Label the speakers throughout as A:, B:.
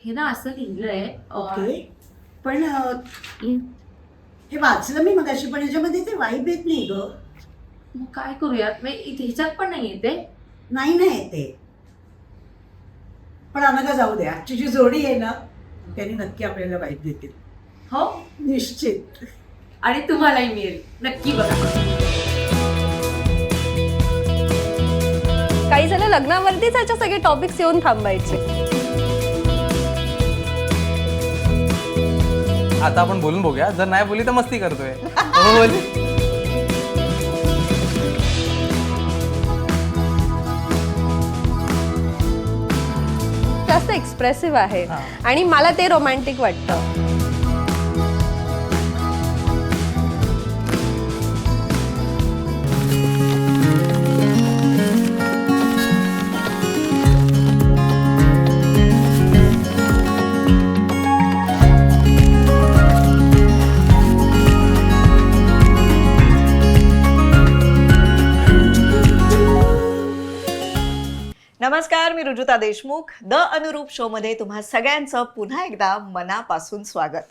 A: हे ना असं लिहिलंय
B: ओके. पण हे वाचलं मी मगाशी, पण याच्यामध्ये ते वाईब येत नाही ग.
A: मग काय करूयात इथे ह्याच्यात पण नाही येते.
B: नाही येते. पण अनघा जाऊ दे, आजची जी जोडी आहे ना त्यांनी नक्की आपल्याला वाईब देतील.
A: हो,
B: निश्चित.
A: आणि तुम्हालाही मिळेल नक्की बघा.
C: काही झालं लग्नावरतीच याच्या सगळे टॉपिक्स येऊन थांबायचे.
D: आता आपण बोलून बघूया, जर नाही बोलली तर मस्ती करतोय. हो बोल.
C: जास्त एक्सप्रेसिव्ह आहे आणि मला ते रोमॅन्टिक वाटतं.
E: नमस्कार, मी रुजुता देशमुख. द अनुरूप शो मध्ये तुम्हा सगळ्यांचं पुन्हा एकदा मनापासून स्वागत.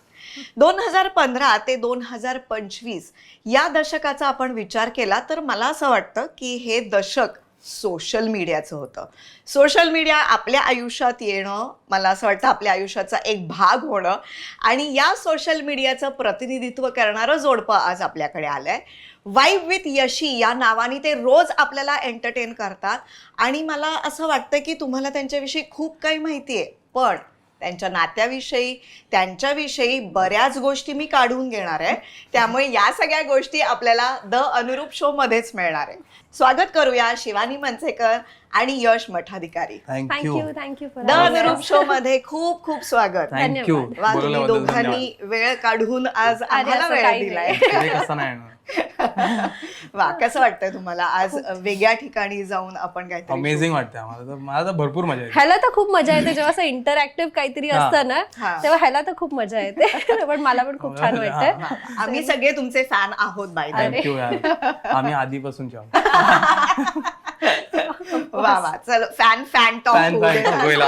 E: 2015 ते 2025 या दशकाचा आपण विचार केला तर मला असं वाटतं की हे दशक सोशल मीडियाचं होतं. सोशल मीडिया आपल्या आयुष्यात येणं, मला असं वाटतं आपल्या आयुष्याचा एक भाग होणं, आणि या सोशल मीडियाचं प्रतिनिधित्व करणारं जोडपं आज आपल्याकडे आलंय. वाईब विथ यशी या नावाने ते रोज आपल्याला एंटरटेन करतात आणि मला असं वाटतं की तुम्हाला त्यांच्याविषयी खूप काही माहिती आहे, पण त्यांच्या नात्याविषयी, त्यांच्याविषयी बऱ्याच गोष्टी मी काढून घेणार आहे. त्यामुळे या सगळ्या गोष्टी आपल्याला द अनुरूप शो मध्येच मिळणार आहे. स्वागत करूया शिवानी मनसेकर आणि यश मठाधिकारी.
D: थँक्यू.
C: थँक्यू
E: द अनुरूप शो मध्ये खूप खूप स्वागत.
D: थँक्यू.
E: वा, तुम्ही दोघांनी वेळ काढून आज आम्हाला
C: असं
E: वेळ
C: काही
E: दिलाय.
D: कसं नाही येणार.
E: वा, कसं वाटतंय तुम्हाला आज वेगळ्या ठिकाणी जाऊन आपण काहीतरी
D: अमेझिंग वाटतंय आम्हाला. तर मला तर भरपूर मजा येते.
C: ह्याला तर खूप मजा येते जेव्हा असं इंटरॅक्टिव्ह काहीतरी असतं ना,
E: हा.
C: तेव्हा ह्याला तर खूप मजा येते. पण मला पण खूप छान वाटतंय.
E: आम्ही सगळे तुमचे फॅन आहोत बाय द वे.
D: थँक्यू यार, आम्ही आधीपासून आहोत.
E: वा वा, चलो फॅन फॅन टॉक
D: फॅन होईल.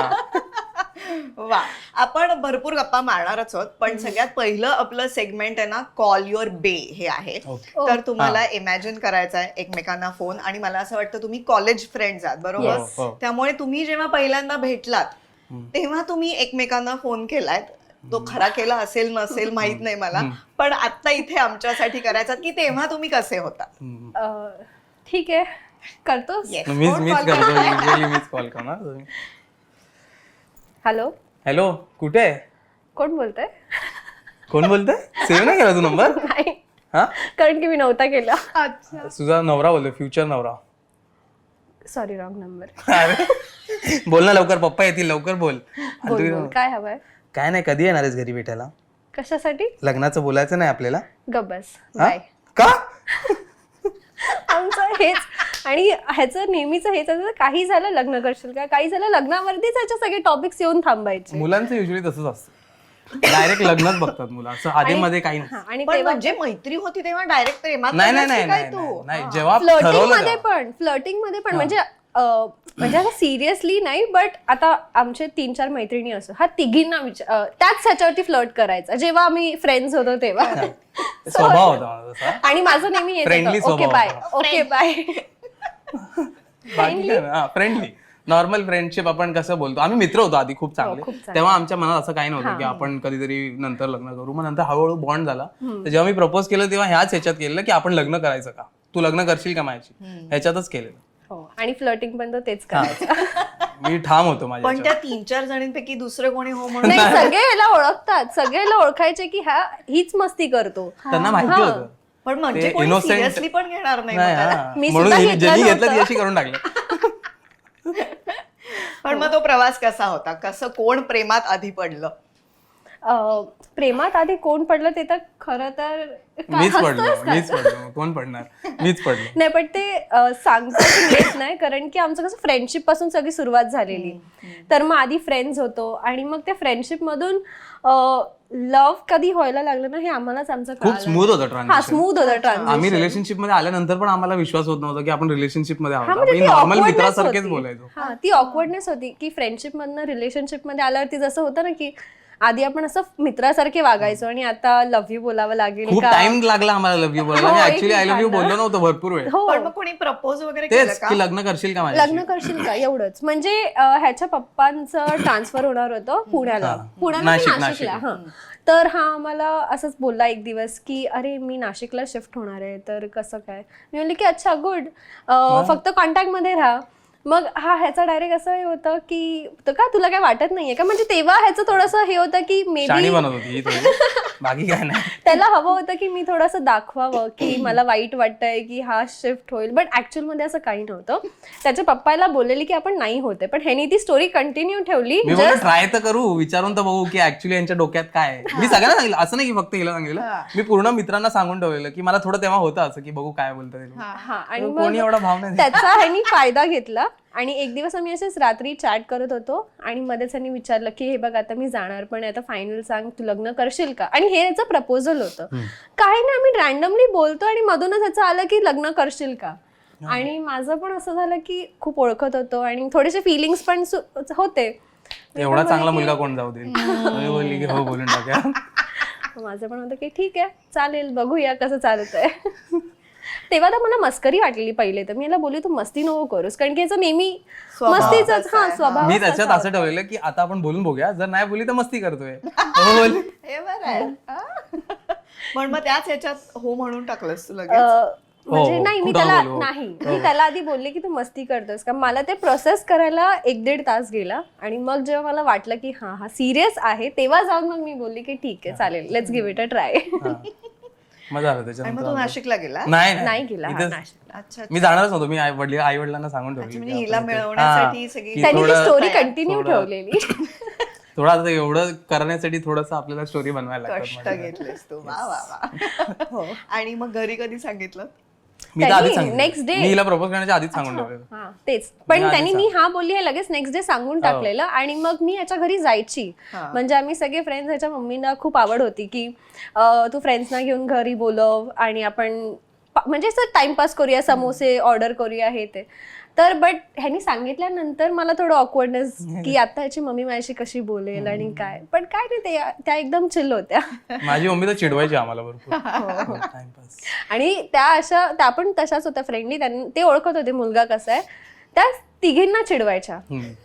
E: वा, आपण भरपूर गप्पा मारणारच आहोत, पण सगळ्यात पहिलं आपलं सेगमेंट आहे ना, कॉल युअर बे हे आहे. तर तुम्हाला इमॅजिन करायचं आहे एकमेकांना फोन, आणि मला असं वाटतं तुम्ही कॉलेज फ्रेंड्स आहात बरोबर. त्यामुळे तुम्ही जेव्हा पहिल्यांदा भेटलात तेव्हा तुम्ही एकमेकांना फोन केलाय. तो खरा केला असेल नसेल माहित नाही मला, पण आता इथे आमच्यासाठी करायचा की तेव्हा तुम्ही कसे होता.
C: ठीक आहे, करतो.
D: मीच करतो, युजली मीच कॉल करणार.
C: हॅलो
D: हॅलो, कुठे आहे?
C: कोण बोलतंय?
D: कोण बोलतंय? सेव्ह नाही केला तू नंबर?
C: नाही,
D: हा,
C: कारण की मी नव्हता केला.
D: तुझा नवरा बोलतोय, फ्युचर नवरा.
C: Sorry, wrong number.
D: अरे बोल ना लवकर, पप्पा येतील, लवकर बोल.
C: काय हवंय?
D: काय नाही, कधी येणार आहेस घरी भेटायला?
C: कशासाठी?
D: लग्नाचं बोलायचं नाही आपल्याला?
C: गब्बस.
D: हा?
C: बाय.
D: का?
C: आमचं हेच, आणि ह्याचं नेहमीच हेच असतं, काही झालं लग्न करशील का, काही झालं लग्नावरतीच ह्याचे सगळे टॉपिक्स येऊन थांबायचे.
D: मुलांचं युजली तसंच असतं, डायरेक्ट लग्नच बघतात मुलं, असं आधी मध्ये काही नाही.
C: आणि
E: पण म्हणजे मैत्री होती तेव्हा डायरेक्ट प्रेमात
D: नाही
E: पडलास
D: नाही
E: की
D: नाही
E: काय
D: नाही
E: तू?
D: नाही, जेव्हा
C: फ्लर्टिंग
D: ठरवलं
C: मध्ये
D: तेव्हा.
C: पण, फ्लर्टिंग मध्ये पण म्हणजे असं सिरियसली नाही, बट आता आमचे 3-4 मैत्रिणी असो, हा तिघींना त्याच ह्याच्यावरती फ्लर्ट करायचा जेव्हा आम्ही फ्रेंड्स होतो तेव्हा.
D: स्वभाव होता माझा तसा.
C: आणि माझं नेहमी
D: Friendly
C: येत ओके
D: स्वभाव
C: बाय,
D: होता.
C: Okay bye.
D: बाकी काय नाही, फ्रेंडली नॉर्मल फ्रेंडशिप. आपण कसं बोलतो, आम्ही मित्र होतो आधी खूप
C: खूप
D: चांगले,
C: चांगले.
D: तेव्हा आमच्या मनात असं काही नव्हतं की आपण कधीतरी नंतर लग्न करू. मग नंतर हळूहळू बॉन्ड झाला. तर जेव्हा मी प्रपोज केलं तेव्हा ह्याच ह्याच्यात केलेलं की आपण लग्न करायचं का, तू लग्न करशील का माझ्याशी, ह्याच्यातच केलेलं.
C: हो, आणि फ्लर्टिंग पण तो तेच करायचं.
D: मी ठाम होतो माझ्या
E: पण त्या 3-4 जणींपैकी दुसरे कोणी हो म्हणून
C: नाही, सगळे ह्याला ओळखतात, सगळे ह्याला ओळखायचे की हीच मस्ती करतो.
D: त्यांना माहिती होतं.
E: पण म्हणजे
D: ते
E: कोणी
D: innocent-
E: सिरियसली पण घेणार नाही
D: नाही,
E: मग त्याला.
D: हा.
C: मी
D: म्हणून
C: सुद्धा
D: ज्यांनी
C: घेतलं
D: घेतलं
C: नव्हतं.
D: ती अशी करून टाकलं.
E: पण मग तो प्रवास कसा होता, कसं कोण प्रेमात आधी पडलं?
C: प्रेमात आधी कोण पडलं ते तर खरं तर
D: मीच
C: हसतोयस का?
D: पडलो कोण पडणार मीच पडलो.
C: नाही पण ते सांगता येत नाही कारण की आमचं कसं फ्रेंडशिप पासून सगळी सुरुवात झालेली. तर मग आधी फ्रेंड्स होतो आणि मग त्या फ्रेंडशिप मधून लव्ह कधी व्हायला लागलं ना हे आम्हालाच आमचं
D: खूप स्मूथ होतं
C: हा
D: ट्रान्झिशन.
C: स्मूथ होतं
D: आम्ही
C: ट्रान्झिशन.
D: रिलेशनशिप मध्ये आल्यानंतर पण आम्हाला विश्वास होत नव्हता की आपण रिलेशनशिप मध्ये
C: हा
D: आहोत.
C: म्हणजे
D: आम्ही
C: ती
D: नॉर्मल
C: awkwardness
D: मित्रासारखेच
C: होती.
D: बोलायचो.
C: हा ती ऑकवर्डनेस होती की फ्रेंडशिप मधनं रिलेशनशिप मध्ये आल्यावरती जसं होतं ना की आधी आपण असं मित्रासारखे वागायचो आणि आता लव्ह यू बोलावं लागेल
D: खूप
C: का?
D: टाइम लागला आम्हाला लव्ह यू बोलायला.
C: हो,
D: मी
C: एक
D: ऍक्च्युली आय लव्ह यू
C: लागला.
D: बोललो नव्हतं भरपूर वेळ.
C: हो
E: पण मग कोणी प्रपोज वगैरे केलं
D: तेच
E: का?
D: की लग्न करशील का माझ्याशी?
C: लग्न करशील का एवढंच. म्हणजे ह्याच्या पप्पांचं ट्रान्सफर होणार होतं पुण्याला की
D: नाशिक.
C: नाशिकला. हा तर हा आम्हाला असंच बोलला एक दिवस की अरे मी नाशिकला शिफ्ट होणार आहे तर कसं काय. मी म्हणले की अच्छा गुड फक्त कॉन्टॅक्ट मध्ये राहा. मग ह्याचा डायरेक्ट असं हे होतं की का तुला काय वाटत नाहीये का. म्हणजे तेव्हा ह्याचं थोडंसं हे होतं की मे
D: शाणी
C: बी
D: बनत होती ही थोडी. बाकी काय नाही.
C: त्याला हवं होतं की मी थोडंसं दाखवावं की मला वाईट वाटतंय की हा शिफ्ट होईल. बट ऍक्च्युअल मध्ये असं काही नव्हतं. त्याच्या पप्पाला बोललेली की आपण नाही होते पण ह्यानी ती स्टोरी कंटिन्यू ठेवली.
D: मी बोललो ट्राय तर करू, विचारून तर बघू की ऍक्च्युअली यांच्या डोक्यात काय आहे. मी सगळ्यांना सांगितलं, असं नाही की फक्त हिला सांगितलं. मी पूर्ण मित्रांना सांगून ठेवलेलं की मला थोडं तेव्हा होतं असं की बघू काय बोलतात.
C: हा आणि
D: कोणी
C: मग
D: एवढा भाव नाही.
C: त्याचा ह्यानी फायदा घेतला. आणि एक दिवस आम्ही असेच रात्री चॅट करत होतो आणि मध्येच त्यांनी विचारलं की हे बघ आता मी जाणार पण आता फायनल सांग तू लग्न करशील का. आणि हे याचं प्रपोजल होतं. काही नाही आम्ही रॅन्डमली बोलतो आणि मधूनच ह्याचं आलं की लग्न करशील का. आणि माझं पण असं झालं की खूप ओळखत होतो आणि थोडेसे फिलिंग्स पण होते.
D: एवढा चांगला मुलगा कोण जाऊ दे. मी बोलली की हो बोलून टाका.
C: माझं पण होतं की ठीक आहे चालेल बघूया कसं चालत आहे. तेव्हा तर मला मस्करी वाटलेली पहिले तर मी याला बोलली तू मस्ती नको करूस कारण की याचं नेहमी मस्तीच हा स्वभाव.
D: मी त्याच्यात असं ठेवलेलं की आता आपण बोलून बघूया, जर नाही बोलली तर मस्ती करतोय. हो बोलली.
E: हे बरं आहे. हा. पण मग त्याच ह्याच्यात हो म्हणून टाकलंस तू लगेच?
C: म्हणजे
D: हो,
C: नाही मी
D: कुठं
C: त्याला
D: बोलू?
C: नाही मी त्याला आधी बोलले की तू मस्ती करतोस का. मला ते प्रोसेस करायला 1-1.5 तास गेला आणि मग जेव्हा मला वाटलं की हा सिरियस आहे तेव्हा जाऊन मग मी बोलली की ठीक आहे चालेल let's give it a try.
D: मजा आलं
E: आणि मग तू
D: त्याच्यानंतर.
E: नाशिकला गेला?
C: नाही गेला हा,
D: इथेच-
C: नाशिकला.
E: अच्छा
D: मी जाणारच नव्हतो. मी आई वडिलांना सांगून
E: अच्छा,
D: ठेवली
E: म्हणजे
D: की
E: हिला
D: आपण इथे-
E: मिळवण्यासाठी
D: हा,
E: सगळी-
D: की
C: त्यांनी ती
D: थोडं-
C: स्टोरी कंटिन्यू
D: थोडं-
C: ठेवलेली.
D: थोडं आता एवढं करण्यासाठी थोडंसं आपल्याला स्टोरी बनवायला लागतात
E: कष्ट
D: माझ्या.
E: घेतलेस तू. वा वा वा.
C: हो.
E: आणि मग घरी कधी सांगितलं?
D: मी तर
C: त्यांनी
D: आधीच सांगितलं.
C: next day-
D: मी हिला प्रपोज करण्याच्या आधीच सांगून ठेवलेलं.
C: हा तेच पण
D: मी
C: त्यांनी
D: आधी
C: मी हा बोलली हे लगेच नेक्स्ट डे सांगून टाकलेलं आणि मग मी याच्या घरी जायची.
E: हा.
C: म्हणजे आम्ही सगळे फ्रेंड्स ह्याच्या मम्मीला खूप आवड होती की तू फ्रेंड्सना घेऊन घरी बोलव आणि आपण म्हणजे असं टाइमपास करूया समोसे ऑर्डर करूया हे ते. तर बट ह्यांनी सांगितल्यानंतर मला थोडं ऑकवर्डनेस की आता ह्याची मम्मी माझ्याशी कशी बोलेल आणि काय. पण काय नाही ते त्या एकदम चिल होत्या.
D: माझी मम्मी तर चिडवायची आम्हाला
C: हो,
D: भरपूर. टाइमपास.
C: आणि त्या पण तशाच होत्या फ्रेंडली. ते ओळखत होते मुलगा कसा आहे. त्या तिघींना चिडवायच्या.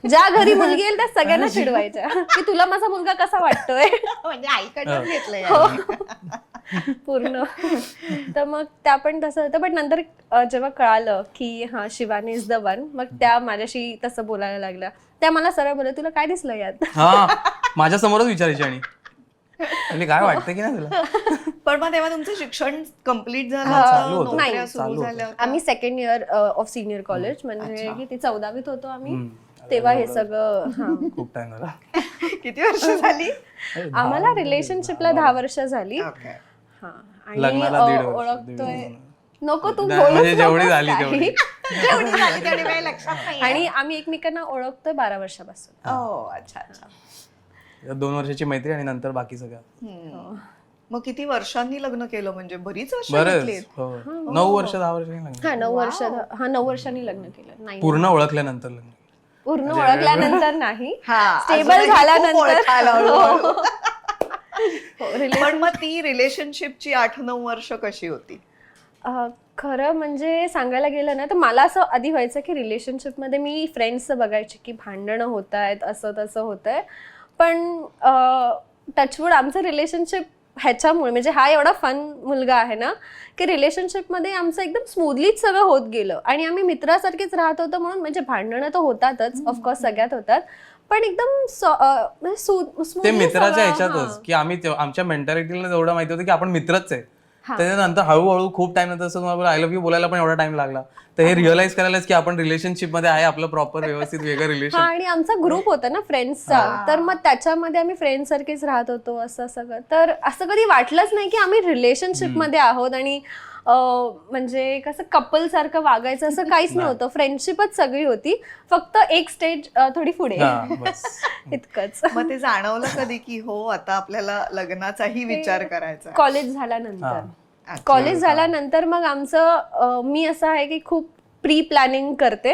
C: ज्या घरी मुलगी येईल त्या सगळ्यांना चिडवायच्या की तुला माझा मुलगा कसा वाटतोय.
E: म्हणजे आईकडनं घेतलंय.
C: पूर्ण. तर मग त्या पण तसं होतं. बट नंतर जेव्हा कळालं की हा शिवानी इज द वन मग त्या माझ्याशी तसं बोलायला लागल्या. त्या मला सरळ बोलल्या तुला काय दिसलं यात.
D: हा माझ्या समोरच विचारायची आणि म्हणजे काय वाटतं की नाही तुला.
E: पण मग तेव्हा तुमचं शिक्षण कम्प्लीट झालं
D: हा, चालू
E: होतं?
D: होतं.
E: नोकऱ्या
C: नाही,
E: सुरू
D: चालू होतं.
E: झाल्या होत्या?
C: आम्ही 2nd year of senior college म्हणजे की ती 14वीत होतो आम्ही. तेव्हा हे सगळं हा
D: खूप टाइम झाला.
E: किती वर्ष झाली?
C: आम्हाला रिलेशनशिपला 10 वर्ष झाली.
E: Okay.
C: हा आणि
D: लग्नाला 1.5 वर्ष,
C: ओळखतोय
D: 1.5
C: नको तू
D: नाही,
C: बोलूच
D: म्हणजे जेवढी
C: नकोस
D: झाली
C: काही.
D: तेवढी.
E: एवढी झाली तेवढी वेळ लक्षात नाही.
C: आणि आम्ही एकमेकांना ओळखतोय 12 वर्षापासून.
E: अच्छा अच्छा.
D: 2 वर्षाची मैत्री आणि नंतर बाकी सगळं.
E: हम्म. मग किती वर्षांनी लग्न केलं म्हणजे बरीच वर्ष
D: बरंच
E: घेतलीत?
D: हो. 9 वर्ष 10 वर्षांनी लग्न.
C: हा 9 वर्षांनी लग्न केलं. नाही
D: पूर्ण ओळखल्यानंतर लग्न.
C: पूर्ण ओळखल्यानंतर नाही
E: हा,
C: स्टेबल
E: अजूनही खूप
C: झाल्यानंतर
E: ओळखायला हळूहळू.
C: हो,
E: पण मग ती रिलेशनशिपची 8-9 वर्ष कशी होती?
C: खरं म्हणजे सांगायला गेलं ना तर मला असं आधी व्हायचं की रिलेशनशिपमध्ये मी फ्रेंड्सचं बघायचे की भांडणं होत आहेत असं तसं होत आहे. पण टचवूड आमचं रिलेशनशिप ह्याच्यामुळे म्हणजे हा एवढा फन मुलगा आहे ना की रिलेशनशिपमध्ये आमचं एकदम स्मूथलीच सगळं होत गेलं आणि आम्ही मित्रासारखेच राहत होतो. म्हणून म्हणजे भांडणं तर होतातच ऑफकोर्स सगळ्यात होतात पण एकदम
D: ते मित्राच्या ह्याच्यातच की आम्ही आमच्या मेंटॅलिटीला एवढं माहिती होतं की आपण मित्रच आहे. त्याच्यानंतर हळूहळू खूप टाइम नंतर तुम्हाला आय लव्ह यू बोलायला पण एवढा टाइम लागला. तर हे रिअलाइज करायलाच की आपण रिलेशनशिप मध्ये आहे, आपलं प्रॉपर व्यवस्थित वेगळं रिलेशन.
C: आणि आमचा ग्रुप होता ना फ्रेंड्सचा, तर मग त्याच्यामध्ये आम्ही फ्रेंड सारखेच राहत होतो असं सगळं. तर असं कधी वाटलंच नाही की आम्ही रिलेशनशिप मध्ये आहोत आणि म्हणजे कसं कपल सारखं वागायचं असं काहीच नव्हतं. फ्रेंडशिपच सगळी होती, फक्त एक स्टेज थोडी पुढे इतकंच.
E: मग ते जाणवलं कधी की हो आता आपल्याला लग्नाचाही विचार करायचा आहे?
C: कॉलेज झाल्यानंतर. कॉलेज झाल्यानंतर मग आमचं मी असं आहे की खूप प्री प्लॅनिंग करते.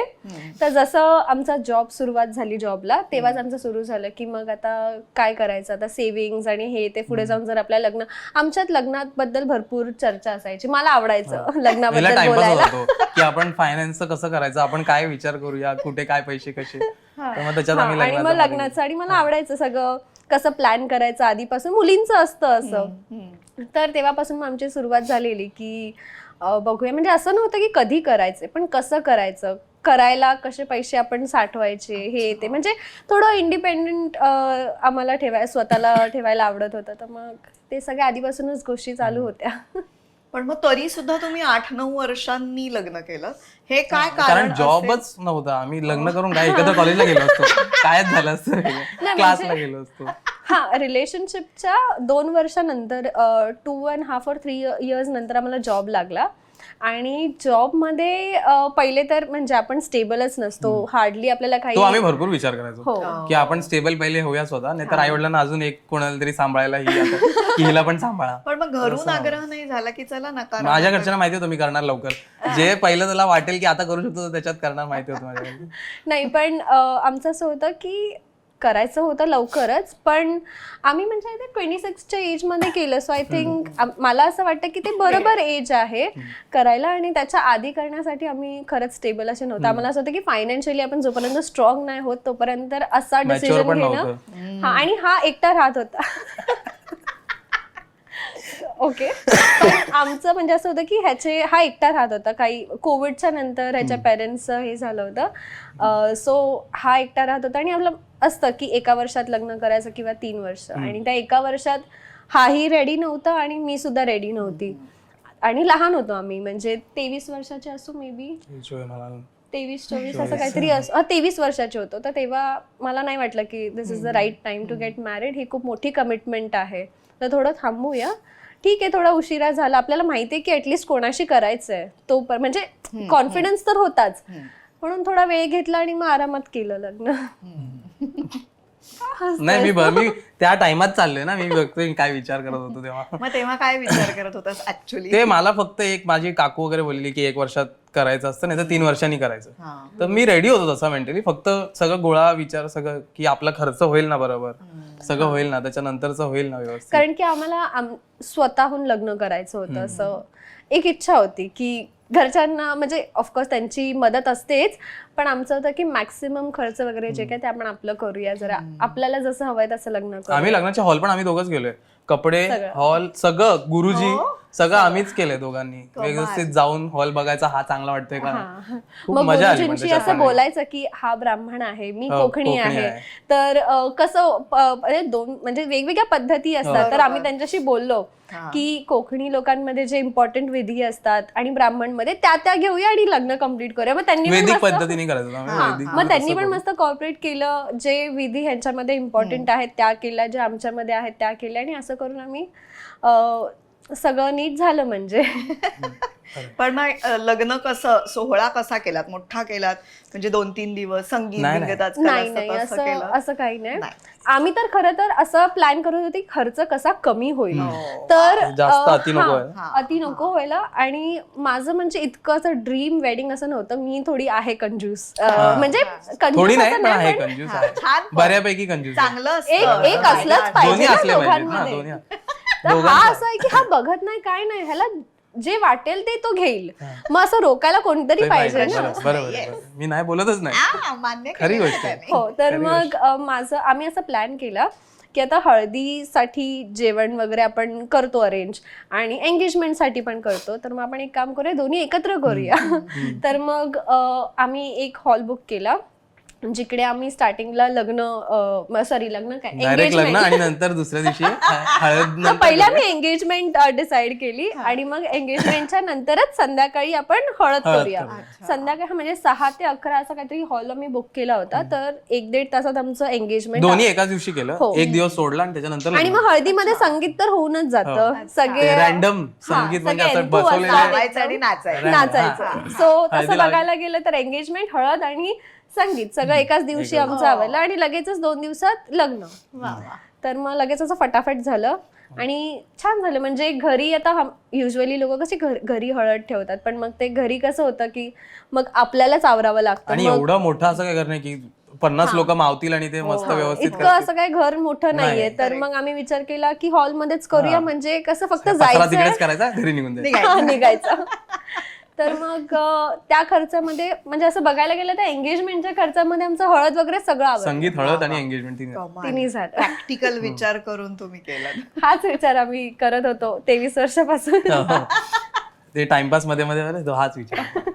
C: तर जसं आमचा जॉब सुरुवात झाली जॉबला, तेव्हाच आमचं सुरू झालं की मग आता काय करायचं, आता सेव्हिंग्ज आणि हे ते पुढे जाऊन जर आपल्या लग्न. आमच्यात लग्नाबद्दल भरपूर चर्चा असायची, मला आवडायचं लग्नाबद्दल बोलायला
D: की आपण फायनान्स कसं करायचं, आपण काय विचार करूया, कुठे काय पैसे कसे. तर मग त्याच्यात आम्ही
C: आणि मग लग्नाचं आणि मला आवडायचं सगळं कसं प्लॅन करायचं आधीपासून, मुलींचं असतं असं. तर तेव्हापासून मग आमची सुरुवात झालेली की बघूया, म्हणजे असं नव्हतं की कधी करायचे, पण कसं करायचं, करायला कसे पैसे आपण साठवायचे हे ते, म्हणजे थोडं इंडिपेंडेंट आम्हाला स्वतःला ठेवायला आवडत होतं. तर मग ते सगळ्या आधीपासूनच गोष्टी चालू होत्या.
E: पण मग तरी सुद्धा तुम्ही 8-9 वर्षांनी लग्न केलं, हे काय
D: कारण
E: कारण
D: जॉबच नव्हता. आम्ही लग्न करून काय एकत्र कॉलेजला गेलो असतो, कायच झालं असतं, क्लासला गेलो असतो.
C: हा, रिलेशनशिपच्या 2 वर्षानंतर 2.5 or 3 years नंतर आम्हाला जॉब लागला. आणि जॉबमध्ये पहिले तर म्हणजे आपण स्टेबलच नसतो, हार्डली आपल्याला
D: तो
C: काही.
D: आम्ही भरपूर विचार करायचो की आपण स्टेबल पहिले होऊया स्वतः, नाही तर आई वडिलांना अजून एक कोणाला तरी सांभाळायला की हिला पण सांभाळा.
E: पण मग घरून आग्रह नाही झाला की चला नका?
D: माझ्या घरच्यांना माहिती होतं मी करणार लवकर, जे पहिलं त्याला वाटेल की आता करू शकतो त्याच्यात करणार, माहिती होतं माझ्या.
C: नाही, पण आमचं असं होतं की करायचं होतं लवकरच, पण आम्ही म्हणजे 26च्या एज मध्ये केलं. सो आय थिंक मला असं वाटतं की ते बरोबर एज आहे करायला. आणि त्याच्या आधी करण्यासाठी आम्ही खरंच स्टेबल असे नव्हतं. आम्हाला असं होतं की फायनान्शियली आपण जोपर्यंत स्ट्रॉंग नाही होत तोपर्यंत असा डिसिजन घेणं. हा, आणि हा एकटा राहत होता. ओके. आमचं म्हणजे असं होतं की हा एकटा राहत होता. काही कोविडच्या नंतर ह्याच्या पेरेंट्सचं हे झालं होतं. सो हा एकटा राहत होता आणि आपलं असतं की 1 वर्षात लग्न करायचं किंवा 3 वर्ष. आणि त्या 1 वर्षात हाही रेडी नव्हता आणि मी सुद्धा रेडी नव्हती. आणि लहान होतो आम्ही, म्हणजे 23 वर्षाचे असू, मे बी 23-24 असं काहीतरी असं. 23 वर्षाचे होतो. तर तेव्हा मला नाही वाटलं की this is the right time to get married. ही खूप मोठी कमिटमेंट आहे, तर थोडं थांबूया. ठीक आहे, थोडा उशिरा झाला. आपल्याला माहिती आहे की ऍटलीस्ट कोणाशी करायचंय तो, म्हणजे कॉन्फिडन्स तर होताच, म्हणून थोडा वेळ घेतला आणि मग आरामात केलं लग्न.
D: नाही, मी त्या टाइमात चाललोय ना, मी बघतोय काय विचार करत होतो तेव्हा.
E: मग तेव्हा काय विचार करत होतास ऍक्च्युअली?
D: ते मला फक्त एक माझी काकू वगैरे बोलली की 1 वर्षात करायचं असतं, नाही तर 3 वर्षांनी करायचं. तर मी रेडी होतो तसा मेंटली, फक्त सगळं गोळा विचार सगळं की आपला खर्च होईल ना बरोबर, सगळं होईल ना, त्याच्यानंतरचं होईल ना व्यवस्थित.
C: कारण की आम्हाला स्वतःहून लग्न करायचं होतं, असं एक इच्छा होती की घरच्यांना, म्हणजे ऑफकोर्स त्यांची मदत असतेच, पण आमचं होतं की मॅक्सिमम खर्च वगैरे जे काय ते आपण आपलं करूया, जरा आपल्याला जसं हवंय तसं लग्न करू.
D: आम्ही लग्नाचे हॉल पण आम्ही दोघंच गेलोय, कपडे, हॉल सगळं, गुरुजी सगळं आम्हीच केलंय दोघांनी. व्यवस्थित जाऊन हॉल बघायचा, हा चांगला वाटतोय का.
C: मग गुरुजींशी असं बोलायचं की हा ब्राह्मण आहे, मी कोकणी आहे, तर कसं दोन म्हणजे वेगवेगळ्या पद्धती असतात. तर आम्ही त्यांच्याशी बोललो की कोकणी लोकांमध्ये जे इम्पॉर्टंट विधी असतात आणि ब्राह्मण मध्ये त्या घेऊया आणि लग्न कम्प्लीट करूया. मग त्यांनी
D: पद्धतीने करायचं.
C: मग त्यांनी पण मस्त कॉर्पोरेट केलं, जे विधी ह्यांच्यामध्ये इम्पॉर्टंट आहेत त्या केल्या, जे आमच्यामध्ये आहेत त्या केल्या, आणि असं करून आम्ही सगळं नीट झालं. म्हणजे
E: पण मग लग्न कसं, सोहळा कसा केलात? मोठा केलात म्हणजे 2-3 दिवस संगीत
C: नाही, असं काही नाही. आम्ही तर खरं तर असं प्लॅन करत होते खर्च कसा कमी होईल, तर अति नको व्हायला. आणि माझं म्हणजे इतकं असं ड्रीम वेडिंग असं नव्हतं. मी थोडी आहे कंजूस, म्हणजे
D: बऱ्यापैकी कंजूस,
E: चांगलं
C: एक असलंच पाहिजे दोघांमध्ये. हा असं आहे की हा बघत नाही, काय नाही, ह्याला जे वाटेल ते तो घेईल. मग असं रोकायला कोणतरी पाहिजे ना.
D: बरोबर, मी नाही बोलतच नाही, खरी गोष्ट आहे.
C: हो, तर मग आम्ही असं प्लॅन केला की आता हळदीसाठी जेवण वगैरे आपण करतो अरेंज, आणि एंगेजमेंटसाठी पण करतो. तर मग आपण एक काम करूया, दोन्ही एकत्र करूया. तर मग आम्ही एक हॉल बुक केला जिकडे आम्ही स्टार्टिंगला लग्न काय
D: डायरेक्ट लग्न
C: एंगेजमेंट
D: आणि नंतर दुसऱ्या दिवशी हळद नंतर
C: पहिला मी एंगेजमेंट डिसाईड केली आणि मग एंगेजमेंटच्या नंतरच संध्याकाळी आपण हळद करूया. संध्याकाळी म्हणजे 6 ते 11 असं काहीतरी हॉल मी बुक केला होता, तर 1-1.5 तासात आमचं एंगेजमेंट.
D: दोन्ही एकाच दिवशी केलं,
C: हो.
D: एक दिवस सोडला आणि त्याच्यानंतर
C: आणि मग हळदीमध्ये संगीत तर होऊनच जातं. सगळे
D: रॅन्डम संगीत म्हणजे
C: सगळे
D: असं
C: enthu
D: बसवलेलं
C: असतात.
E: गावायचं आणि नाचायचं.
C: नाचायचं. सो तसं
D: हळदीला-
C: बघायला गेलं तर एंगेजमेंट, हळद आणि संगीत सगळं एकाच दिवशी आमचं आवडलं आणि लगेचच 2 दिवसात लग्न. तर मग लगेच असं फटाफट झालं आणि छान झालं. म्हणजे घरी आता युजली लोक कशी घरी हळद ठेवतात, पण मग ते घरी कसं होतं की मग आपल्यालाच आवरावं लागतं.
D: आणि एवढं मोठं असं काय करणं की 50 लोक मावतील आणि ते मस्त व्यवस्थित
C: इतकं असं काही घर मोठं नाहीये, तर मग आम्ही विचार केला की हॉलमध्येच करूया, म्हणजे कसं फक्त
D: पसारा
C: जायचं
D: तिकडेच करायचा, घरी निघून जायचं.
C: हा, निघायचं. तर मग त्या खर्चामध्ये म्हणजे असं बघायला गेलं तर एंगेजमेंटच्या खर्चामध्ये आमचं हळद वगैरे सगळं आवडलं.
D: संगीत, हळद आणि एंगेजमेंट
C: तिन्ही झालं.
E: प्रॅक्टिकल विचार करून तुम्ही केलं.
C: हाच विचार आम्ही करत होतो 23 वर्षापासून.
D: ते टाइमपास मध्ये मध्ये आले, तो हाच विचार.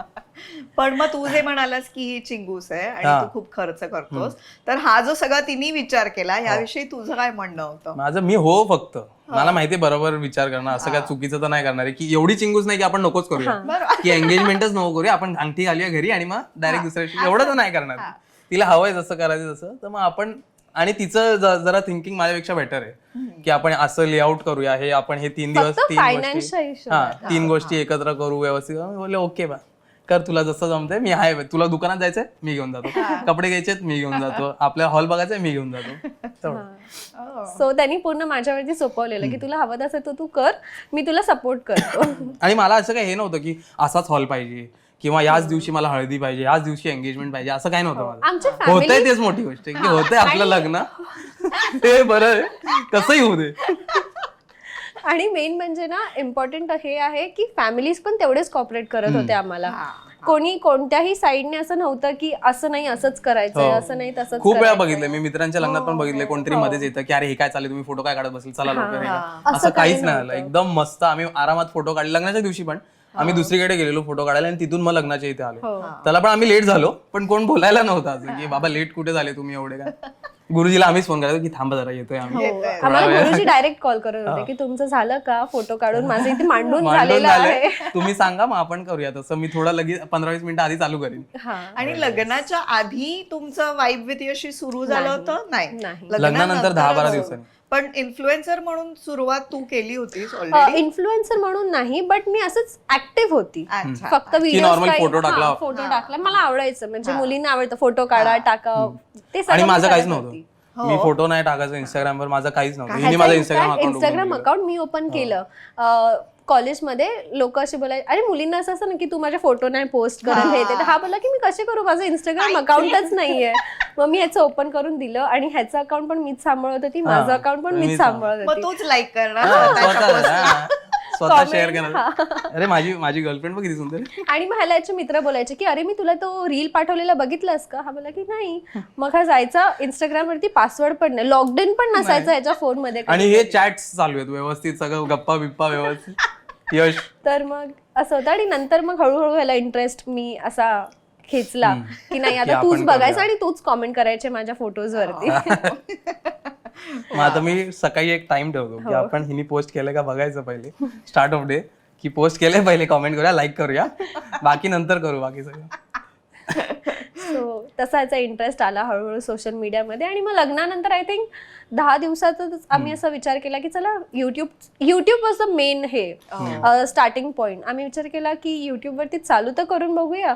E: पण मग तू जे म्हणालास की ही चिंगूस आहे आणि
D: हा.
E: तू खूप खर्च करतोस, तर हा जो सगळा तिने विचार केला याविषयी तुझं काय म्हणणं होतं?
D: माझं मी हो फक्त मला माहिती बरोबर विचार करणं, असं काय चुकीचं तर नाही करणार आहे की एवढी चिंगूस नाही की आपण नकोच करूया, की एंगेजमेंटच नको करूया, आपण अंगठी घालूया घरी आणि मग डायरेक्ट दुसऱ्या दिवशी. एवढं तर नाही करणार. तिला हवंय जसं करायचं तसं, तर मग आपण आणि तिचं जरा थिंकिंग माझ्यापेक्षा बेटर आहे की आपण असं लेआउट करूया, हे आपण हे 3 दिवस
C: फक्त
D: 3 गोष्टी
C: फायनान्सच्या हिशोबाने.
D: 3 गोष्टी एकत्र करू व्यवस्थित. मी बोलले ओके बा, कर तुला जसं जमतंय, मी आहे. तुला दुकानात जायचंय मी घेऊन जातो, कपडे घ्यायचेत मी घेऊन जातो, आपल्या हॉल बघायचंय मी घेऊन जातो. तेवढं.
C: सो त्यांनी पूर्ण माझ्यावरती सोपवलेलं की तुला हवं असेल तर तू कर, मी तुला सपोर्ट करतो.
D: आणि मला असं काही हे नव्हतं की असाच हॉल पाहिजे किंवा याच दिवशी मला हळदी पाहिजे, याच दिवशी एंगेजमेंट पाहिजे, असं काही नव्हतं माझं.
C: आमच्या
D: होतंय
C: फॅमिली
D: तेच मोठी गोष्ट आहे की होतंय आपलं लग्न, ते बरं आहे, कसंही होऊ दे.
C: आणि मेन म्हणजे ना इम्पॉर्टंट हे आहे की फॅमिलीज पण तेवढेच कॉपरेट करत होते आम्हाला. कोणी कोणत्याही साईडने असं नव्हतं की असं नाही असंच करायचंय, असं नाही तसंच
D: खूप वेळा
C: करायचंय.
D: बघितलं मी, मित्रांच्या लग्नात पण बघितले, कोणतरी मध्येच येतं की अरे हे काय चालेल, तुम्ही फोटो काय काढत बसेल, चला लवकर हे करा. असं काहीच नाही झालं. एकदम मस्त आम्ही आरामात फोटो काढले. लग्नाच्या दिवशी पण आम्ही दुसरीकडे गेलेलो फोटो काढायला आणि तिथून मग लग्नाच्या इथे आलो. त्याला पण आम्ही लेट झालो, पण कोण बोलायला नव्हतं अजून की बाबा लेट कुठे झाले तुम्ही एवढे काय. गुरुजीला आम्हीच फोन करायचो की थांबा जरा येतोय आम्ही.
C: आम्हाला गुरुजी डायरेक्ट कॉल करत होते की तुमचं झालं का, फोटो काढून माझं इथे मांडून
D: मांडून
C: झालेलं
D: झालंय,
C: आहे.
D: तुम्ही सांगा मग आपण करूया तसं. मी थोडं लगेच 15-20 मिनिटं आधी चालू करीन.
E: आणि लग्नाच्या आधी तुमचं वाईब विथ यशी सुरू झालं होतं? नाही,
D: लग्नानंतर 10-12 दिवसांनी.
E: पण इन्फ्लुएन्सर म्हणून सुरुवात तू केली होतीस ऑलरेडी?
C: इन्फ्लुएन्सर म्हणून नाही, बट मी असंच ऍक्टिव्ह होती.
E: अच्छा.
C: फक्त व्हिडिओ
D: normal photo टाकला.
C: फोटो टाकला. मला आवडायचं, म्हणजे मुलींना आवडतं फोटो काढा टाका, ते सगळं
D: आणि
C: मी
D: माझं
C: करत
D: काहीच
C: होती.
D: नव्हतं, मी फोटो नाही टाकायचो इंस्टाग्रामवर, माझं काहीच नव्हतं. हिने माझं
C: इंस्टाग्राम अकाउंट मी ओपन केलं कॉलेजमध्ये. लोक असे बोलायचे अरे मुलींना असं असं ना की तू माझे फोटो नाही पोस्ट करत हे ते. तर हा बोलला की मी कसे करू, माझं इंस्टाग्राम अकाउंटच नाहीये. मग मी ह्याचं ओपन करून दिलं आणि ह्याचं अकाउंट पण मीच सांभाळत होती, माझं अकाउंट पण मीच सांभाळत
E: मग
C: होती.
E: तूच लाईक करणार,
D: स्वतः शेअर केलं. अरे माझी गर्लफ्रेंड बघ किती सुंदर आहे.
C: आणि मग ह्याला याचे मित्र बोलायचे की अरे मी तुला तो रील पाठवलेला बघितलास का. हा बोला की नाही. मग हा जायचा इंस्टाग्राम वरती, पासवर्ड पण नाही, लॉकडाऊन पण नसायचा याच्या फोन मध्ये.
D: आणि हे चॅट्स चालू आहेत व्यवस्थित, सगळं गप्पा बिप्पा व्यवस्थित. यश.
C: तर मग असं होतं आणि नंतर मग हळूहळू ह्याला इंटरेस्ट मी असा खेचला की नाही आता तूच बघायचं आणि तूच कॉमेंट करायचे माझ्या फोटोज वरती.
D: मग आता मी सकाळी एक टाइम ठेवतो की आपण हिने पोस्ट केलं का बघायचं पहिले, स्टार्ट ऑफ डे, की पोस्ट केले पहिले कॉमेंट करूया, लाईक करूया, बाकी नंतर करू बाकी सगळं.
C: सो तसा याचा इंटरेस्ट आला हळूहळू सोशल मीडियामध्ये. आणि मग लग्नानंतर आय थिंक 10 दिवसातच आम्ही असा विचार केला की चला युट्यूब वॉज द मेन हे स्टार्टिंग पॉइंट. आम्ही विचार केला की युट्यूब वरती चालू तर करून बघूया,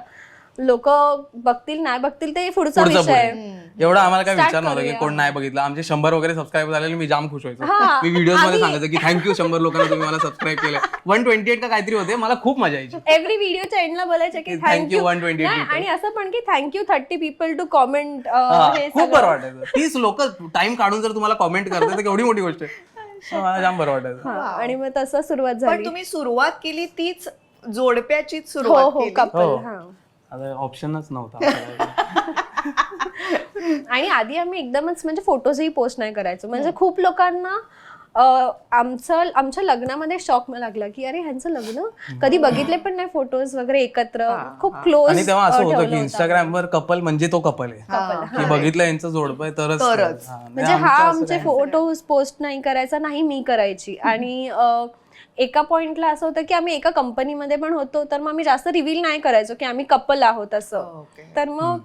C: लोक बघतील नाही बघतील ते पुढचा विषय आहे.
D: एवढा आम्हाला काय
C: Start
D: विचार नव्हता की
C: करूया.
D: कोण नाही बघितलं. आमचे 100 वगैरे सबस्क्राईब झालेले मी जाम खुश व्हायचो.
C: हा.
D: मी व्हिडिओज मध्ये सांगायचं की थँक्यू 100 लोकांना तुम्ही मला सबस्क्राईब केलं. 128 का काहीतरी होते, मला खूप मजा यायची.
C: एव्हरी व्हिडिओच्या एंडला बोलायचे की
D: Thank you
C: थँक्यू
D: 128 people.
C: आणि असं पण की थँक्यू 30 पीपल टू कॉमेंट.
D: खूप बरं वाटायचं. 30 लोक टाइम काढून जर तुम्हाला कॉमेंट करतात तर केवढी मोठी गोष्ट आहे. मला जाम बरं वाटायचं.
C: आणि मग तसं सुरुवात
E: पण
C: झाली.
E: तुम्ही सुरुवात केली तीच जोडप्याचीच
C: हो
E: सुरुवात
C: हो
E: केली.
C: कपल.
D: हो.
C: हा.
D: आता ऑप्शनच नव्हता.
C: आणि आधी आम्ही एकदमच म्हणजे फोटोजही पोस्ट नाही करायचो. म्हणजे खूप लोकांना आमच्या लग्नामध्ये शॉक लागला की अरे ह्यांचं लग्न कधी बघितले पण नाही फोटोज वगैरे एकत्र खूप क्लोज.
D: आणि तेव्हा असं होतं की इंस्टाग्रामवर कपल म्हणजे तो कपल आहे
C: Couple,
D: की बघितलं यांचं जोडपं आहे तरच
E: तरच.
D: हा, नाही
C: म्हणजे
D: आमचं
C: हा
D: असं
C: आमचे
D: काही
C: फोटोज पोस्ट नाही करायचा, नाही मी करायची. आणि एका पॉइंटला असं होतं की आम्ही एका कंपनीमध्ये पण होतो, तर मग आम्ही जास्त रिव्हील नाही करायचो की आम्ही कपल आहोत असं. तर मग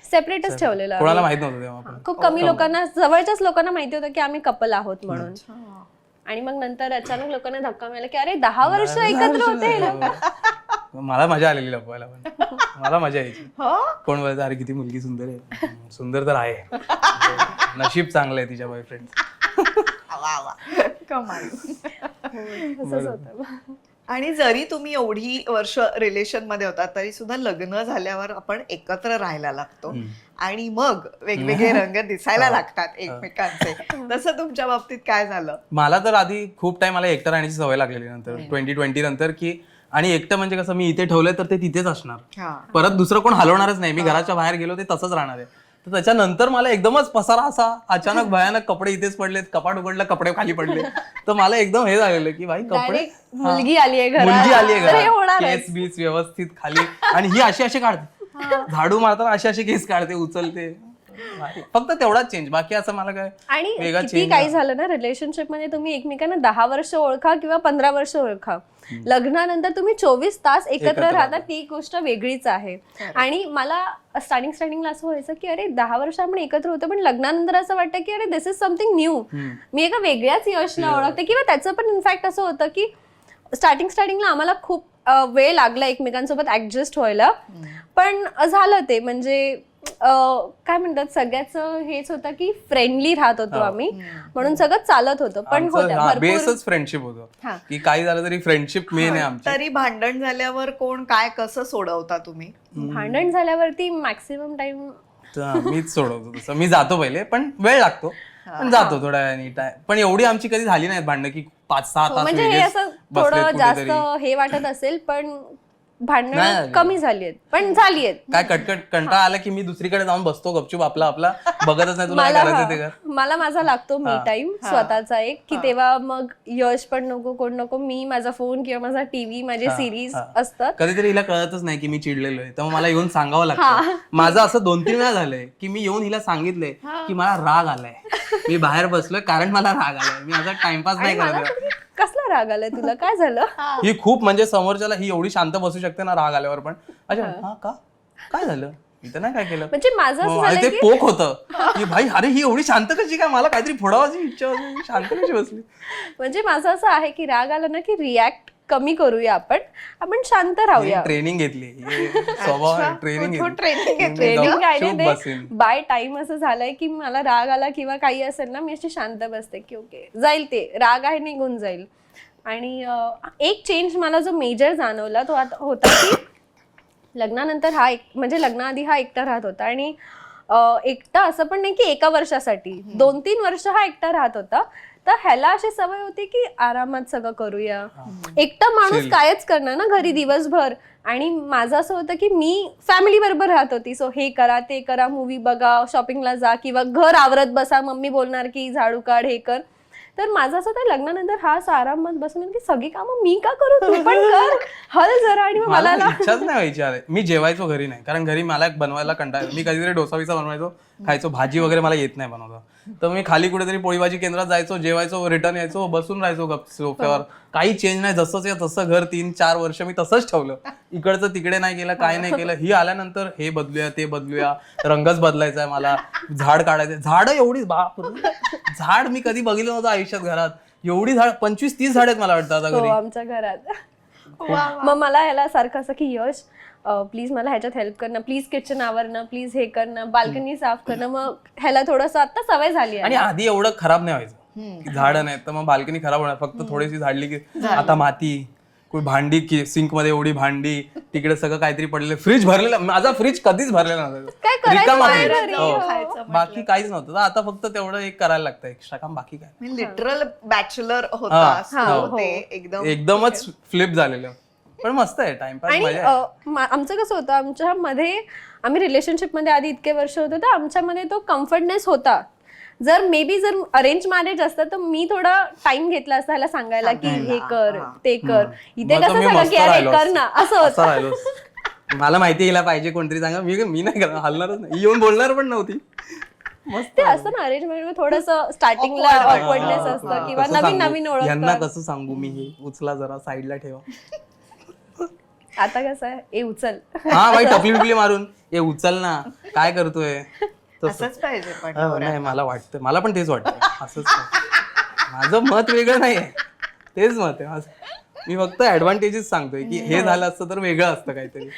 C: सेपरेटच ठेवलेलं
D: कोणाला
C: आम्ही.
D: माहित नव्हतं तेव्हा पण.
C: खूप कमी लोकांना, जवळच्याच लोकांना माहिती होतं की आम्ही कपल आहोत म्हणून. आणि मग नंतर अचानक लोकांना धक्का मिळाला की अरे 10 वर्ष एकत्र होते हे लोक.
D: मला मजा आलेली लपवायला पण मला मजा यायची. कोण बोलायचं अरे किती मुलगी सुंदर आहे. सुंदर तर आहे, नशीब चांगलं आहे तिच्या बॉयफ्रेंड.
E: वा वा कमाल.
C: असंच होतं.
E: आणि जरी तुम्ही एवढी वर्ष रिलेशन मध्ये होता तरी सुद्धा लग्न झाल्यावर आपण एकत्र राहायला लागतो आणि मग वेगवेगळे रंग दिसायला लागतात एकमेकांचे. तसं तुमच्या बाबतीत काय झालं?
D: मला तर आधी खूप टाइम मला एकटं राहण्याची सवय लागलेली नंतर 2020 नंतर की, आणि एकटं म्हणजे कसं मी इथे ठेवलंय तर ते तिथेच असणार, परत दुसरं कोण हलवणारच नाही. मी घराच्या बाहेर गेलो ते तसंच राहणार आहे. तर त्याच्यानंतर मला एकदमच पसारा असा अचानक भयानक, कपडे इथेच पडलेत, कपाट उघडलं कपडे खाली पडले. तर मला एकदम हे झालेलं की भाई कपडे,
C: Direct मुलगी आलीये घरात.
D: मुलगी आलीये
C: तर हे
D: घरात,
C: होणारच.
D: केस बीस व्यवस्थित खाली, आणि ही अशी काढते, झाडू मारताना अशी केस काढते, उचलते. फक्त तेवढाच चेंज, बाकी असं मला काय
C: आणि
D: वेगळा
C: किती
D: चेंज
C: काही झालं ना रिलेशनशिप मध्ये, तुम्ही एकमेकांना 10 वर्ष ओळखा किंवा 15 वर्ष ओळखा, लग्नानंतर तुम्ही 24 तास एकत्र राहता, ती गोष्ट वेगळीच आहे. आणि मला स्टार्टिंगला असं व्हायचं की अरे 10 वर्ष आपण एकत्र होतो, पण लग्नानंतर असं वाटतं की अरे दिस इज समथिंग न्यू, मी एका वेगळ्याच यशला ओळखते. किंवा त्याचं पण इनफॅक्ट असं होतं की स्टार्टिंगला आम्हाला खूप वेळ लागला एकमेकांसोबत ऍडजस्ट व्हायला, पण झालं ते. म्हणजे काय म्हणतात, सगळ्याच हेच होतं की फ्रेंडली राहत होतो आम्ही, म्हणून सगळं चालत होतं. पण
D: बेसच फ्रेंडशिप होतं की काही झालं तरी फ्रेंडशिप मेन आहे आमची.
E: तरी भांडण झाल्यावर कोण काय कसं सोडवता तुम्ही?
C: भांडण झाल्यावरती मॅक्सिमम टाइम
D: मीच सोडवतो. तसं मी जातो पहिले, पण वेळ लागतो, पण जातो थोड्या वेळाने. पण एवढी आमची कधी झाली नाहीत भांडणं की 5-6 तास
C: म्हणजे हे असं थोडं जास्त हे वाटत असेल, पण भांडणं कमी झाली आहेत, पण झाली आहेत.
D: काय कटकट कंटाळा आला की मी दुसरीकडे जाऊन बसतो गपचूप, आपला बघतच नाही तुला काय करायचं ते कर.
C: मला माझा लागतो मी टाइम स्वतःचा एक, की तेव्हा मग यश पण नको, कोण नको, मी माझा फोन किंवा माझा टीव्ही, माझे सिरीज असतात.
D: कधीतरी हिला कळतच नाही की मी चिडलेलो आहे, तेव्हा मला येऊन सांगावं लागतं. माझं असं 2-3 वेळा झालंय की मी येऊन हिला सांगितलंय की मला राग आलाय, मी बाहेर बसलोय कारण मला राग आलाय, मी माझा टाइमपास नाही करत.
C: कसला राग आलाय तुला, काय झालं?
D: ही खूप म्हणजे समोरच्याला ही एवढी शांत बसू शकते ना राग आल्यावर पण. अच्छा हा का, काय झालं, मी तर नाही काय केलं.
C: म्हणजे माझं असं झालं
D: ते
C: की
D: पोक होतं की भाई अरे ही एवढी शांत कशी काय, मला काहीतरी फोडावाची इच्छा होती, शांत कशी बसली.
C: म्हणजे माझं असं आहे की राग आला ना की रिॲक्ट कमी करूया, आपण शांत राहूया.
D: ट्रेनिंग घेतली, स्वभाव ट्रेनिंग
C: ट्रेनिंग काय नाही ते, बाय टाइम असं झालंय की मला राग आला किंवा काही असेल ना, मी अशी शांत बसते की ओके जाईल, ते राग आहे निघून जाईल. आणि एक चेंज मला जो मेजर जाणवला तो होता की लग्नानंतर म्हणजे लग्नाआधी हा एकटा राहत होता, आणि एकटा असं पण नाही की एका वर्षासाठी, 2-3 वर्ष हा एकटा राहत होता. तर ह्याला अशी सवय होती की आरामात सगळं करूया, एकटा माणूस कायच करणार ना घरी दिवसभर. आणि माझं असं होतं की मी फॅमिली बरोबर राहत होती, सो हे करा ते करा, मूवी बघा, शॉपिंगला जा, किंवा घर आवरत बसा, मम्मी बोलणार की झाडू काढ, हे कर. तर माझं असं होतं लग्नानंतर हा आरामात बसून की सगळी कामं मी का करू, तू पण कर, हल जरा. आणि
D: मला इच्छाच नाही व्हायची. अरे मी जेवायचो घरी नाही, कारण घरी मला बनवायला कंटाळा. मी कधीतरी डोसा बिसा बनवायचो, खायचो, भाजी वगैरे मला येत नाही बनवता. तर मी खाली कुठेतरी पोळी भाजी केंद्रात जायचो, जेवायचो, रिटर्न यायचो, बसून राहायचो गप सोफ्यावर. काही चेंज नाही, जसंच या तसं घर 3-4 वर्ष मी तसंच ठेवलं, इकडचं तिकडे नाही केलं, काय नाही केलं. ही आल्यानंतर हे बदलूया ते बदलूया, रंगच बदलायचा आहे मला, झाड काढायचं. झाड एवढी बाप, झाड मी कधी बघितलं नव्हतं आयुष्यात. घरात एवढी झाड 25-30 झाड आहेत मला वाटतं आता घरी
C: आमच्या घरात. मग मला ह्याला सारखं असं की यश प्लीज मला ह्याच्यात हेल्प करणं, प्लीज किचन आवरणं, प्लीज हे करणं, बाल्कनी साफ करणं. मग ह्याला थोडंसं आता सवय झाली आहे.
D: आणि आधी एवढं खराब नाही व्हायचं, झाडं नाही तर मग बाल्कनी खराब होणार. फक्त थोडीशी झाडली की आता माती, कोणी भांडी, सिंक मध्ये एवढी भांडी, तिकडे सगळं काहीतरी पडलेलं, फ्रीज भरलेलं. माझा फ्रीज कधीच भरलेला नव्हता, बाकी काहीच नव्हतं. तर आता फक्त तेवढं एक करायला लागतं एक्स्ट्रा काम, बाकी काय.
E: लिटरल बॅचलर होता,
D: एकदमच फ्लिप झालेलं. पण मस्त आहे, टाइमपास.
C: आणि आमचं कसं होतं, आमच्यामध्ये आम्ही रिलेशनशिप मध्ये आधी इतके वर्ष होतो, तर आमच्यामध्ये तो कम्फर्टनेस होता. जर मे बी जर अरेंज मॅरेज असतं तर मी थोडा टाइम घेतला असता ह्याला सांगायला की हे कर ते कर. इथे
D: मग तर
C: कसं
D: मी
C: सांगा
D: मस्त
C: की अरे
D: राहिलो
C: कर ना असं
D: असं
C: होतं.
D: राहिलोस. मला माहिती हिला पाहिजे कोणतरी सांगा, मी नाही करणार, हलणारच नाही, येऊन बोलणार पण नव्हती. मस्त
C: ते असतं ना अरेंज मॅरेज थोडस स्टार्टिंगला
E: Awkward
C: ऑकवर्डनेस
E: वाटतं.
C: असतं किंवा
D: कसं
C: नवीन
D: सांगू?
C: नवीन
D: यांना
C: ओळख.
D: कसं सांगू मी, हे उचला जरा साईडला ठेवा.
C: आता कसं आहे ए उचल.
D: हा बाई टपली बिपली मारून ए उचल ना, काय करतोय तसं.
E: असंच पाहिजे पण
D: नाही मला वाटतं, मला पण तेच वाटतं असंच पाहिजे. माझं मत वेगळं नाहीये, तेच मत आहे माझं. मी फक्त ऍडव्हान्टेजेस सांगतोय की हे झालं असतं तर वेगळं असतं काहीतरी.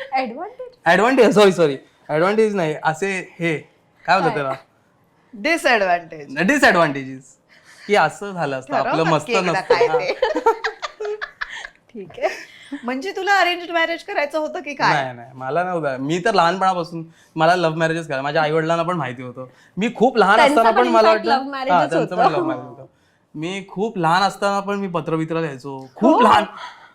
D: ऍडव्हान्टेज सॉरी ऍडव्हान्टेज नाही, असे हे काय होतं त्याला,
E: डिसएडव्हान्टेज.
D: डिसएडव्हान्टेजेस, की असं झालं असतं आपलं मस्त नसतं.
E: ठीक आहे. म्हणजे तुला अरेंज मॅरेज करायचं होतं की काय?
D: नाही नाही मला नव्हतं. मी तर लहानपणापासून मला लव्ह मॅरेजच करायचं. माझ्या आई वडिलांना पण माहिती होतं. मी खूप लहान
C: त्यांचं
D: असताना
C: पण
D: पण मला
C: in fact
D: वाटलं
C: love marriage च
D: त्यांचं पण
C: होतं.
D: लव्ह मॅरेज होतं. मी खूप लहान असताना पण मी पत्रवित्र लिहायचो, खूप लहान,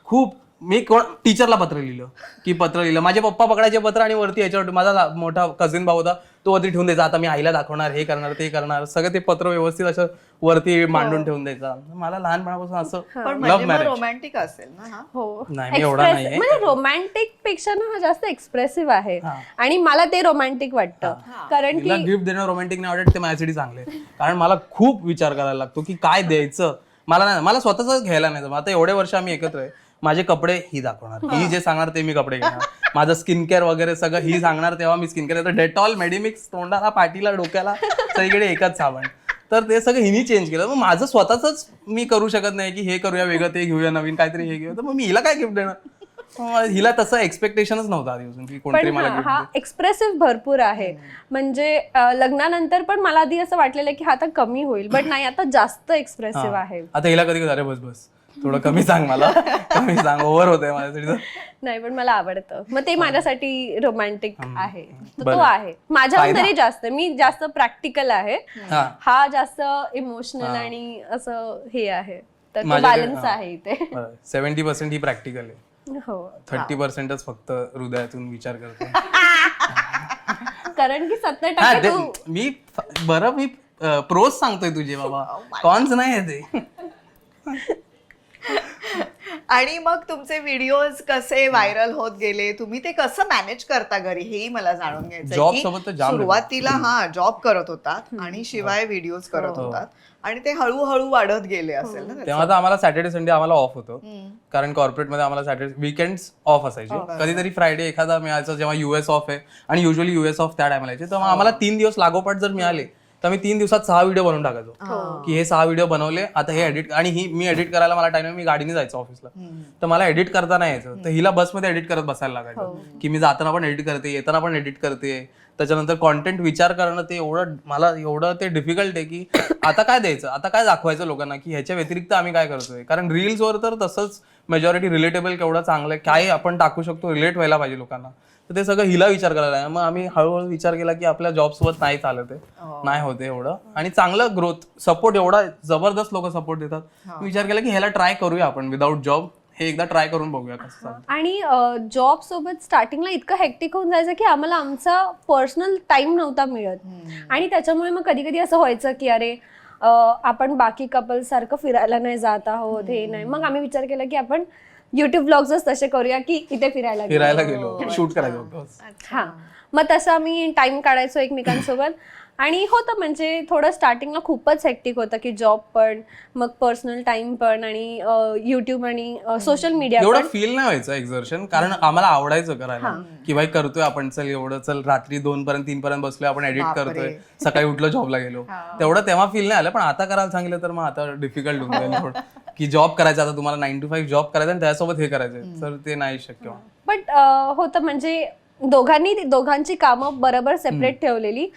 D: खूप. मी टीचरला पत्र लिहिलं की पत्र लिहिलं, माझे पप्पा पकडायचे पत्र आणि वरती याच्यावर माझा मोठा कझिन भाऊ होता, तो वरती ठेवून द्यायचा, आता मी आईला दाखवणार, हे करणार ते करणार, सगळं ते पत्र व्यवस्थित असं वरती मांडून ठेवून द्यायचा. मला लहानपणापासून असं
E: पण
D: लव्ह
E: म्हणजे
D: मॅरेज.
E: रोमॅन्टिक असेल ना हा?
C: हो
D: नाही, मी एवढा नाहीये.
C: म्हणजे रोमॅन्टिक पेक्षा ना हा जास्त एक्सप्रेसिव्ह आहे आणि मला ते रोमॅन्टिक वाटतं. कारण
D: तिला
C: की
D: गिफ्ट देणं रोमॅन्टिक नाही वाटत, ते माझ्यासाठी चांगले. कारण मला खूप विचार करायला लागतो की काय द्यायचं. मला नाही, मला स्वतःच घ्यायला नाही जमत. आता एवढे वर्ष आम्ही एकत्र आहे, माझे कपडे ही दाखवणार, ही जे सांगणार ते मी कपडे घेणार, माझं स्किन केअर वगैरे सगळं ही सांगणार तेव्हा मी स्किन केअर. डेटॉल, मेडिमिक्स, तोंडाला, पाठीला, डोक्याला सगळीकडे एकच साबण. तर ते सगळं हिनी चेंज केलं. मग माझं स्वतःच मी करू शकत नाही की हे करूया वेगळं, ते घेऊया नवीन काहीतरी, हे घेऊया. तर मग मी हिला काय गिफ्ट देणार. हिला तसं एक्सपेक्टेशनच नव्हतं आधीपासून की कोणतरी
C: पण
D: मला
C: हा
D: गिफ्ट.
C: एक्सप्रेसिव्ह भरपूर आहे. म्हणजे लग्नानंतर पण मला आधी असं वाटलेलं की हा आता कमी होईल, बट नाही आता जास्त एक्सप्रेसिव्ह आहे.
D: आता हिला कधी अरे बस बस थोडं कमी सांग, मला कमी सांग, ओव्हर होतंय माझ्यासाठी.
C: नाही पण मला आवडतं, मग ते माझ्यासाठी रोमॅन्टिक आहे. तर
D: बरं.
C: तो आहे माझ्याहून तरी जास्त. मी जास्त प्रॅक्टिकल आहे,
D: हा
C: हा जास्त इमोशनल आणि असं हे आहे. तर तो
D: माझ्याकडे-
C: बॅलन्स आहे इथे.
D: 70% ही प्रॅक्टिकल आहे,
C: हो
D: 30%च फक्त हृदयातून विचार करतो.
C: कारण की 70%
D: हा,
C: तू
D: मी बरं मी प्रोज सांगतोय तुझे बाबा, कॉन्स नाही आहे ते.
E: आणि मग तुमचे व्हिडिओज कसे व्हायरल होत गेले, तुम्ही ते कसं मॅनेज करता घरी, हेही मला जाणून घ्यायचं
D: Job
E: की
D: सोबत तर जाम
E: सुरुवातीला हा जॉब करत होतात आणि शिवाय व्हिडिओज करत होतात आणि ते हळूहळू वाढत गेले असेल ना त्याचं?
D: तेव्हा तर आम्हाला सॅटर्डे संडे आम्हाला ऑफ होतं, कारण कॉर्पोरेटमध्ये आम्हाला सॅटर्डे वीकेंड्स ऑफ असायचे. कधीतरी फ्रायडे एखादा मिळायचं जेव्हा युएस ऑफ आहे, आणि युजली युएस ऑफ त्या टायमाला यायचे. तेव्हा आम्हाला 3 दिवस लागोपाठ जर मिळाले तर मी 3 दिवसात 6 व्हिडिओ बनवून टाकायचो. की हे 6 व्हिडिओ बनवले, आता हे एडिट. आणि मी एडिट करायला मला टाइम, मी गाडीने जायचो ऑफिसला, तर मला एडिट करता नाही यायचं. तर हिला बसमध्ये एडिट करत बसायला लागायचं की मी जाताना पण एडिट करते, येताना पण एडिट करते. त्याच्यानंतर कॉन्टेंट विचार करणं ते मला एवढं ते डिफिकल्ट आहे की आता काय द्यायचं, आता काय दाखवायचं लोकांना, की ह्याच्या व्यतिरिक्त आम्ही काय करतोय. कारण रील्सवर तर तसंच मेजॉरिटी रिलेटेबल केवढं चांगलं आहे, काय आपण टाकू शकतो, रिलेट व्हायला पाहिजे लोकांना. तर ते सगळं हिला विचार करायला आहे. मग आम्ही हळूहळू विचार केला की आपल्या जॉब सोबत नाही चालत आहे, नाही होते एवढं, आणि चांगलं ग्रोथ सपोर्ट एवढा जबरदस्त लोक सपोर्ट देतात. विचार केला की ह्याला ट्राय करूया आपण विदाऊट जॉब, हे एकदा ट्राय करून बघूया कसं चालतं.
C: आणि जॉब सोबत स्टार्टिंगला इतकं हेक्टिक होऊन जायचं की आम्हाला आमचा पर्सनल टाइम नव्हता मिळत. आणि त्याच्यामुळे मग कधी कधी असं व्हायचं की अरे आपण बाकी कपल सारखं फिरायला नाही जात आहोत, हे नाही. मग आम्ही विचार केला की आपण युट्यूब ब्लॉग्सच तसे करूया की इथे फिरायला
D: गेलो, शूट करायचं होतं.
C: हा, मग तसं आम्ही टाइम काढायचो एकमेकांसोबत. आणि होतं म्हणजे थोडं स्टार्टिंगला खूपच हेक्टिक होतं की जॉब पण, मग पर्सनल टाइम पण, आणि युट्यूब आणि सोशल मीडिया
D: एवढं
C: पण.
D: फील नाही व्हायचं एक्झर्शन, कारण आम्हाला आवडायचं करायला की भाई करतोय आपण, चल एवढं, चल रात्री 2 पर्यंत 3 पर्यंत बसलोय आपण, एडिट करतोय, सकाळी उठलो जॉबला गेलो. तेवढं तेव्हा फील नाही आलं. पण आता करायला सांगितलं तर मग आता डिफिकल्ट होऊन जाईल थोडं, की जॉब करायचा, आता तुम्हाला 9 to 5 जॉब करायचा आणि त्यासोबत हे करायचं, तर ते नाही शक्य.
C: बट होतं म्हणजे दोघांची कामं बरोबर सेपरेट ठेवलेली.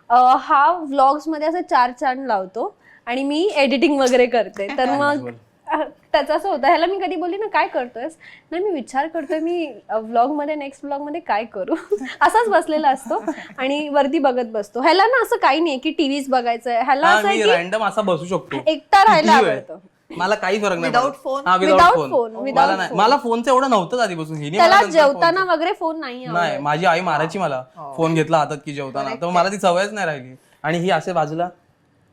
C: हा व्लॉग्स मध्ये असं 4 चांद लावतो आणि मी एडिटिंग वगैरे करते. तर मग त्याचं असं होतं, ह्याला मी कधी बोलली ना काय करतोयस, नाही मी विचार करतोय मी व्लॉग मध्ये, नेक्स्ट व्लॉग मध्ये काय करू. असाच बसलेला असतो आणि वरती बघत बसतो. ह्याला ना असं काही नाही की टीव्हीच बघायचंय, ह्याला असं आहे की
D: रॅन्डम असा बसू शकतो,
C: एकटा राहायला आवडतं.
D: मला काही फरक नाही
E: Without
D: पडत.
E: phone?
D: हा,
C: Without
D: without
C: phone,
D: phone.
C: without
D: मला नाही, मला फोनचं एवढं नव्हतंच आधीपासून. हिने
C: त्याला
D: मला नंतर
C: जेवताना
D: phone-
C: वगैरे फोन नाही
D: नाही, माझी आई मारायची मला, फोन घेतला हातात की जेवताना, तर मला ती सवयच नाही राहिली. आणि ही असे बाजूला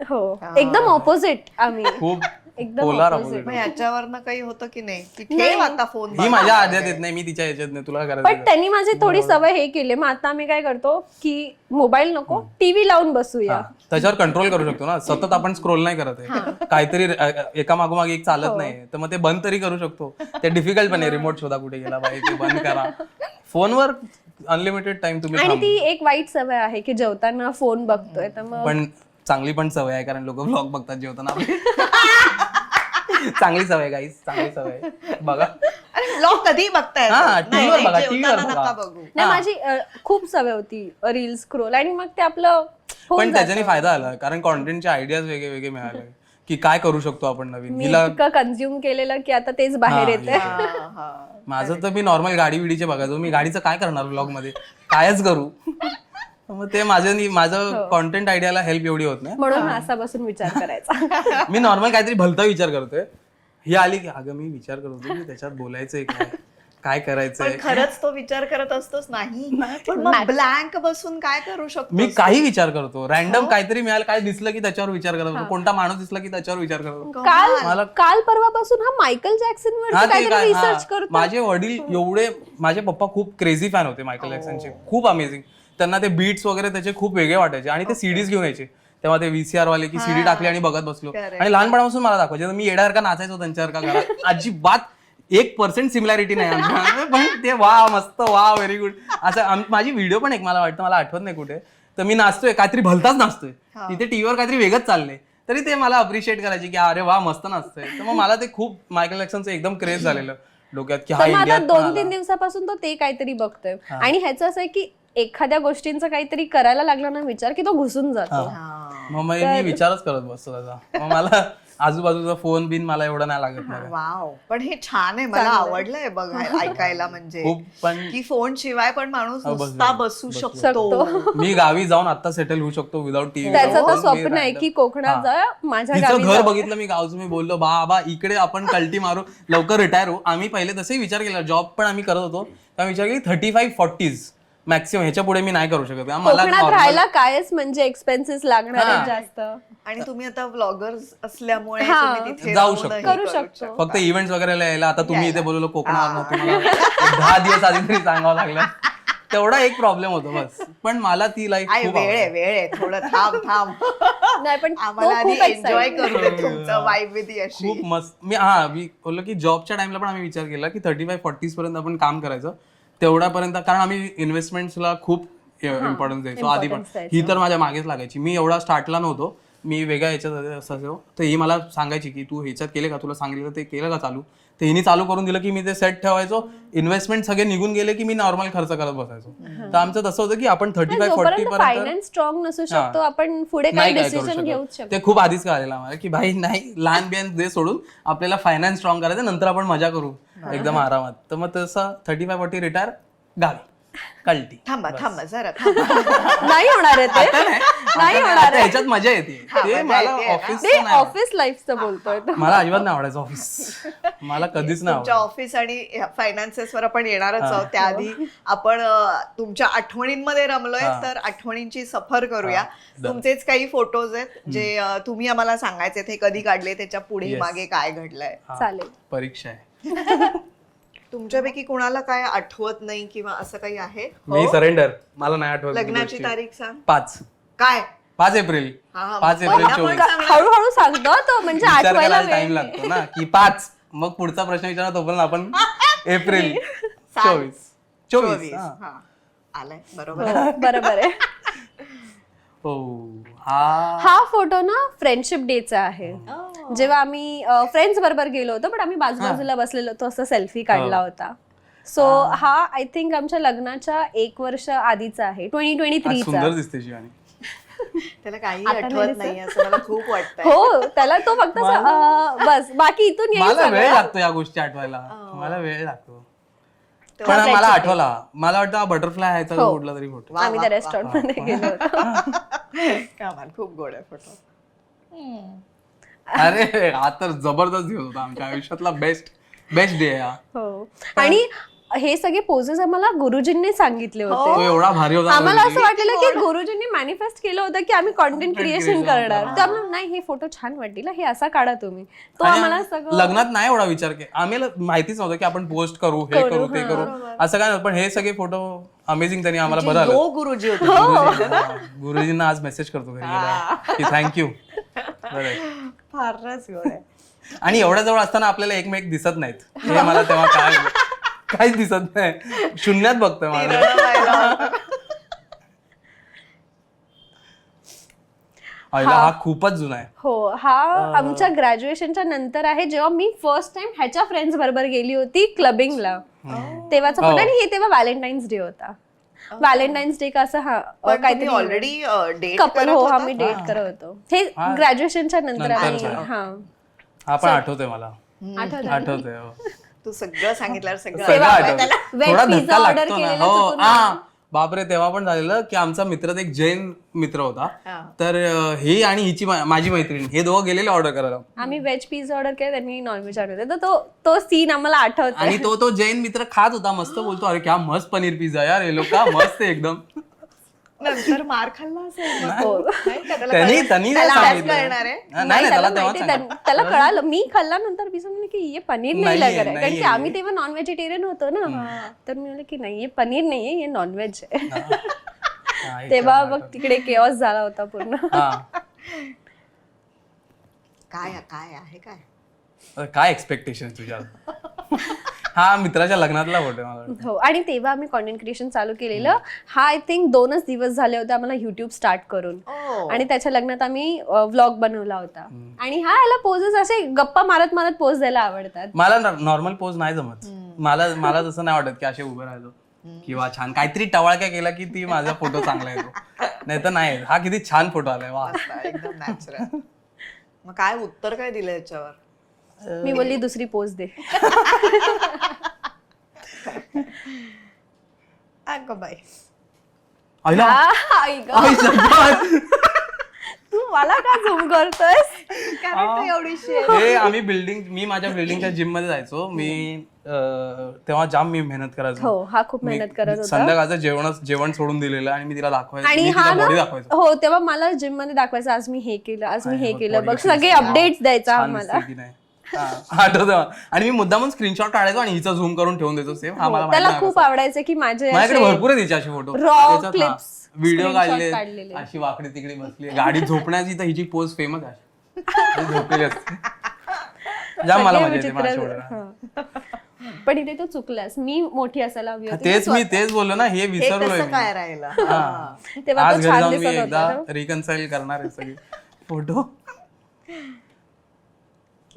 C: हो एकदम ऑपोजिट आम्ही
D: खूप
C: एकदम
D: पोलार
C: opposite.
D: opposite.
E: मग याच्यावरनं काही होतं की नाही की ठेव आता फोन
D: ही माझ्या आद्यात येत नाही, मी तिच्या याच्यात नाही, तुला
C: पण
D: करायचं
C: त्यांनी माझी थोडी सवय हे केली. मग आता आम्ही काय करतो की मोबाईल नको, टीव्ही लावून बसूया.
D: त्याच्यावर कंट्रोल करू शकतो ना. सतत आपण स्क्रोल नाही करत आहे, काहीतरी एका मागोमाग एक चालत नाही, तर मग ते बंद तरी करू शकतो. ते डिफिकल्ट पण आहे. रिमोट शोधा कुठे गेला बाई, ते बंद करा. फोनवर अनलिमिटेड टाइम तुम्ही
C: आणि
D: थांबू.
C: ती एक वाईट सवय आहे की जेवताना फोन बघतोय, तर मग
D: पण चांगली पण सवय आहे, कारण लोक व्लॉग बघतात जेवताना आपले. चांगली सवय गाईस, चांगली सवय बघा.
E: अरे ब्लॉग कधी बघताय
D: हा, TV वर बघा, TV वर
E: नका
D: बघा.
E: बघू.
C: नाही माझी खूप सवय होती रील स्क्रोल, आणि मग ते आपलं होऊन
D: पण त्याच्याने
C: जातं.
D: फायदा आला, कारण कॉन्टेंटचे आयडियाज वेगळे वेगळे मिळाले की काय करू शकतो आपण नवीन.
C: मी
D: हिला
C: इतकं कन्झ्युम केलेलं की आता तेच बाहेर
D: हा,
C: येते.
E: हा, हा.
D: माझं तर मी नॉर्मल गाडी विडीचे बघायचो. मी गाडीचं काय करणार व्लॉग मध्ये, कायच करू. मग ते माझं कॉन्टेंट आयडियाला हेल्प एवढी होत नाही.
C: म्हणून असा बसून विचार करायचा.
D: मी नॉर्मल काहीतरी भलता विचार करतोय, ही आली की अगं मी विचार करत होतो की त्याच्यात बोलायचंय काय
E: पण
D: करायचंय.
E: खरंच तो विचार करत असतोच नाही. पण मग ब्लँक बसून काय करू शकतो?
D: मी काही विचार करतो, रॅन्डम काहीतरी मिळालं, काय दिसलं की त्याच्यावर विचार करत होतो, कोणता माणूस दिसला की त्याच्यावर विचार करत होतो.
C: काल परवापासून हा मायकल जॅक्सन
D: हा,
C: वर
D: ते
C: काहीतरी
D: काय,
C: रिसर्च
D: हा.
C: करतो.
D: माझे वडील एवढे, माझे पप्पा खूप क्रेझी फॅन होते मायकल जॅक्सनचे, खूप अमेझिंग. त्यांना ते बीट्स वगैरे त्याचे खूप वेगळे वाटायचे, आणि ते सीडीज घेऊन यायचे. तेव्हा ते VCR वाले की सीडी टाकली आणि बघत बसलो. आणि लहानपणापासून मला दाखवायचे, मी येड्यासारखा नाचायचो त्यांच्यासारखा घरात. अजिबात 1% सिमिलॅरिटी नाही आमच्या, पण ते वा मस्त, वा व्हेरी गुड असं. माझी व्हिडिओ पण एक मला वाटतं, मला आठवत नाही कुठे, तर मी नाचतोय, काहीतरी भलताच नाचतोय, तिथे टीव्हीवर काहीतरी वेगळंच चाललंय, तरी ते मला अप्रिशिएट करायचे की अरे वा मस्त नाचतोय. तर मग मला ते खूप मायकल जॅक्सनचं एकदम क्रेज झालेलं डोक्यात की हा
C: तर मग आता
D: इंडियात
C: 2-3 दिवसापासून तो ते काहीतरी बघतोय. आणि ह्याचं असं आहे की एखाद्या गोष्टींचा काहीतरी करायला लागला ना विचार की तो घुसून जातो.
D: मग मी विचारच करत बसतो त्याचा. मग मला आजूबाजूचा फोन बिन मला एवढं नाही लागत नाही.
E: वाव, पण हे छान आहे, मला आवडलंय बघायला ऐकायला. म्हणजे
D: खूप. पण
E: की फोन शिवाय पण माणूस
D: बसू
E: नुसता बसू
C: शकतो.
E: शकतो.
D: मी गावी जाऊन आता सेटल होऊ शकतो विदाउट टीव्ही.
C: त्याचं तर स्वप्न आहे की कोकणात जा, माझ्या
D: तिचं
C: गावी
D: घर
C: जा.
D: बघितलं मी गावचं, मी बोललो बाबा इकडे आपण कल्टी मारू, लवकर रिटायर होऊ. आम्ही पहिले तसंही विचार केला, जॉब पण आम्ही करत होतो, तेव्हा विचार केली 35-40 मॅक्सिमम, ह्याच्या पुढे मी नाही करू शकत. मला
C: कोकणात
D: normal-
C: राहायला कायच म्हणजे एक्सपेन्सेस लागणार आहेत जास्त.
E: आणि तुम्ही आता व्लॉगर्स असल्यामुळे
C: हा.
E: तुम्ही तिथे
D: जाऊ
E: राहूनही
D: शकतो.
C: करू शकतो.
D: फक्त इव्हेंट्स वगैरे यायला. आता तुम्ही इथे बोलवलं कोकणावर, तुम्हाला 10 दिवस आधी तरी सांगावं लागलं. तेवढा एक प्रॉब्लेम होतो बस. पण मला ती लाईफ खूप
E: वेळ
D: आवडते.
E: आहे थोडं थांब
C: नाही पण
E: आम्हाला आधी
C: खूप
E: एन्जॉय
C: exciting.
E: करू दे तुमचं वाईब विथ यशी.
D: खूप मस्त. मी बोललो की जॉबच्या टाइमला पण आम्ही विचार केला की 35-40 पर्यंत आपण काम करायचं, तेवढ्यापर्यंत. कारण आम्ही इन्व्हेस्टमेंट्सला खूप इम्पॉर्टन्स द्यायचो आधी पण. ही तर माझ्या मागेच लागायची. मी एवढा स्टार्टला नव्हतो, मी वेगळ्या याच्यात असायचो, तर ही मला सांगायची की तू ह्याच्यात केले का, तुला सांगितलं ते केलं का चालू. तर हिने चालू करून दिलं की मी ते सेट ठेवायचो. इन्व्हेस्टमेंट सगळे निघून गेले की मी नॉर्मल खर्च करत बसायचो. तर आमचं तसं होतं की आपण 35-40
C: जोपर्यंत
D: पर्यंत
C: फायनान्स स्ट्रॉंग नसू शकतो आपण पुढे काही
D: नाही काय करू
C: डिसिजन घेऊच
D: शकत.
C: शकतो.
D: ते खूप आधीच कळालेलं आम्हाला की भाई नाही, लहान बियान दे सोडून आपल्याला फायनान्स स्ट्रॉंग करायचं, नंतर आपण मजा करू एकदम आरामात. तर मग तसं 35-40 रिटायर, गावी कल्टी.
E: थांबा जरा थांबा.
C: नाही होणार आहे ते. नाही होणार आहे.
D: ह्याच्यात मजा येते. ते मला ऑफिस
C: ते ऑफिस लाईफचं बोलतोय तो.
D: मला अजिबात नाही आवडायचं ऑफिस. मला कधीच नाही
E: तुमच्या
D: आवडत.
E: ऑफिस आणि फायनान्सेस वर आपण येणारच आहोत. त्याआधी आपण तुमच्या आठवणींमध्ये रमलोय, तर आठवणींची सफर करूया. तुमचेच काही फोटोज आहेत जे तुम्ही आम्हाला सांगायचे हे कधी काढले, त्याच्या पुढे मागे काय घडलंय.
C: चालेल.
D: परीक्षा आहे.
E: तुमच्यापैकी कुणाला काय आठवत नाही किंवा असं काही आहे?
D: मी सरेंडर. मला नाही आठवत.
E: लग्नाची तारीख सांग.
D: 5 एप्रिल.
E: हा,
D: 5 एप्रिल 24.
C: हळूहळू सांगतो तो, म्हणजे
D: विचार
C: आठवायला
D: करायला
C: वेळ
D: टाइम लागतो ना की 5. मग पुढचा प्रश्न विचारा तोपर्यंत आपण एप्रिल 24.
E: हा, आलाय बरोबर.
C: बरोबर आहे.
D: हो.
C: हा फोटो ना फ्रेंडशिप डेचा आहे. जेव्हा आम्ही फ्रेंड्स बरोबर गेलो होतो, पण आम्ही बाजूबाजूला बसलेलो होतो, असं सेल्फी काढला होता. सो हा आय थिंक आमच्या लग्नाच्या 1 वर्ष आधीचा आहे, 2023 चा.
D: सुंदर दिसते शिवानी.
E: त्याला काही
C: आता
E: आठवत
C: नाही
E: नाही असं मला खूप वाटतंय.
C: हो, त्याला तो फक्त बस, बाकी इथून येईल
D: मला वेळ
C: सगळं.
D: लागतो या गोष्टी आठवायला. मला वेळ लागतो. पण मला आठवला, मला वाटतं बटरफ्लाय आहे तर कुठला तरी फोटो.
C: आम्ही त्या रेस्टॉरंट मध्ये गेलो होतो.
E: कमाल, खूप गोड आहे फोटो.
D: अरे हा तर जबरदस्त दिवस होता आमच्या आयुष्यातला बेस्ट डे आहे हा.
C: हो. आणि हे सगळे पोजेस आम्हाला गुरुजींनी सांगितले
D: तो
C: होते.
D: एवढा भारी होता
C: आम्हाला
D: ना
C: असं वाटलेलं की गुरुजींनी मॅनिफेस्ट केलं होतं की आम्ही कॉन्टेंट क्रिएशन करणार. तर आम्हाला नाही हे फोटो छान वाटतील, हे असा काढा तुम्ही. तो
D: आणि
C: आम्हाला सगळं
D: लग्नात नाही एवढा विचार केला, आम्हाला माहितीच नव्हतं की आपण पोस्ट करू, हे करू, ते करू, असं काय नव्हतं. पण हे सगळे फोटो अमेझिंग त्यांनी आम्हाला बरं आलं.
E: गुरुजी होते.
D: गुरुजींना आज मेसेज करतो घरी गेल्यावर की थँक्यू.
E: फारच गोड आहे.
D: आणि एवढ्या जवळ असताना आपल्याला एकमेक दिसत नाहीत, हे मला तेव्हा काहीच दिसत नाही, शून्यात बघतोय मला. हा खूपच जुना आहे.
C: हो, हा आमच्या ग्रॅज्युएशनच्या नंतर आहे, जेव्हा मी फर्स्ट टाइम ह्याच्या फ्रेंड्स बरोबर गेली होती क्लबिंगला. तेव्हाचा फोटो. आणि हे तेव्हा व्हॅलेंटाईन्स डे होता. व्हॅलेंटाईन्स डे का असं काहीतरी
E: ऑलरेडी डेट
C: कपल. हो, हा मी डेट करत होतो. हे ग्रॅज्युएशनच्या नंतर आहे.
D: हा पण आठवतोय मला,
C: आठवत
D: आठवतोय.
E: तू सगळं सांगितल्यावर सगळं
D: सगळं आठवतंय.
C: Veg
D: थोडा
C: pizza
D: धक्का
C: order
D: लागतो ना.
C: केलेला
D: हो,
C: चुकून
D: हा बापरे. तेव्हा पण झालेलं की आमचा मित्र एक जैन मित्र होता, तर ही आणि हिची माझी मैत्रीण हे दोघं गेलेले ऑर्डर करायला.
C: आम्ही व्हेज पिझ्झा ऑर्डर केला, त्यांनी नॉनव्हेज ऑर्डर केलं. तर तो सीन आम्हाला आठवतो.
D: आणि तो जैन मित्र खात होता, मस्त बोलतो, अरे क्या मस्त पनीर पिझ्झा यार, हे लोक मस्त आहे एकदम.
E: नंतर मार खाल्ला असेल.
C: हो.
D: त्यांनी नाही सांगितलं.
E: कळणार आहे.
D: नाही, त्याला तेव्हाच सांगितलं.
C: त्याला कळालं. मी खाल्ल्यानंतर मी समजले की हे पनीर नाही
D: नाहीये,
C: लग रहा है. कारण की
D: नाहीये.
C: आम्ही तेव्हा नॉन व्हेजिटेरियन होतो ना. तर मी म्हणलं की नाही, हे पनीर नाहीये, हे नॉनव्हेज आहे.
D: हा, हे
C: तेव्हा
D: छान
C: मग तिकडे केऑस झाला होता पूर्ण.
D: हा.
E: काय आहे काय
D: काय एक्सपेक्टेशन तुझ्या? हा मित्राच्या लग्नातला फोटो मला वाटतं.
C: हो. आणि तेव्हा आम्ही कॉन्टेंट क्रिएशन चालू केलेलं. हा आय थिंक 2च दिवस झाले होते आम्हाला युट्यूब स्टार्ट करून. आणि त्याच्या लग्नात आम्ही व्लॉग बनवला होता. आणि हा याला पोजेस असे गप्पा मारत मारत पोज द्यायला आवडतात.
D: मला नॉर्मल पोज नाही जमत. मला तसं नाही वाटत की असे उभे राहायचो किंवा छान काहीतरी टवाळक्या केला की ती माझा फोटो चांगला येतो, नाही तर नाही. हा किती छान फोटो आलाय, वा.
E: एकदम नॅचरल. मग काय उत्तर काय दिलं याच्यावर?
C: मी बोलली दुसरी पोज दे.
E: अगं बाई,
D: आईला,
C: आई गं.
D: आई शपथ.
C: तू मला का झूम करतोयस?
E: काय वाटतं एवढीशी आहे?
D: हे आम्ही मी माझ्या बिल्डिंगच्या जिम मध्ये जायचो. मी तेव्हा जाम मी मेहनत करायचो.
C: हो, हा खूप मेहनत करत होता.
D: संध्याकाळचं जेवण सोडून दिलेलं आणि मी तिला दाखवायचो,
C: आणि
D: मी
C: हा
D: तिला
C: ना,
D: बॉडी दाखवायचो.
C: हो, तेव्हा मला जिम मध्ये दाखवायचं, आज मी हे केलं, आज मी हे
D: बघ,
C: केलं,
D: body
C: बघ
D: कशी
C: सगळे
D: दिसते.
C: अपडेट्स द्यायचा
D: छान
C: आम्हाला.
D: दिसते की नाही. आठवतं. आणि मी मुद्दामून स्क्रीनशॉट काढायचो आणि हिचा झूम करून ठेवून देतो सेम. हा मला
C: त्याला खूप आवडायचं की माझे
D: माझ्याकडे भरपूर आहे तिचे असे photo,
C: raw clips,
D: video
C: screenshot
D: काढले,
C: काढलेले.
D: अशी वाकडी तिकडे बसली गाडी झोपण्याची, तर हिची पोज फेमस आहे, झोपलेली असते. जाम मला मजा येते माझ्या शोला.
C: पण इथे तू चुकलास, मी मोठी असायला हवी होती.
D: तेच बोललो ना, हे
E: हे
D: विसरलोय
E: कसं
D: मी.
E: काय राहिलं?
D: हा.
C: तेव्हा
D: आज
C: तो
D: घरी
C: छान
D: जाऊन मी
C: दिसत
D: एकदा
C: होता.
D: रिकन्साइल करणार आहे सगळे फोटो.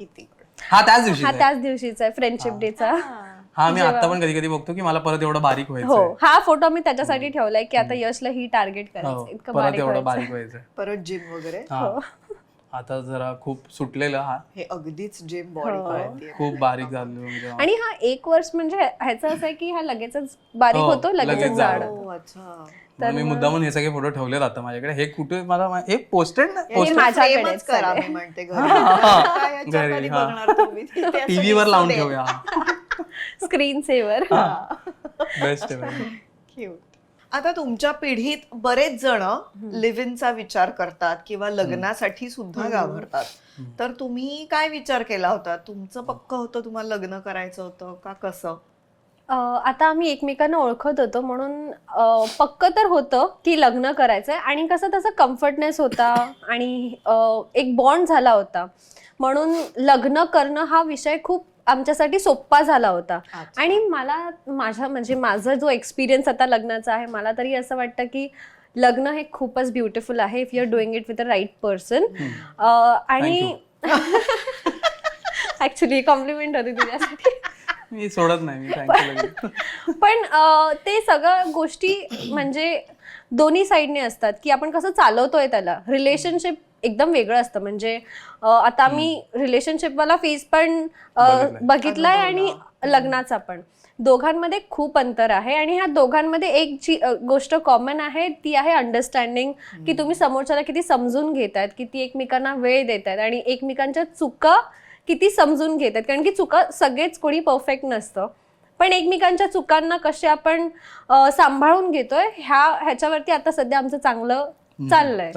E: किती
D: हा त्याच दिवशी
C: हा त्याच दिवशीचा आहे, फ्रेंडशिप डेचा.
D: हा मी आता पण कधी कधी बघतो की मला परत एवढं बारीक
C: हो,
D: व्हायचं,
C: हा फोटो मी त्याच्यासाठी ठेवलाय की आता यशला ही टार्गेट करायचं, इतकं
D: परत
C: बारीक
D: एवढं
C: व्हायचं.
D: बारीक व्हायचं.
E: परत जिम वगैरे?
D: हा. आता जरा खूप सुटलेलं, हा
E: हे अगदीच जिम बॉडी
D: खूप बारीक झालेलो मी तेव्हा.
C: आणि हा 1 वर्ष म्हणजे ह्याचं असं आहे की हा लगेचच बारीक
D: हो,
C: होतो, लगेचच
D: लगेच
C: जाड
D: जाड.
C: होतो.
E: अच्छा.
D: म्हणून मी मुद्दामून हे सगळे फोटो ठेवले जातात माझ्याकडे. हे कुठे मला हे पोस्टेड ना,
C: हे माझ्याकडेच
E: फ्रेमच करा
C: सगळे.
E: मी म्हणते घरी. काय याच्या
D: घरी,
E: खाली
D: हा.
E: बघणार तुम्ही? ते असं
D: टीव्ही वर
E: दिसू
D: लावून
E: दे.
D: ठेवूया.
C: Screen saver.
D: बेस्ट आहे.
E: Cute. आता तुमच्या पिढीत बरेच जण लिव्ह इनचा विचार करतात किंवा लग्नासाठी सुद्धा घाबरतात. तर तुम्ही काय विचार केला होता? तुमचं पक्क होतं, तुम्हाला लग्न करायचं होतं का कसं?
C: आता आम्ही एकमेकांना ओळखत होतो म्हणून पक्क तर होतं की लग्न करायचंय. आणि कसं तसं कम्फर्टनेस होता आणि एक बॉन्ड झाला होता, म्हणून लग्न करणं हा विषय खूप आमच्यासाठी सोप्पा झाला होता. आणि मला माझा जो एक्सपिरियन्स आता लग्नाचा आहे, मला तरी असं वाटतं की लग्न हे खूपच ब्युटिफुल आहे if you are doing it with a right person. आणि ऍक्च्युली कॉम्प्लिमेंट होती तुझ्यासाठी.
D: मी सोडत नाही, मी थँक्यू.
C: पण ते सगळ्या गोष्टी म्हणजे दोन्ही साईडने असतात की आपण कसं चालवतोय त्याला. रिलेशनशिप एकदम वेगळं असतं. म्हणजे आता आम्ही रिलेशनशिपवाला फेज पण बघितलाय आणि लग्नाचा पण. दोघांमध्ये खूप अंतर आहे आणि ह्या दोघांमध्ये एक जी गोष्ट कॉमन आहे ती आहे अंडरस्टँडिंग, की तुम्ही समोरच्याला किती समजून घेतायत, किती एकमेकांना वेळ देतायत आणि एकमेकांच्या चुका किती समजून घेतात. कारण की चुका सगळेच कोणी परफेक्ट नसतं. पण एकमेकांच्या चुकांना कसे आपण सांभाळून घेतोय ह्याच्यावरती आता सध्या आमचं चांगलं चाललंय.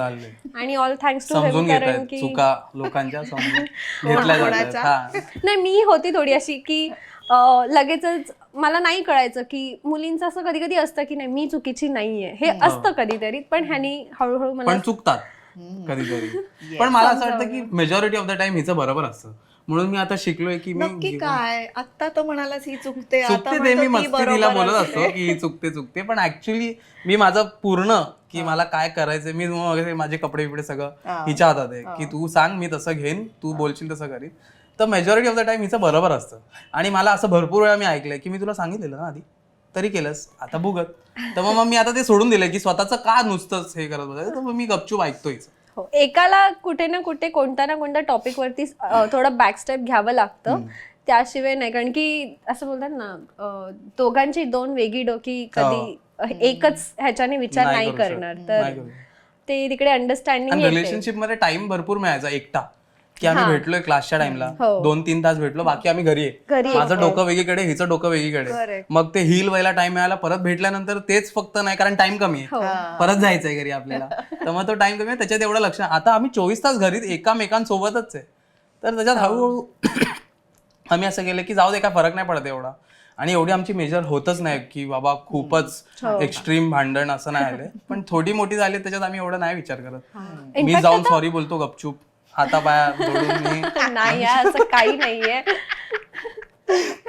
C: आणि ऑल थँक्स टू
D: समजून
C: हिम,
D: घेत
C: कारण की
D: चुका लोकांच्या समजून घेतल्या जातात. हा.
C: नाही, मी होती थोडी अशी की लगेचच मला नाही कळायचं की मुलींचं असं कधी कधी असतं की नाही मी चुकीची नाहीये, हे असतं कधीतरी, पण ह्यानी हळूहळू मला
D: पण चुकतात कधीतरी. पण मला असं वाटतं की मेजॉरिटी ऑफ द टाइम हिचं बरोबर असतं, म्हणून मी आता शिकलोय की मी
E: नक्की काय आता तर म्हणालास ही चुकते, आता
D: चुकते ते
E: म्हणतो
D: मी
E: ती
D: मस्ती तिला
E: बरोबर
D: बोलत
E: असते.
D: असतो की चुकते पण ऍक्च्युली मी माझं पूर्ण की मला काय करायचंय, मी वगैरे माझे कपडे बिपडे सगळं हिच्या हातात आहे की तू सांग मी तसं घेईन, तू बोलशील तसं करीन. तर मेजॉरिटी ऑफ द टाइम हिचं बरोबर असतं. आणि मला असं भरपूर वेळा मी ऐकलंय की मी तुला सांगितलेलं ना आधी तरी केलंस, आता भुगत. तर मग मी आता ते सोडून दिलंय की स्वतःचं का नुसतंच हे करत बसायचं, तर मग मी गपचूप ऐकतोय.
C: हो, एकाला कुठे ना कुठे कोणत्या ना कोणत्या टॉपिक वरती थोडं बॅकस्टेप घ्यावं लागतं, त्याशिवाय नाही. कारण की असं बोलतात ना, दोघांची दोन वेगळी डोकी कधी एकच ह्याच्याने विचार नाही करणार, तर ते तिकडे अंडरस्टँडिंग.
D: रिलेशनशिप मध्ये टाइम भरपूर मिळायचा एकटा, की आम्ही भेटलोय क्लासच्या टाइमला 2-3 तास भेटलो, बाकी आम्ही घरी आहे. माझं डोकं वेगळीकडे, हिचं डोकं वेगळीकडे. मग ते हिल व्हायला टाइम मिळाला, परत भेटल्यानंतर तेच फक्त नाही, कारण टाइम कमी आहे, परत जायचंय घरी आपल्याला, तर मग तो टाइम कमी आहे, त्याच्यात एवढं लक्ष. आता आम्ही 24 तास घरी एकामेकांसोबतच आहे, तर त्याच्यात हळूहळू आम्ही असं केलं की जाऊ दे, काय फरक नाही पडत एवढा. आणि एवढी आमची मेजर होतच नाही की बाबा खूपच एक्स्ट्रीम भांडण असं नाही आले, पण थोडी मोठी झाली त्याच्यात आम्ही एवढा नाही विचार करत. मी जाऊन सॉरी बोलतो गपचूप, हातापाया जोडून.
C: नाही असं काही नाहीये.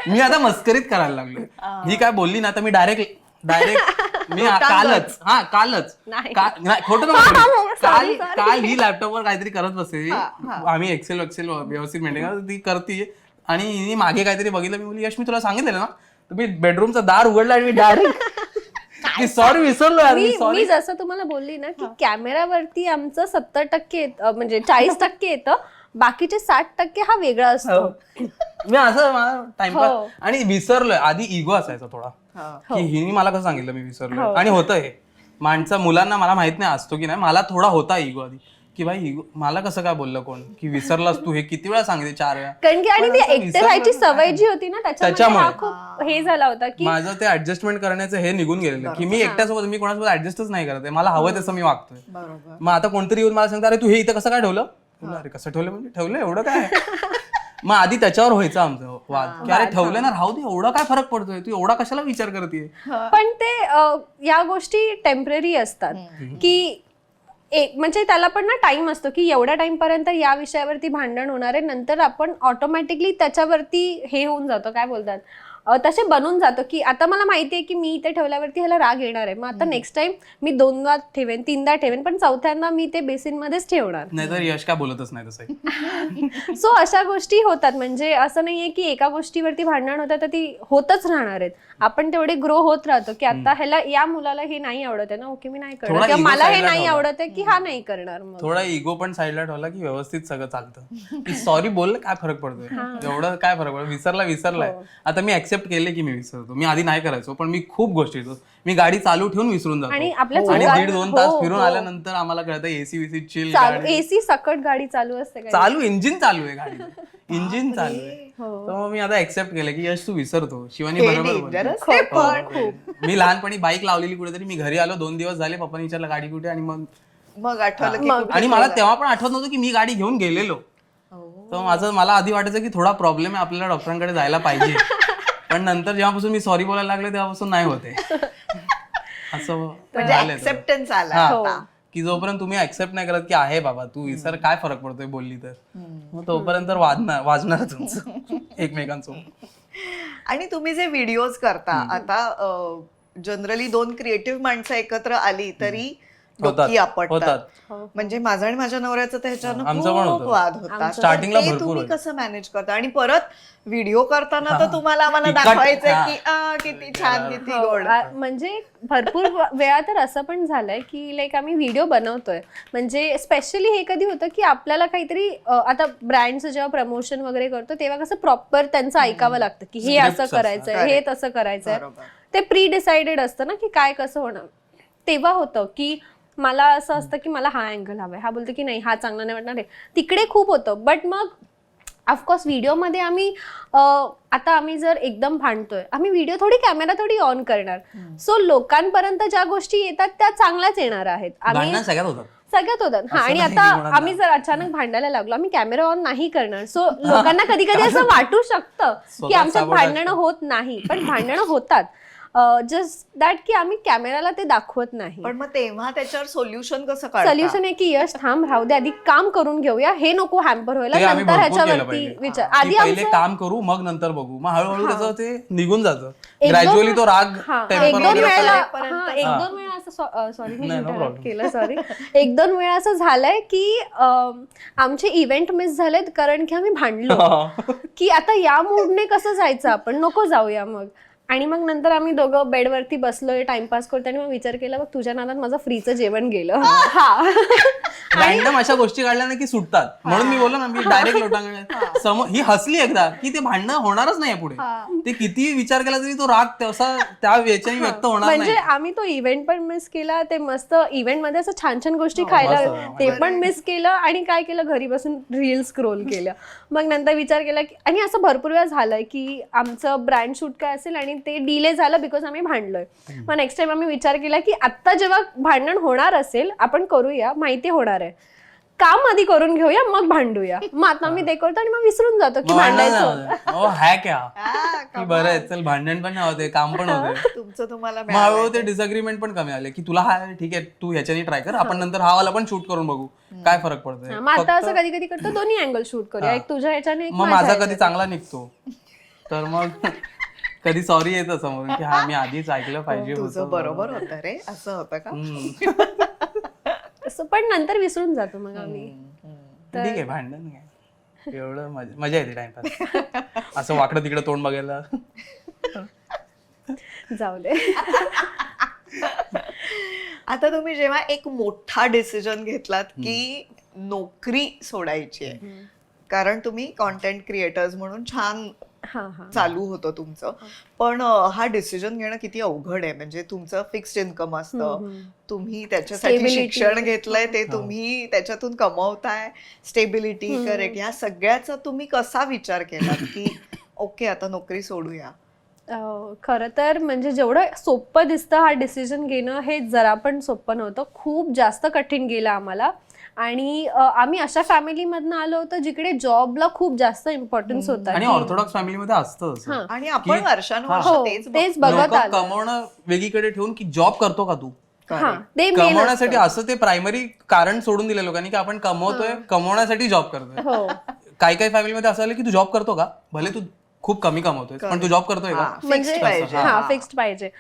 D: मी आता मस्करीत करायला लागलोय. ही काय बोलली ना तर मी डायरेक्ट मी कालच खोटं काल ही लॅपटॉपवर काहीतरी करत बसते, आम्ही एक्सेल व्यवस्थित मेंटेन करत, ती करते. आणि हिने मागे काहीतरी बघितलं, मी बोलली यश मी तुला सांगितलेलं ना, तुम्ही बेडरूमचं दार उघडलं आणि मी डायरेक्ट सॉरी विसरलो.
C: मी जसं तुम्हाला बोलली ना की कॅमेरावरती आमचं 70% म्हणजे 40% येतं, बाकीचे 60% हा वेगळा असतो.
D: मी असं टाइमपास आणि विसरलोय. आधी इगो असायचा थोडा की हिने मला कसं सांगितलं मी विसरलोय. आणि होतं हे मुलांना मला माहित नाही असतो की नाही, मला थोडा होता इगो आधी की भाई इगो मला कसं काय बोललं कोण की विसरलास तू, हे किती वेळा सांगितले, 4 वेळा.
C: कारण की आणि ती एकटे राहायची सवय जी होती ना त्याच्यामुळे खूप हे झाला होता की
D: माझं ते ऍडजस्टमेंट करण्याचं हे निघून गेलेलं की मी एकट्यासोबत, मी कोणासोबत ऍडजस्टच नाही करत, मला हवं तसं मी वागतोय. मग आता कोणतरी येऊन मला सांगतं अरे तू हे इथं कसं काय ठेवलं, अरे कसं ठेवलं म्हणजे ठेवलं एवढं काय. मग आधी त्याच्यावर व्हायचं आमचं वाद की अरे ठेवलं ना राहू दे, एवढा काय फरक पडतोय, तू एवढा कशाला विचार करतेय.
C: पण ते या गोष्टी टेम्पररी असतात की म्हणजे त्याला पण ना टाइम असतो की एवढ्या टाइम पर्यंत या विषयावरती भांडण होणार आहे, नंतर आपण ऑटोमॅटिकली त्याच्यावरती हे होऊन जातो, काय बोलतात तसे बनून जातो की आता मला माहिती आहे की मी इथे ठेवल्यावरती ह्याला राग येणार आहे, मग आता नेक्स्ट टाइम मी 2दा ठेवेन 3दा ठेवेन, पण 4थ्यांदा मी ते बेसिन मध्येच ठेवणार.
D: नाहीतर यश काय बोलतच नाही तसं.
C: सो अशा गोष्टी होतात. म्हणजे असं नाहीये की एका गोष्टीवरती भांडण होतं तर ती होतच राहणार आहेत. आपण तेवढे ग्रो होत राहतो की आता ह्याला या मुलाला हे नाही आवडत आहे ना, ओके मी नाही करणार, किंवा मला हे नाही आवडत आहे की हा नाही करणार. मग
D: थोडा इगो पण साईडला ठेवला की व्यवस्थित सगळं चालतं. सॉरी बोललं काय फरक पडतोय, एवढं काय फरक पडतो, विसरलाय. आता मी ऍक्सेप्ट केले की मी विसरतो. मी आधी नाही करायचो, पण मी खूप गोष्टी येतो. मी गाडी चालू ठेवून विसरून जातो
C: आणि
D: 1.5-2 तास फिरून आल्यानंतर आम्हाला कळतं एसी विसी चिल,
C: एसी सकट गाडी चालू असते,
D: चालू इंजिन चालू आहे गाडी, इंजिन चालू आहे. तर मग मी आता ऍक्सेप्ट केलं की यश तू विसरतो. शिवानी बरोबर. मी लहानपणी बाईक लावलेली कुठेतरी, मी घरी आलो 2 दिवस झाले, पप्पांनी विचारलं गाडी कुठे, आणि
E: मग आठवलं
D: आणि मला तेव्हा पण आठवत नव्हतं की मी गाडी घेऊन गेलेलो. तर मला आधी वाटायचं की थोडा प्रॉब्लेम आहे, आपल्याला डॉक्टरांकडे जायला पाहिजे. पण नंतर जेव्हापासून मी सॉरी बोलायला लागले तेव्हापासून नाही होते असं.
E: ऍक्सेप्टन्स आला
D: की जोपर्यंत तुम्ही ऍक्सेप्ट नाही करत की आहे बाबा तू विसर, काय फरक पडतोय बोलली तर, मग तोपर्यंत वाजणार तुमचं एकमेकांसोबत.
E: आणि तुम्ही जे व्हिडिओज करता आता, जनरली 2 क्रिएटिव्ह माणसं एकत्र आली तरी डोकी आपटतात. म्हणजे माझा आणि माझ्या नवऱ्याचं त्याच्यानं खूप वाद होता.
D: स्टार्टिंगला
E: ते तुम्ही कसं मॅनेज करता, आणि परत व्हिडिओ करताना तर तुम्हाला आम्हाला दाखवायचंय की किती छान किती गोड.
C: म्हणजे भरपूर वेळा तर असं पण झालंय की लाईक आम्ही व्हिडिओ बनवतोय, म्हणजे स्पेशली हे कधी होतं की आपल्याला काहीतरी आता ब्रँडचं जेव्हा प्रमोशन वगैरे करतो तेव्हा कसं प्रॉपर त्यांचं ऐकावं लागतं की हे असं करायचंय, हे तसं करायचंय, ते प्री डिसाइडेड असतं ना की काय कसं होणार. तेव्हा होतं की मला असं असतं की मला हा अँगल हवाय, हा बोलतो की नाही हा चांगला नाही वाटणार आहे, तिकडे खूप होतं. बट मग ऑफकोर्स व्हिडिओमध्ये आम्ही आता आम्ही जर एकदम भांडतोय, आम्ही व्हिडिओ थोडी कॅमेरा थोडी ऑन करणार. सो लोकांपर्यंत ज्या गोष्टी येतात त्या चांगल्याच येणार आहेत. आम्ही
D: भांडणं सगळ्यात होतात.
C: सगळ्यात होतात. हा,
D: असं
C: आणि
D: नाही
C: आता
D: की कोणाला-
C: आम्ही जर अचानक भांडायला लागलो, आम्ही कॅमेरा ऑन नाही करणार. सो लोकांना कधी कधी असं वाटू शकतं की
D: स्वतः
C: आमच्यात
D: sabotage.
C: भांडणं होत नाही, पण भांडणं होतात. जस्ट दॅट की आम्ही कॅमेराला ते दाखवत नाही.
E: पण मग तेव्हा त्याच्यावर सोल्युशन कसं काढता?
C: सोल्युशन आहे की यश थांब, राहू दे, आधी काम करून घेऊया, हे नको हॅम्पर व्हायला,
D: ते आम्ही
C: नंतर
D: भरपूर केलं
C: ह्याच्यावरती
D: पाहिजे.
C: विचार.
D: की
C: आधी
D: पहिले
C: आमचं
D: काम करू मग नंतर बघू, मग हळूहळू त्याचं ते निघून जातं.
C: एक दोन-
D: ग्रॅज्युअली तो राग
C: हा,
D: temper
C: एक दोन
D: वगैरे
C: वेळेला
E: करेपर्यंत-
C: हा, एक दोन वेळा असं सॉरी मी
D: नाही, no
C: interrupt
D: problem.
C: केलं, सॉरी. एक दोन वेळा असं झालंय की आमचे इव्हेंट मिस झालेत कारण की आम्ही भांडलो की आता या मूडने कसं जायचं आपण, नको जाऊया मग. आणि मग नंतर आम्ही दोघं बेडवरती बसलोय, टाइमपास करतो, आणि मग विचार केला बघ तुझ्या नादात माझं फ्रीचं जेवण गेलं. हा.
D: रॅन्डम अशा गोष्टी काढल्या ना की सुटतात. म्हणून मी बोललो ना, मी डायरेक्ट लोटांगण समोर ही हसली एकदा की ते भांडणं होणारच नाही पुढे. ते किती विचार केला तरी तो राग तसा त्या याच्याने व्यक्त होणार
C: म्हणजे
D: नाही.
C: आम्ही तो इव्हेंट पण मिस केला, ते मस्त इव्हेंट मध्ये असं छान छान गोष्टी खायला
D: मस्त.
C: ते पण मिस केलं, आणि काय केलं घरी बसून रील स्क्रोल केलं. मग नंतर विचार केला की, आणि असं भरपूर वेळा झालंय की आमचं ब्रँड शूट काय असेल आणि ते डिले झालं बिकॉज आम्ही भांडलोय. मग नेक्स्ट टाइम आम्ही विचार केला की आता जेव्हा भांडण होणार असेल आपण करूया, माहिती होणार आहे, काम आधी करून घेऊया मग भांडूया. मग आता आम्ही ते करतो आणि मग विसरून जातो की भांडायचं.
D: हो हॅक
E: हा,
D: की बरं आहे, चल भांडण पण नाही होते, काम पण होते.
E: तुमचं तुम्हाला
D: मग हळूहळू ते
E: मिळालंय.
D: डिसअग्रीमेंट पण कमी आले की तुला हा ठीक आहे तू ह्याच्याने ट्राय कर, आपण नंतर हा वाला पण शूट करून बघू काय फरक पडतोय.
C: मग आता असं कधी कधी करतो दोन्ही अँगल शूट करूया, एक तुझ्या ह्याच्याने एक
D: मग
C: माझ्या
D: माझा कधी
C: ह्याच्याने.
D: चांगला निघतो तर मग कधी सॉरी येतं समोरून की हा मी आधीच ऐकलं पाहिजे
E: तुझं
D: होतं.
E: बरोबर होतं रे, असं होतं का?
C: असं पण नंतर विसरून जातो मग आम्ही.
D: ठीक आहे, भांडण काय एवढं मजा येते टाइमपास. असं वाकडं तिकडं तोंड बघायला.
C: जाऊ दे.
E: आता तुम्ही जेव्हा एक मोठा डिसिजन घेतलात की नोकरी सोडायची आहे, कारण तुम्ही कॉन्टेंट क्रिएटर्स म्हणून छान
C: हा हा.
E: चालू होतं तुमचं, पण हा डिसिजन घेणं किती अवघड आहे. म्हणजे तुमचं फिक्स्ड इन्कम असतं, तुम्ही त्याच्यासाठी
C: Stability.
E: शिक्षण घेतलंय, ते तुम्ही त्याच्यातून कमवताय, स्टेबिलिटी, करेक्ट, ह्या सगळ्याचा तुम्ही कसा विचार केलात की ओके आता नोकरी सोडूया?
C: खरं तर म्हणजे जेवढं सोपं दिसतं हा डिसिजन घेणं, हे जरा पण सोपं नव्हतं. खूप जास्त कठीण गेलं आम्हाला. आणि आम्ही अशा फॅमिलीमधनं आलो होतो जिकडे जॉबला खूप जास्त इम्पॉर्टन्स होता.
D: आणि ऑर्थोडॉक्स फॅमिलीमध्ये असतं तसं.
C: हा.
E: आणि आपण
D: की-
E: वर्षानुवर्ष
C: हो,
E: तेच
C: तेच
E: बघतो.
C: बघत
D: लोकं
C: आलो.
D: कमवणं वेगळीकडे ठेवून की जॉब करतो का तू,
C: हा, ते main
D: कमवण्यासाठी
C: असतं.
D: असं ते प्रायमरी कारण सोडून दिलं लोकांनी की आपण कमवतोय, कमवण्यासाठी जॉब करतोय.
C: हो.
D: काही काही फॅमिलीमध्ये असं आलं की तू जॉब करतो का, भले तू खूप कमी कमवतोय पण तू जॉब करतोय का.
E: हा, fixed
C: म्हणजे
E: पाहिजे.
C: हा, फिक्स्ड पाहिजे.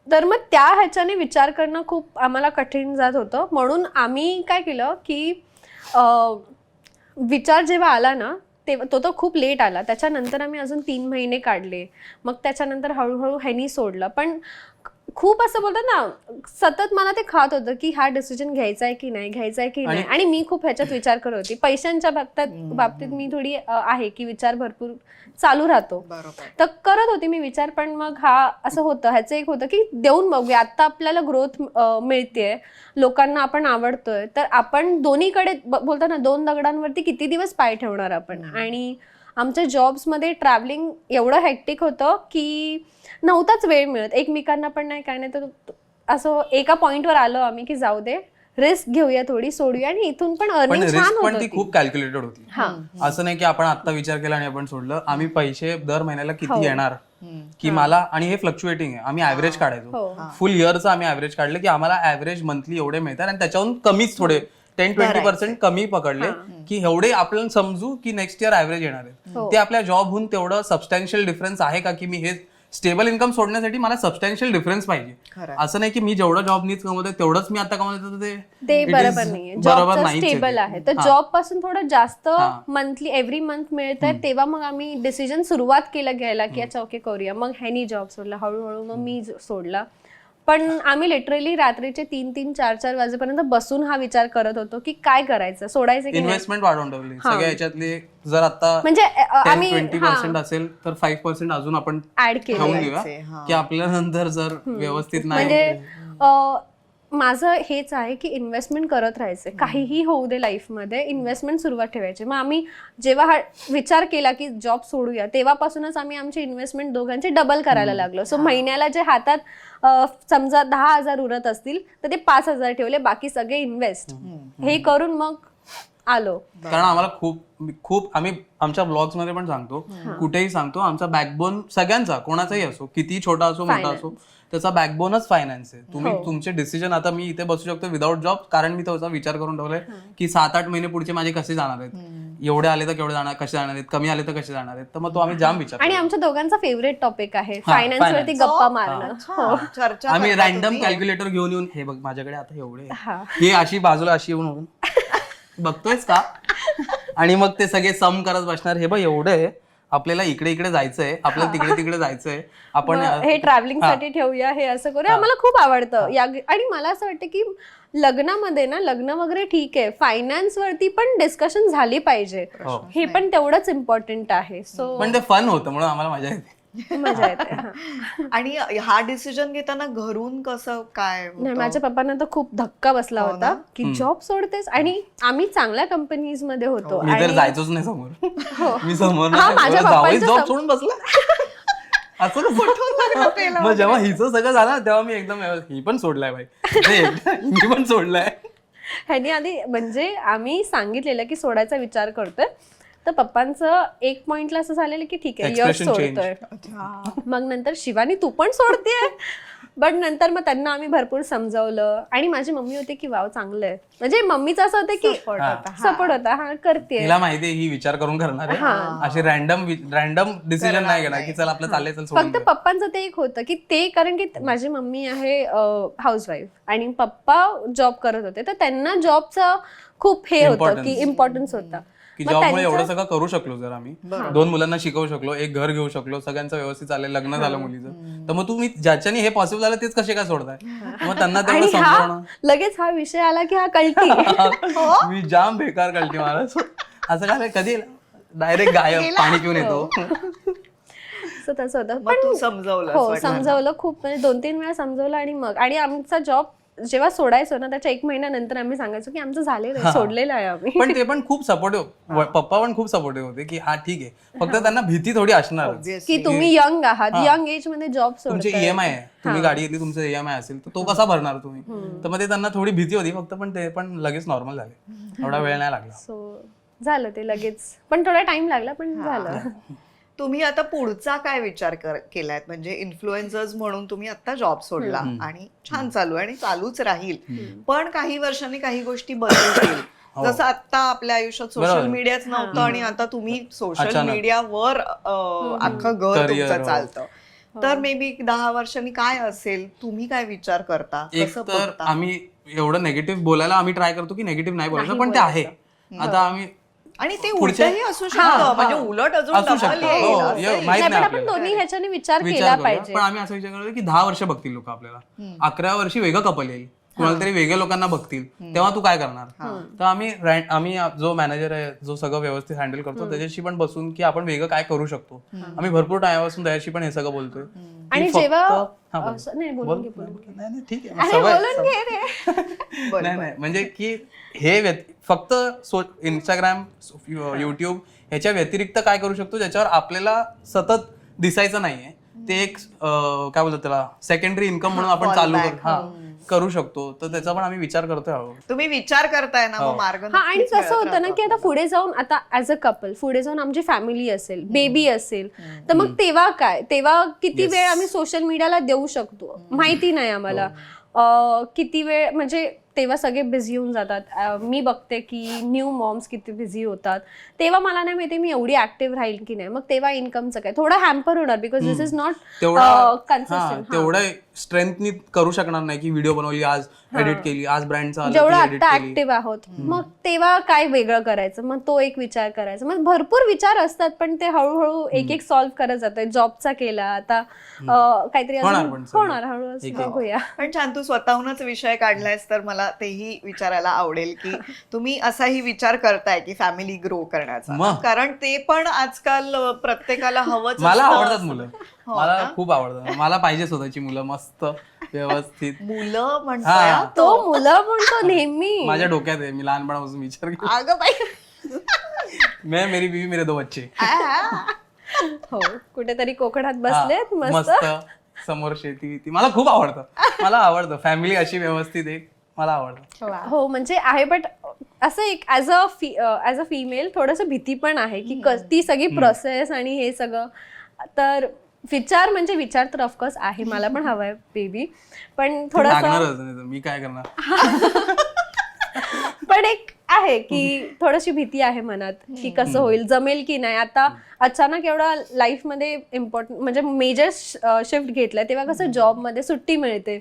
C: तर मग त्या ह्याच्याने विचार करणं खूप आम्हाला कठीण जात होतं. म्हणून आम्ही काय केलं की विचार जेव्हा आला ना तेव्हा तो खूप लेट आला. त्याच्यानंतर आम्ही अजून 3 महिने काढले. मग त्याच्यानंतर हळूहळू ह्यानी सोडलं. पण खूप असं बोलतात ना, सतत मला ते खात होतं की हा डिसिजन घ्यायचा आहे की नाही, घ्यायचा आहे की नाही. आणि मी खूप ह्याच्यात विचार करत होती. पैशांच्या बाबतीत मी थोडी आहे की विचार भरपूर चालू राहतो.
E: बरोबर.
C: तर करत होती मी विचार. पण मग हा असं होतं, ह्याचं एक होतं की देऊन बघूया, आता आपल्याला ग्रोथ मिळतेय, लोकांना आपण आवडतोय, तर आपण दोन्हीकडे बोलतो ना, 2 दगडांवरती किती दिवस पाय ठेवणार आपण. आणि आमच्या जॉब्समध्ये ट्रॅव्हलिंग एवढं हेक्टिक होतं की नव्हताच वेळ मिळत एकमेकांना पण नाही, काय नाही. तर असं एका पॉइंटवर आलो आम्ही की जाऊ दे, रिस्क घेऊया थोडी, सोडूया. आणि इथून पण
D: पण
C: अर्निंग छान
D: रिस्क
C: होत
D: पण ती
C: होती.
D: खूप कॅल्क्युलेटेड होती.
C: हा.
D: असं नाही की आपण आता विचार केला आणि आपण सोडलं. आम्ही पैसे दर महिन्याला
C: हो.
D: किती येणार की मला, आणि हे फ्लक्च्युएटिंग आहे, आम्ही ऍव्हरेज काढायचो.
C: हो.
D: फुल इयरचं आम्ही ऍव्हरेज काढलं की आम्हाला ऍव्हरेज मंथली एवढे मिळतात, आणि त्याच्याहून कमीच थोडे 10-20% कमी पकडले की एवढे आपल्याला समजू की नेक्स्ट इयर ऍव्हरेज येणार आहे.
C: हो.
D: ते आपल्या जॉबहून तेवढं सबस्टॅन्शियल डिफरन्स आहे का, की मी हे स्टेबल इन्कम सोडण्यासाठी मला सबस्टॅन्शियल डिफरन्स पाहिजे.
E: खरं.
D: असं नाही की मी जेवढं जॉब नीच कमवतोय तेवढंच मी आता कमवतो,
C: ते
D: it is
C: बरोबर नाहीये.
D: बरोबर
C: जॉबचं
D: नाहीच आहे
C: स्टेबल
D: ते.
C: आहे. तर
D: हा.
C: जॉब पासून थोडं जास्त
D: हा.
C: मंथली एव्हरी मंथ मिळत आहे, तेव्हा मग आम्ही डिसिजन सुरुवात केलं घ्यायला की अच्छा ओके करूया. मग ह्यानी जॉब सोडला, हळूहळू मग मी सोडला. पण आम्ही लिटरली रात्रीचे 3-3, 4-4 वाजेपर्यंत बसून हा विचार करत होतो की काय करायचं, सोडायचं की नाही.
D: इन्व्हेस्टमेंट वाढवून ठेवली सगळ्या याच्यातले. जर आता
C: म्हणजे आम्ही
D: 10-20% असेल तर 5% अजून आपण
C: ऍड केलं.
D: ठेवून
E: करायचे,
D: घेऊया
E: हा.
D: की आपल्या नंतर जर व्यवस्थित नाही
C: म्हणजे माझं हेच आहे की इन्व्हेस्टमेंट करत राहायचे, काहीही होऊ दे लाईफमध्ये इन्व्हेस्टमेंट सुरुवात ठेवायची. मग आम्ही जेव्हा हा विचार केला की जॉब सोडूया, तेव्हापासूनच आम्ही आमची इन्व्हेस्टमेंट दोघांची डबल करायला लागलो. सो महिन्याला जे हातात समजा 10,000 उरत असतील तर ते 5,000 ठेवले, बाकी सगळे इन्व्हेस्ट. हे करून मग आलो.
D: कारण आम्हाला खूप आम्ही आमच्या ब्लॉग्स मध्ये पण सांगतो, कुठेही सांगतो, आमचा बॅकबोन सगळ्यांचा, कोणाचाही असो, किती छोटा असो मोठा असो, त्याचा बॅकबोनच फायनान्स आहे. तुम्ही तुमचे डिसिजन, आता मी इथे बसू शकतो विदाउट जॉब, कारण मी त्याचा विचार करून ठेवलाय की 7-8 महिने पुढचे माझे कसे जाणार आहेत, एवढे आले तर केवढे जाणार, कसे जाणार आहेत, कमी आले तर कसे जाणार आहेत. तर मग तो आम्ही जाम विचार.
C: आणि आमच्या दोघांचा फेवरेट टॉपिक आहे फायनान्स वरती गप्पा मारणं.
E: चर्चा
D: आम्ही
E: करता
D: रॅन्डम
E: तुम्ही.
D: कॅल्क्युलेटर घेऊन येऊन, हे बघ माझ्याकडे आता एवढे, हे अशी बाजूला अशी येऊन बघतोयस का, आणि मग ते सगळे सम करत बसणार. हे बघ एवढं आहे, आपल्याला इकडे इकडे जायचंय, आपल्याला तिकडे तिकडे जायचंय, आपण
C: हे ट्रॅव्हलिंग साठी ठेवूया, हे असं करूया. आम्हाला खूप आवडतं. आणि मला असं वाटतं की लग्नामध्ये ना, लग्न वगैरे ठीक आहे, फायनान्स वरती पण डिस्कशन झाली पाहिजे, हे पण तेवढंच इम्पॉर्टंट आहे. सो
D: पण ते फन होतं म्हणून आम्हाला मजा येते.
C: मजा येते.
E: आणि हा डिसिजन घेताना घरून कसं काय होतं?
C: नाही, माझ्या पप्पांना तर खूप धक्का बसला होता की जॉब सोडतेस. आणि आम्ही चांगल्या कंपनीज मध्ये होतो.
D: मी तर जायचोच नाही समोर, मी समोर
C: माझ्या
D: जावई
C: पप्पांच्या
D: जॉब सोडून बसला असं कसं. मग जेव्हा हिचं सगळं झालं तेव्हा मी एकदम ही पण सोडलाय बाई, मी पण सोडलाय.
C: ह्यानी आधी म्हणजे आम्ही सांगितलेलं की सोडायचा विचार करतोय, तर पप्पांचं एक पॉइंटला असं झालेलं की ठीक आहे यश सोडतोय. मग नंतर शिवानी तू पण सोडतेय, बट नंतर मग त्यांना आम्ही भरपूर समजावलं. आणि माझी मम्मी होती की वाव चांगलं आहे, म्हणजे मम्मीचं असं होतं की सपोर्ट होता, हा करते,
D: तिला माहितीये ही विचार करून करणार आहे, अशी रॅन्डम डिसिजन नाही घेणार की चल आपलं चाललंय चल सोडून.
C: फक्त पप्पांचं ते एक होतं की ते, कारण की माझी मम्मी आहे हाऊसवाईफ आणि पप्पा जॉब करत होते, तर त्यांना जॉबचं खूप हे होतं की इम्पॉर्टन्स होता
D: की जॉबमुळे एवढं सगळं करू शकलो. जर आम्ही 2 मुलांना शिकवू शकलो, एक घर घेऊ शकलो, सगळ्यांचं व्यवस्थित चाललंय, लग्न झालं मुलीचं, तर मग तुम्ही ज्याच्याने हे पॉसिबल झालं तेच कसे काय सोडताय. मग त्यांना तेवढं समजवणं.
C: लगेच हा विषय आला की हा कल्टी.
D: मी जाम बेकार कळते मला असं काय, कधी डायरेक्ट गायब, पाणी पिऊन येतो.
C: तसं होतं.
E: मग तू समजावलं?
C: हो, समजावलं खूप, म्हणजे 2-3 वेळा समजावलं. आणि मग आणि आमचा जॉब जेव्हा सोडायचो ना, त्याच्या 1 महिन्यानंतर आम्ही सांगायचो की आमचं झालेलं आहे, सोडलेलं आहे आम्ही.
D: पण ते पण खूप सपोर्टिव्ह, पप्पा पण खूप सपोर्टिव्ह होते की हा ठीक आहे, फक्त त्यांना भीती थोडी असणार
C: की तुम्ही यंग आहात, यंग एज मध्ये जॉब
D: तुमची ईएमआय आहे, तुम्ही गाडी घेतली, तुमचं ईएमआय असेल तर तो कसा भरणार तुम्ही. तर मग ते त्यांना थोडी भीती होती फक्त, पण ते पण लगेच नॉर्मल झाले, एवढा वेळ नाही लागला.
C: सो झालं ते लगेच, पण थोडा टाइम लागला, पण झालं.
E: तुम्ही आता पुढचा काय विचार केलाय? म्हणजे इन्फ्लुएन्सर्स म्हणून तुम्ही आता जॉब सोडला आणि छान चालू आहे आणि चालूच राहील, पण काही वर्षांनी काही गोष्टी बदलतील. जसं आता आपल्या आयुष्यात सोशल मीडियाच नव्हतं आणि आता तुम्ही सोशल मीडियावर अख्खं घर तुमचं चालतं, तर मे बी 10 वर्षांनी काय असेल, तुम्ही काय विचार करता?
D: एक तर आम्ही एवढं नेगेटिव्ह बोलायला आम्ही ट्राय करतो की नेगेटिव्ह नाही बोलायचं, पण ते आहे. आता आम्ही
E: आणि ते उलटही असू शकतं, म्हणजे उलट अजून
D: असू
E: double
D: शकतं.
E: येईल,
D: हो,
E: असंही.
D: माहित
C: नाही, पण
D: नाही
C: आपण
D: आपल्याला.
C: दोन्ही ह्याच्याने विचार केला
D: विचार करूया.
C: पाहिजे.
D: पण आम्ही असा विचार करतो की 10 वर्ष बघतील लोक आपल्याला, 11व्या वर्षी वेगळं कपल येईल, कोणाला तरी वेगळ्या लोकांना बघतील, तेव्हा तू काय करणार. तर आम्ही जो मॅनेजर आहे, जो सगळं व्यवस्थित हँडल करतो, त्याच्याशी पण बसून की आपण वेगळं काय करू शकतो. आम्ही भरपूर टाइमपासून त्याच्याशी पण हे सगळं बोलतोय.
C: आणि जेव्हा नाही बोलून घे,
D: नाही ठीक आहे, नाही म्हणजे की हे फक्त इंस्टाग्राम, युट्यूब ह्याच्या व्यतिरिक्त काय करू शकतो ज्याच्यावर आपल्याला सतत दिसायचं नाहीये, ते एक काय बोलतात त्याला सेकंडरी इन्कम म्हणून आपण चालू करू शकतो. तर त्याचा पण आम्ही विचार करतोय.
E: तुम्ही विचार करताय ना, मग मार्ग.
C: हा, आणि कसं होतं ना की आता पुढे जाऊन, आता ऍज अ कपल पुढे जाऊन आमची फॅमिली असेल, बेबी असेल, तर मग तेव्हा काय, तेव्हा किती वेळ आम्ही सोशल मीडियाला देऊ शकतो माहिती नाही आम्हाला. किती वेळ, म्हणजे तेव्हा सगळे बिझी होऊन जातात. मी बघते की न्यू मॉम्स किती बिझी होतात, तेव्हा मला नाही माहिती मी एवढी ऍक्टिव्ह राहील की नाही. मग तेव्हा इन्कमचं काय, थोडं हॅम्पर होणार, because this is not consistent.
D: तेवढं स्ट्रेंथनी करू शकणार नाही की व्हिडिओ बनवली आज, एडिट केली आज, ब्रँडचा
C: जेवढं आता ऍक्टिव्ह आहोत, मग तेव्हा काय वेगळं करायचं, मग तो एक विचार करायचा. मग भरपूर विचार असतात, पण ते हळूहळू एक सॉल्व्ह करत जातोय. जॉबचा केला, आता काहीतरी होणार हळूहळू, बघूया.
E: पण छान, तू स्वतःहूनच विषय काढलायस, तर मला तेही विचारायला आवडेल की तुम्ही असाही विचार करताय की फॅमिली ग्रो करण्याचा, कारण ते पण आजकाल प्रत्येकाला हवंच.
D: मला आवडतात मुलं, मला खूप आवडतात, मला पाहिजे स्वतःची मुलं मस्त व्यवस्थित.
E: मुलं म्हणतोय
D: हा.
E: हा
C: तो मुलं म्हणतो नेहमी.
D: माझ्या डोक्यात आहे, मी लहानपणापासून विचार केला.
E: अगं बाई
D: मैं मेरी बीवी मेरे 2 बच्चे.
C: हो कुठेतरी कोकणात बसलेत
D: हा,
C: मस्त.
D: समोर शेती ती मला खूप आवडतं. मला आवडतं फॅमिली अशी व्यवस्थित आहे, मला आवडतं.
C: हो म्हणजे आहे बट असं एक ऍज अ फिमेल थोडस भीती पण आहे की ती सगळी प्रोसेस आणि हे सगळं. तर विचार तर ऑफकोर्स आहे, मला पण हवाय बेबी, पण थोडस
D: लागणारच नाही तर मी काय करणार.
C: पण एक आहे की थोडीशी भीती आहे मनात की कसं होईल, जमेल की नाही. आता अचानक एवढा लाईफ मध्ये इम्पॉर्टंट म्हणजे मेजर शिफ्ट घेतलाय तेव्हा कसं जॉब मध्ये सुट्टी मिळते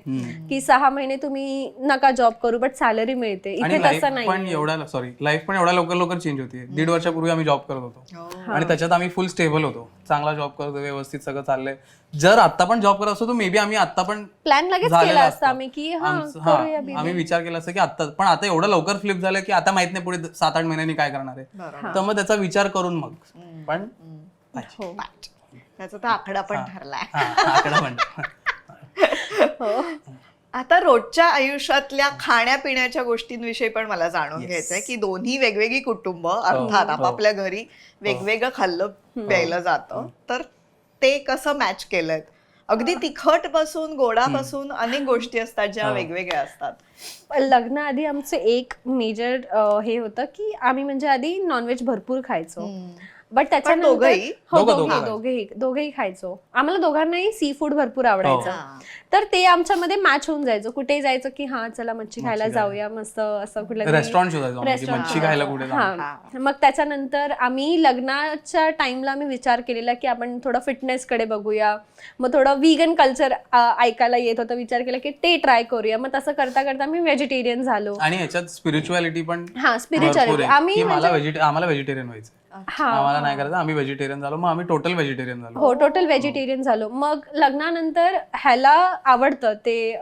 C: की 6 महिने तुम्ही नका जॉब करू बट सॅलरी मिळते.
D: आणि
C: इथे
D: लाईफ
C: तसं
D: पण
C: नाही.
D: लाईफ पण एवढ्या लवकर चेंज होती. 1.5 वर्षापूर्वी आम्ही जॉब करत होतो आणि त्याच्यात आम्ही फुल स्टेबल होतो, चांगला जॉब करतो, व्यवस्थित सगळं चाललंय. जर आता पण जॉब करत असतो तर मे बी आम्ही आता पण
C: प्लॅन लगेच
D: झालेलं
C: केला
D: असतं.
C: असता आम्ही की
D: आम्ही विचार केला असता की आता, पण आता एवढं लवकर फ्लिप झालं की आता माहित नाही पुढे 7-8 महिन्यांनी काय करणार आहे. तर मग त्याचा विचार करून मग पण
E: त्याचा तर आकडा पण ठरलाय.
D: आकडा म्हणतो.
E: आता रोजच्या आयुष्यातल्या खाण्यापिण्याच्या गोष्टींविषयी पण मला जाणून घ्यायचंय की दोन्ही वेगवेगळी कुटुंब अर्थात आपापल्या घरी वेगवेगळं खाल्लं प्यायलं जातं, तर ते कसं मॅच केलंय. अगदी तिखट पासून गोडापासून अनेक गोष्टी असतात ज्या वेगवेगळ्या असतात.
C: लग्नाआधी आमचं एक मेजर हे होतं की आम्ही म्हणजे आधी नॉनव्हेज भरपूर खायचो बट त्याच्यानंतर
E: दोघंही?
C: हो
D: दोघंही
C: दोघेही खायचो. आम्हाला दोघांनाही सी फूड भरपूर आवडायचं. तर ते आमच्यामध्ये मॅच होऊन जायचं. कुठेही जायचं की हा चला मच्छी खायला जाऊया मस्त असं कुठलं
D: रेस्टॉरंट शोधायचो आम्ही की मच्छी खायला कुठे जाऊ.
C: हा मग त्याच्यानंतर आम्ही लग्नाच्या टाइमला आम्ही विचार केलेला की आपण थोडं फिटनेस कडे बघूया. मग थोडं व्हीगन कल्चर ऐकायला येत होतं, विचार केला की ते ट्राय करूया. मग तसं करता करता आम्ही व्हेजिटेरियन झालो.
D: आणि ह्याच्यात स्पिरिच्युअलिटी पण
C: स्पिरिच्युअलिटी आम्ही
D: आम्हाला व्हेजिटेरियन व्हायचं, आम्हाला नाही करायचं. आम्ही व्हेजिटेरियन झालो, मग आम्ही टोटल व्हेजिटेरियन झालो.
C: हो टोटल व्हेजिटेरियन झालो. मग लग्नानंतर ह्याला आवडतं ते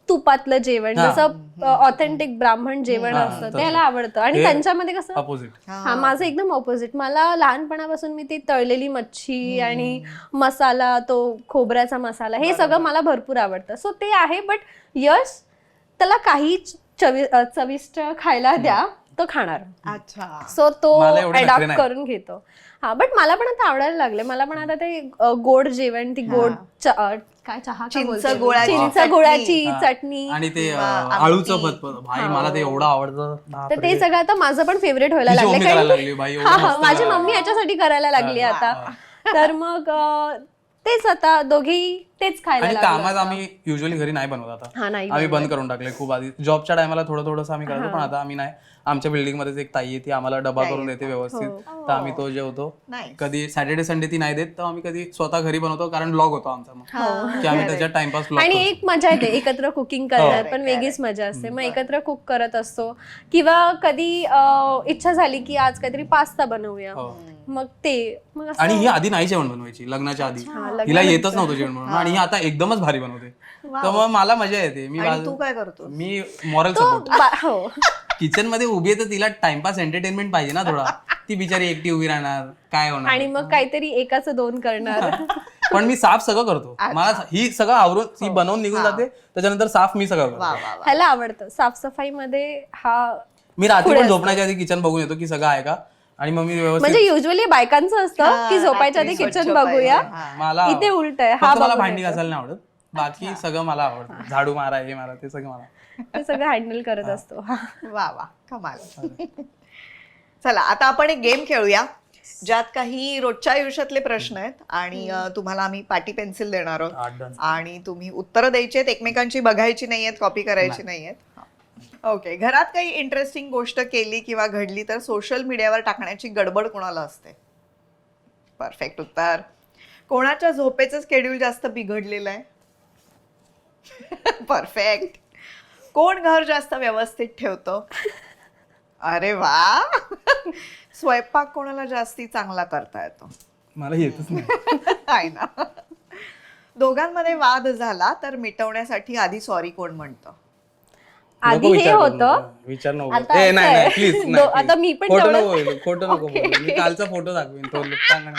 C: तुपातलं जेवण, जसं ऑथेंटिक ब्राह्मण जेवण असतं ते ह्याला आवडतं. आणि त्यांच्यामध्ये कसं
D: अपोजिट.
C: हा माझं एकदम ऑपोजिट. मला लहानपणापासून मी ती तळलेली मच्छी आणि मसाला, तो खोबऱ्याचा मसाला, हे सगळं मला भरपूर आवडतं. सो ते आहे. बट यश त्याला काही चविष्ट खायला द्या तो खाणार.
E: अच्छा.
C: सो तो
D: मला एवढं नखरे
C: अडॉप्ट
D: नाही.
C: करून घेतो. हा बट मला पण आता आवडायला लागले. मला पण आता ते गोड जेवण, ती गोड काय चहा का बोलते? चिंच गुळाची चटणी
D: आणि ते आळूचं फतफत, भाई मला ते एवढं आवडतं.
C: तर ते सगळं आता माझं पण फेवरेट व्हायला
D: तिची
C: लागलं.
D: मम्मी करायला लागली बाई, एवढं मस्त
C: माझी मम्मी याच्यासाठी करायला लागली आता. तर मग तेच आता दोघेही तेच खायला
D: आणि
C: लागलो.
D: कामात आम्ही युजली घरी नाही बनवत आता.
C: हा नाही
D: आम्ही बंद करून टाकले खूप आधी. जॉबच्या टायमाला थोडंसं आम्ही करायचो, पण आता आम्ही नाही. आमच्या बिल्डिंग मध्येच एक ताई आहे, ती आम्हाला डबा करून देते व्यवस्थित, तर आम्ही तो जेवतो. कधी सॅटर्डे संडे ती नाही देत, तर आम्ही कधी स्वतः घरी बनवतो, कारण ब्लॉग होतो आमचा मग, की आम्ही त्याच्यात टाइमपास ब्लॉग.
C: आणि एक मजा येते एकत्र कुकिंग करण्यात, पण वेगळीच मजा असते. मग एकत्र कुक करत असतो. किंवा कधी इच्छा झाली की आज काहीतरी पास्ता बनवूया, मग ते मग
D: आणि ही आधी नाही जेवण बनवायची लग्नाच्या आधी, हिला येतच नव्हतं जेवण बनवणं, आणि ही आता एकदमच भारी बनवते. तर मग मला मजा येते.
E: तू काय करतो?
D: मी मॉरल सपोर्ट.
C: हो
D: किचन मध्ये उभी आहे तर तिला टाइमपास एंटरटेनमेंट पाहिजे ना थोडा. ती बिचारी एकटी उभी राहणार, काय होणार.
C: आणि मग काहीतरी एकाचं 2 करणार.
D: पण मी साफ सगळं करतो. मला ही सगळं आवरून ती बनवून निघून जाते, त्याच्यानंतर साफ मी सगळं करतो.
C: ह्याला आवडतं साफसफाई मध्ये. हा
D: मी रात्री पण झोपण्याच्या आधी किचन बघून येतो की सगळं आहे का, आणि मग मी व्यवस्थित.
C: म्हणजे युजली बायकांचं असतं की झोपायच्या आधी किचन बघूया.
D: मला
C: इथे उलट आहे.
D: फक्त मला भांडी घासायला नाही आवडत, बाकी सगळं मला आवडतं. झाडू मारा, हे मारा, ते सगळं मला.
C: ते सगळं हँडल करत असतो.
E: वा वा कमाल. चला आता आपण एक गेम खेळूया, ज्यात काही रोजच्या आयुष्यातले प्रश्न आहेत आणि तुम्हाला आम्ही पाटी पेन्सिल देणार आहोत आणि तुम्ही उत्तरं द्यायची आहेत, एकमेकांची बघायची नाहीयेत, कॉपी करायची नाहीयेत. ओके. घरात काही इंटरेस्टिंग गोष्ट केली किंवा घडली तर सोशल मीडियावर टाकण्याची गडबड कोणाला असते? परफेक्ट उत्तर. कोणाच्या झोपेचं शेड्यूल जास्त बिघडलेलं आहे? परफेक्ट. कोण घर जास्त व्यवस्थित ठेवतं? अरे वा. स्वयंपाक कोणाला जास्ती चांगला करता येतो?
D: मला येतच नाही.
E: आहे ना. दोघांमध्ये वाद झाला तर मिटवण्यासाठी आधी सॉरी कोण म्हणतं?
C: आधी हे होतं.
D: विचार नको.
C: आता
D: ए नाही नाही प्लीज नाही.
C: आता मी पण
D: खोटं
C: तेवढं-
D: नको बोलू, खोटं नको बोलू. मी कालचा फोटो दाखवीन, तो लोटांगण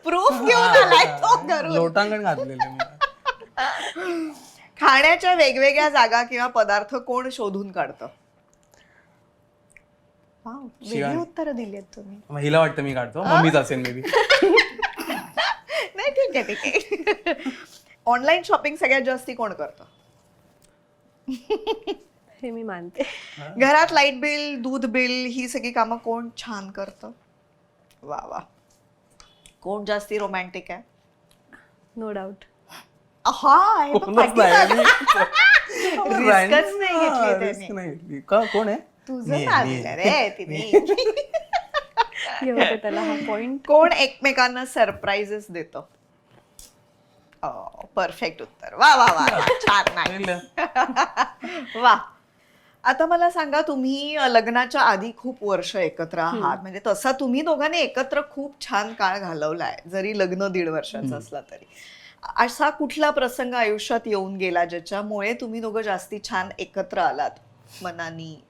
E: प्रूफ घेऊन आलाय तो घरून.
D: लोटांगण घातलेलं मी.
E: खाण्याच्या वेगवेगळ्या जागा किंवा पदार्थ कोण शोधून काढतं? वाव, वेगळी
D: शिवानी.
E: उत्तरं दिली आहेत तुम्ही.
D: मग हिला वाटतं मी काढतो, मम्मीच असेल मे बी.
E: नाही, ठीक आहे, ठीक आहे. ऑनलाईन शॉपिंग सगळ्यात जास्ती कोण करतं?
C: हे मी मानते.
E: घरात लाईट बिल, दूध बिल ही सगळी कामं कोण छान करतं? वा वा. कोण जास्ती रोमॅन्टिक आहे?
C: No doubt.
E: हा, हे बघ,
D: कोणच नाही.
E: रिस्कच नाही घेतली त्यांनी.
D: रिस्क नाही घेतली. कोण आहे?
E: तुझं
D: मी-
E: चाललं रे तिने.
C: त्याला हा पॉइंट.
E: कोण एकमेकांना सरप्राईजेस देतं? परफेक्ट उत्तर. वा वा वा वा. छान नाही. वा. आता मला सांगा, तुम्ही लग्नाच्या आधी खूप वर्ष एकत्र आहात, म्हणजे तसा तुम्ही दोघांनी एकत्र खूप छान काळ घालवलाय, जरी लग्न 1.5 वर्षाचं असला तरी. असा कुठला प्रसंग आयुष्यात येऊन गेला ज्याच्यामुळे तुम्ही दोघं जास्ती छान एकत्र आलात, मनानी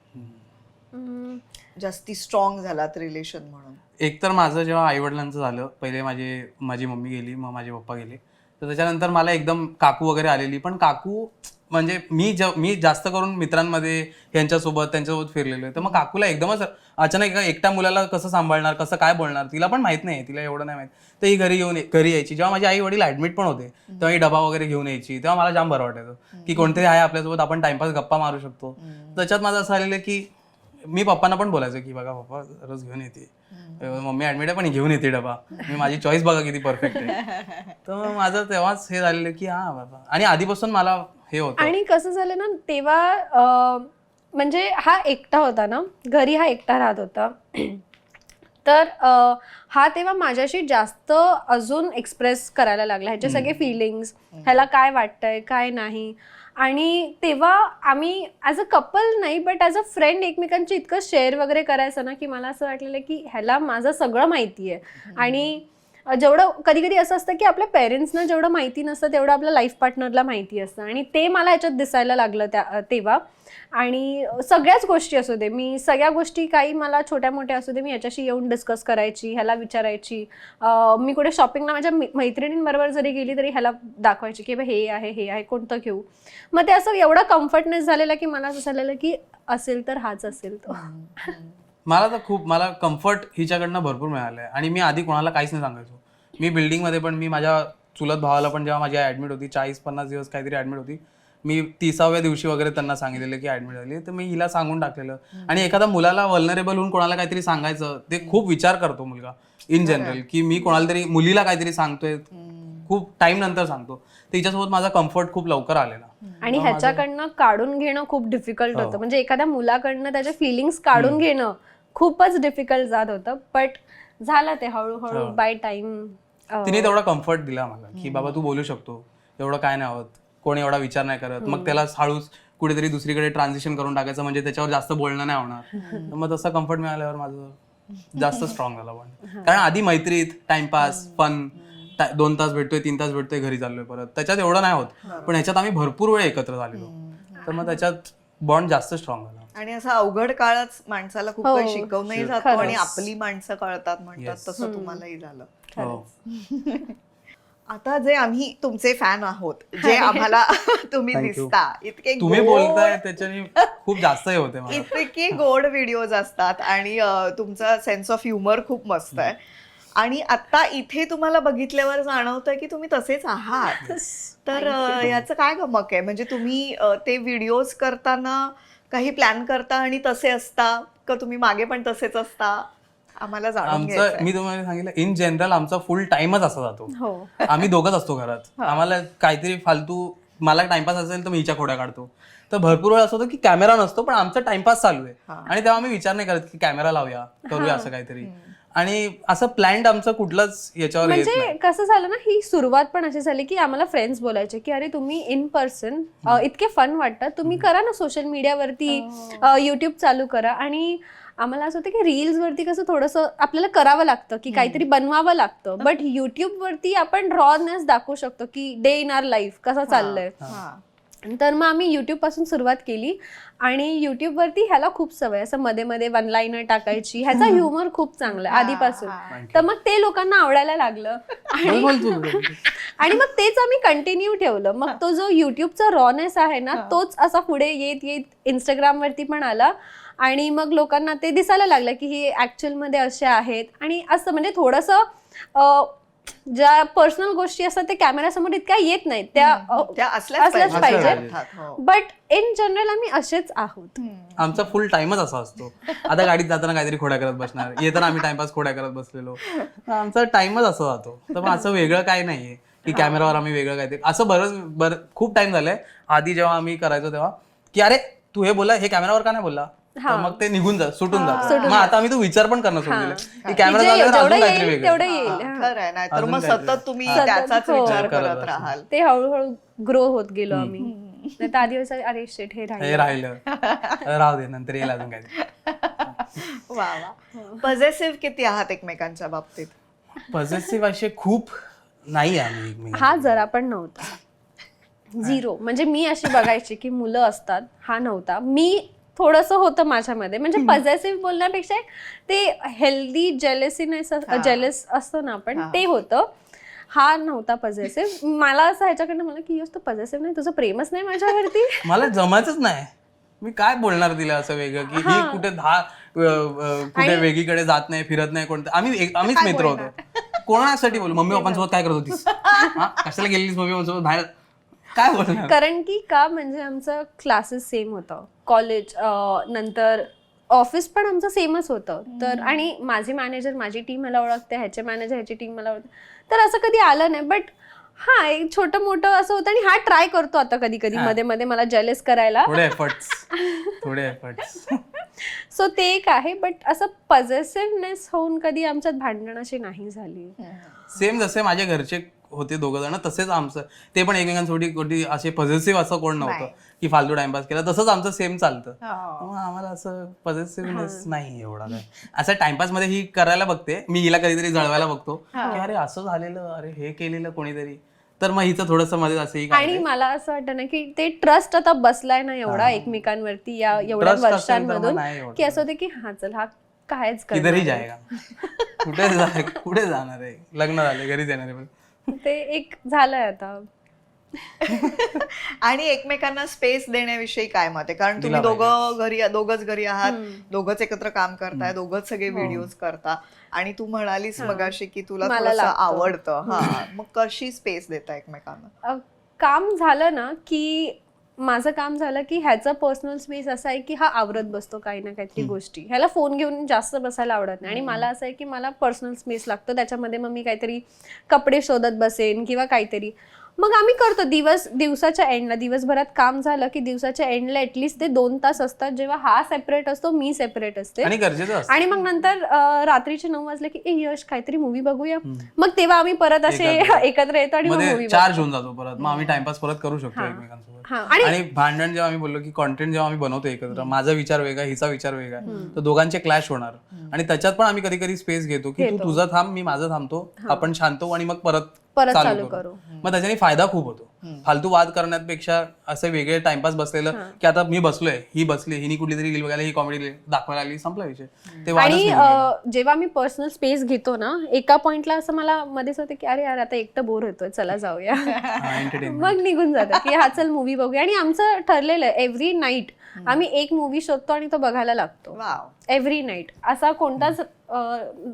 E: जास्ती स्ट्रॉंग झालात रिलेशन म्हणून?
D: एक तर माझं जेव्हा आई वडिलांचं झालं, पहिले माझी मम्मी गेली, मग माझे पप्पा गेले, तर त्याच्यानंतर मला एकदम काकू वगैरे आलेली. पण काकू म्हणजे मी जास्त करून मित्रांमध्ये त्यांच्यासोबत फिरलेलो आहे, तर मग काकूला एकदमच अचानक एका एकट्या मुलाला कसं सांभाळणार, कसं काय बोलणार, तिला पण माहित नाही, तिला एवढं नाही माहित. तर ही घरी यायची. जेव्हा माझे आई वडील ऍडमिट पण होते तेव्हा ही डबा वगैरे घेऊन यायची, तेव्हा मला जाम बरं वाटायचं की कोणतरी आहे आपल्यासोबत, आपण टाइमपास गप्पा मारू शकतो. त्याच्यात माझं असं आलेलं की मी पप्पांना पण बोलायचो की बघा पप्पा रोज घेऊन येते, मम्मी ऍडमिट आहे पण घेऊन येते डबा, मी माझी चॉईस बघा किती परफेक्ट आहे. तर माझं तेव्हाच हे झालेलं की हा बाबा. आणि आधीपासून मला हे होतं.
C: आणि कसं झालं ना तेव्हा म्हणजे हा एकटा होता ना घरी, हा एकटा राहत होता. तर हा तेव्हा माझ्याशी जास्त अजून एक्सप्रेस करायला लागला ह्याचे सगळे फिलिंग्स, ह्याला काय वाटतंय काय नाही. आणि तेव्हा आम्ही ॲज अ कपल नाही बट ॲज अ फ्रेंड एकमेकांची इतकं शेअर वगैरे करायचं ना की मला असं वाटलेलं की ह्याला माझं सगळं माहिती आहे. आणि जेवढं कधी कधी असं असतं की आपल्या पेरेंट्सना जेवढं माहिती नसतं तेवढं आपल्या लाईफ पार्टनरला माहिती असतं, आणि ते मला ह्याच्यात दिसायला लागलं तेव्हा. आणि सगळ्याच गोष्टी असू दे, मी सगळ्या गोष्टी काही मला छोट्या मोठ्या असू दे मी ह्याच्याशी येऊन डिस्कस करायची, ह्याला विचारायची. मी कुठे शॉपिंगला माझ्या मैत्रिणींबरोबर जरी गेली तरी ह्याला दाखवायची की हे आहे कोणतं घेऊ. मग ते असं एवढा कम्फर्टनेस झालेला की मला असं झालेलं की असेल तर हाच असेल तो.
D: मला कम्फर्ट हिच्याकडनं भरपूर मिळालंय. आणि मी आधी कोणाला काहीच नाही सांगायचो. मी बिल्डिंगमध्ये पण, मी माझ्या चुलत भावाला पण जेव्हा माझी ऍडमिट होती, 40-50 दिवस काहीतरी ऍडमिट होती, मी 30व्या दिवशी वगैरे त्यांना सांगितलेलं की ऍडमिट झाली, तर मी हिला सांगून टाकलेलं. आणि एखादा मुलाला वल्नरेबल होऊन कोणाला काहीतरी सांगायचं, ते खूप विचार करतो मुलगा इन जनरल, की मी कोणाला तरी मुलीला काहीतरी सांगतोय, खूप टाइम नंतर सांगतो. तिच्यासोबत माझा कम्फर्ट खूप लवकर आलेला.
C: आणि ह्याच्याकडनं काढून घेणं खूप डिफिकल्ट होतं, म्हणजे एखाद्या मुलाकडनं त्याच्या फिलिंग्स काढून घेणं खूपच डिफिकल्ट जात होतं. बट झालं ते हळूहळू बाय टाइम.
D: तिने तेवढा कम्फर्ट दिला मला की बाबा तू बोलू शकतो, एवढं काय नाही होत, कोणी एवढा विचार नाही करत. मग त्याला हळूच कुठेतरी दुसरीकडे ट्रान्झिशन करून टाकायचं, म्हणजे त्याच्यावर जास्त बोलणं नाही होणार. मग तसा कम्फर्ट मिळाल्यावर माझं जास्त स्ट्रॉंग झाला. पण कारण आधी मैत्रीत टाइमपास फन 2 तास भेटतोय, 3 तास भेटतोय, घरी चाललोय परत, त्याच्यात एवढं नाही होत. पण ह्याच्यात आम्ही भरपूर वेळ एकत्र झालेलो, तर मग त्याच्यात बॉन्ड जास्त स्ट्रॉंग झाला.
E: आणि असा अवघड काळच माणसाला खूप काही शिकवणंही जातो, आणि आपली माणसं कळतात म्हणतात, तसं तुम्हालाही झालं. आता जे आम्ही तुमचे फॅन आहोत, जे आम्हाला तुम्ही दिसता, इतके
D: तुम्ही बोलताय त्याच्याने खूप जास्त हे होते मला.
E: इतके गोड व्हिडिओज असतात, आणि तुमचा सेन्स ऑफ ह्युमर खूप मस्त आहे. आणि आता इथे तुम्हाला बघितल्यावर जाणवतंय की तुम्ही तसेच आहात. तर याचं काय गमक आहे? म्हणजे तुम्ही ते व्हिडिओज करताना काही प्लॅन करता आणि तसे असता का तुम्ही मागे पण तसेच असता? आम्हाला जाणून घ्यायचं.
D: मी तुम्हाला सांगितलं, इन जनरल आमचा फुल टाइमच असा जातो. आम्ही दोघंच असतो घरात. आम्हाला काहीतरी फालतू, मला टाइमपास असेल तर मी हिच्या खोड्या काढतो. तर भरपूर वेळ असं होतं की कॅमेरा नसतो पण आमचा टाइमपास चालू आहे, आणि तेव्हा आम्ही विचार नाही करत की कॅमेरा लावूया, करूया असं काहीतरी. आणि असं प्लॅन्ड आमचं कुठलंच याच्यावर
C: म्हणजे कसं झालं ना, ही सुरुवात पण अशी झाली की आम्हाला फ्रेंड्स बोलायचे की अरे तुम्ही इन पर्सन इतके फन वाटतात, तुम्ही करा ना सोशल मीडियावरती, युट्यूब चालू करा. आणि आम्हाला असं होतं की रील्स वरती कसं थोडंसं आपल्याला करावं लागतं की काहीतरी बनवावं लागतं, बट युट्यूब वरती आपण रॉनेस दाखवू शकतो की डे इन आवर लाईफ कसा चाललंय. तर मग आम्ही YouTube पासून सुरुवात केली आणि YouTubeवरती ह्याला खूप सवय असं मध्ये मध्ये वन लाईनर टाकायची, ह्याचा ह्युमर खूप चांगला आहे आधीपासून. तर मग ते लोकांना आवडायला लागलं आणि मग तेच आम्ही कंटिन्यू ठेवलं. मग तो जो युट्यूबचा रॉनेस आहे ना तोच असा पुढे येत येत इंस्टाग्रामवरती पण आला आणि मग लोकांना ते दिसायला लागलं की हे ऍक्च्युअल मध्ये असे आहेत. आणि असं म्हणजे थोडंसं ज्या पर्सनल गोष्टी असतात ते कॅमेरासमोर इतक्या येत नाहीत, त्या असल्याच पाहिजे. बट इन जनरल आम्ही असेच आहोत.
D: आमचा फुल टाइमच असा असतो. आता गाडीत जाताना काहीतरी खोड्या करत बसणार, येताना आम्ही टाइमपास खोड्या करत बसलेलो, आमचा टाइमच असा जातो. तर मग असं वेगळं काय नाहीये की कॅमेरावर आम्ही वेगळं काहीतरी असं खूप टाइम झालंय. आधी जेव्हा आम्ही करायचो तेव्हा की अरे तू हे बोला, हे कॅमेरावर का नाही बोलला, तर मग ते निघून सुटून जात. मग आता आम्ही तो विचार पण करणं सोडून दिलं की कॅमेरा झाल्यावर अजून काहीतरी वेगळं.
C: तेवढं येईल.
E: खरं आहे, नाहीतर मग
D: अजून
E: सतत
D: काहीतरी.
E: तुम्ही
C: सतत,
E: त्याचाच
C: हो.
E: विचार
D: करत
E: करत
D: बसू.
E: राहाल.
C: ते हळूहळू ग्रो होत गेलो आम्ही. नाही तर आधी असं अरे शेट हे
D: हे राहिलं राहू दे, नंतर येईल अजून काहीतरी.
E: वा वा. पॉझिटिव्ह किती आहात एकमेकांच्या बाबतीत?
D: पॉझिटिव्ह असे खूप नाही आम्ही एकमेकांना.
C: हा जरा पण नव्हता, झिरो. म्हणजे मी अशी बघायची की मुलं असतात, हा नव्हता. मी थोडंसं होतं माझ्यामध्ये, म्हणजे पॉझिटिव्ह बोलण्यापेक्षा ते हेल्दी जेलसीनेस जेलस असतो ना आपण, ते होतं. हा नव्हता पॉझिटिव्ह. मला असं ह्याच्याकडनं मला की तू पॉझिटिव्ह नाही, तुझं प्रेमच नाही माझ्यावरती.
D: मला जमायचंच नाही. मी काय बोलणार तिला असं वेगळं की ही कुठे कुठे वेगळीकडे जात नाही, फिरत नाही, कोणतं. आम्हीच मित्र होतो. कोणासाठी बोलू? मम्मी पप्पांसोबत काय करत होतीस, कशाला गेलेलीस मम्मी पप्पांसोबत बाहेर, काय बोलणार?
C: कारण की का म्हणजे आमचं क्लासेस सेम होतं, कॉलेज नंतर ऑफिस पण आमचं सेमच होतं. तर आणि माझे मॅनेजर माझी टीम मला ओळखते, ह्याचे मॅनेजर ह्याची टीम मला ओळखते. तर असं कधी आलं नाही. बट हा एक छोटं मोठं असं होतं. आणि हा ट्राय करतो आता कधी कधी मध्ये मध्ये मला जेलस करायला,
D: थोडे एफर्ट्स.
C: सो ते एक आहे. बट असं पॉझिटिव्हनेस होऊन कधी आमच्यात भांडण अशी नाही झाली.
D: सेम जसे माझे घरचे होते दोघं जण, तसेच आमचं. ते पण एकमेकांसोबत असे पॉझिटिव्ह असं कोण नव्हतं की फालतू टाइमपास केला. तसंच आमचं सेम चालतं. मग आम्हाला असं पॉझिटिव्हनेस नाही एवढा काय. असं टाइमपास मध्ये ही करायला बघते, मी हिला कधीतरी जळवायला बघतो की अरे असं झालेलं, अरे हे केलेलं कोणीतरी, तर मग हिचं थोडंसं मध्ये असंही. आणि
C: मला असं वाटतं ना की ते ट्रस्ट आता बसलाय ना एवढा एकमेकांवरती या एवढ्या वर्षांमधून, की असं होतं की हा चल हा कायच
D: किधरही जाएगा, कुठे जाणार आहे, लग्न झाले घरीच येणार आहे.
C: ते एक झालंय आता.
E: आणि एकमेकांना स्पेस देण्याविषयी काय मत आहे? कारण तुम्ही दोघंच घरी आहात, दोघंच एकत्र काम करताय, दोघंच सगळे व्हिडिओज करता. आणि तू म्हणालीस मगाशी की तुला थोडंसं आवडतं. मग कशी स्पेस देता एकमेकांना?
C: काम झालं ना की माझं काम झालं की ह्याचा पर्सनल स्पेस असा आहे की हा आवरत बसतो काही ना काहीतरी गोष्टी, ह्याला फोन घेऊन जास्त बसायला आवडत नाही. आणि मला असं आहे की मला पर्सनल स्पेस लागतो, त्याच्यामध्ये मग मी काहीतरी कपडे शोधत बसेन किंवा काहीतरी. मग आम्ही करतो दिवसाच्या एंडला, दिवसभरात काम झालं की दिवसाच्या एंडला ऍटलीस्ट ते 2 तास असतात जेव्हा हा सेपरेट असतो, मी सेपरेट असते. आणि मग नंतर रात्रीचे 9 वाजले की यश काहीतरी मूवी बघूया, मग तेव्हा आम्ही परत असे एकत्र येतो आणि मूवी
D: चार्ज होऊन जातो परत. मग आम्ही टाइमपास परत करू शकतो एकमेकांसोबत. आणि भांडण जेव्हा आम्ही बोललो की कॉन्टेंट जेव्हा आम्ही बनवतो एकत्र, माझा विचार वेगळा, हिचा विचार वेगळा, तर दोघांचे क्लॅश होणार. आणि त्याच्यात पण आम्ही कधी कधी स्पेस घेतो की तू तुझं थांब, मी माझं थांबतो, आपण शांत आणि मग परत चालू करू. मग त्याच्याने फायदा खूप होतो. फालतू वाद करण्यापेक्षा असे वेगळे टाइमपास बसलेलं की आता मी बसलोय, ही बसली, हिनी कुठली तरी रील बघायला, ही कॉमेडी दाखवायला आली, संपला विषय.
C: आणि जेव्हा मी पर्सनल स्पेस घेतो ना, एका पॉइंटला असं मला मध्येच होते की अरे यार आता एकटं बोर होतोय, चला जाऊया. मग निघून जातं की हा चल मूवी बघूया. आणि आमचं ठरलेलं आहे एव्हरी नाईट आम्ही एक मूवी शोधतो आणि तो बघायला लागतो. Every night. असा कोणताच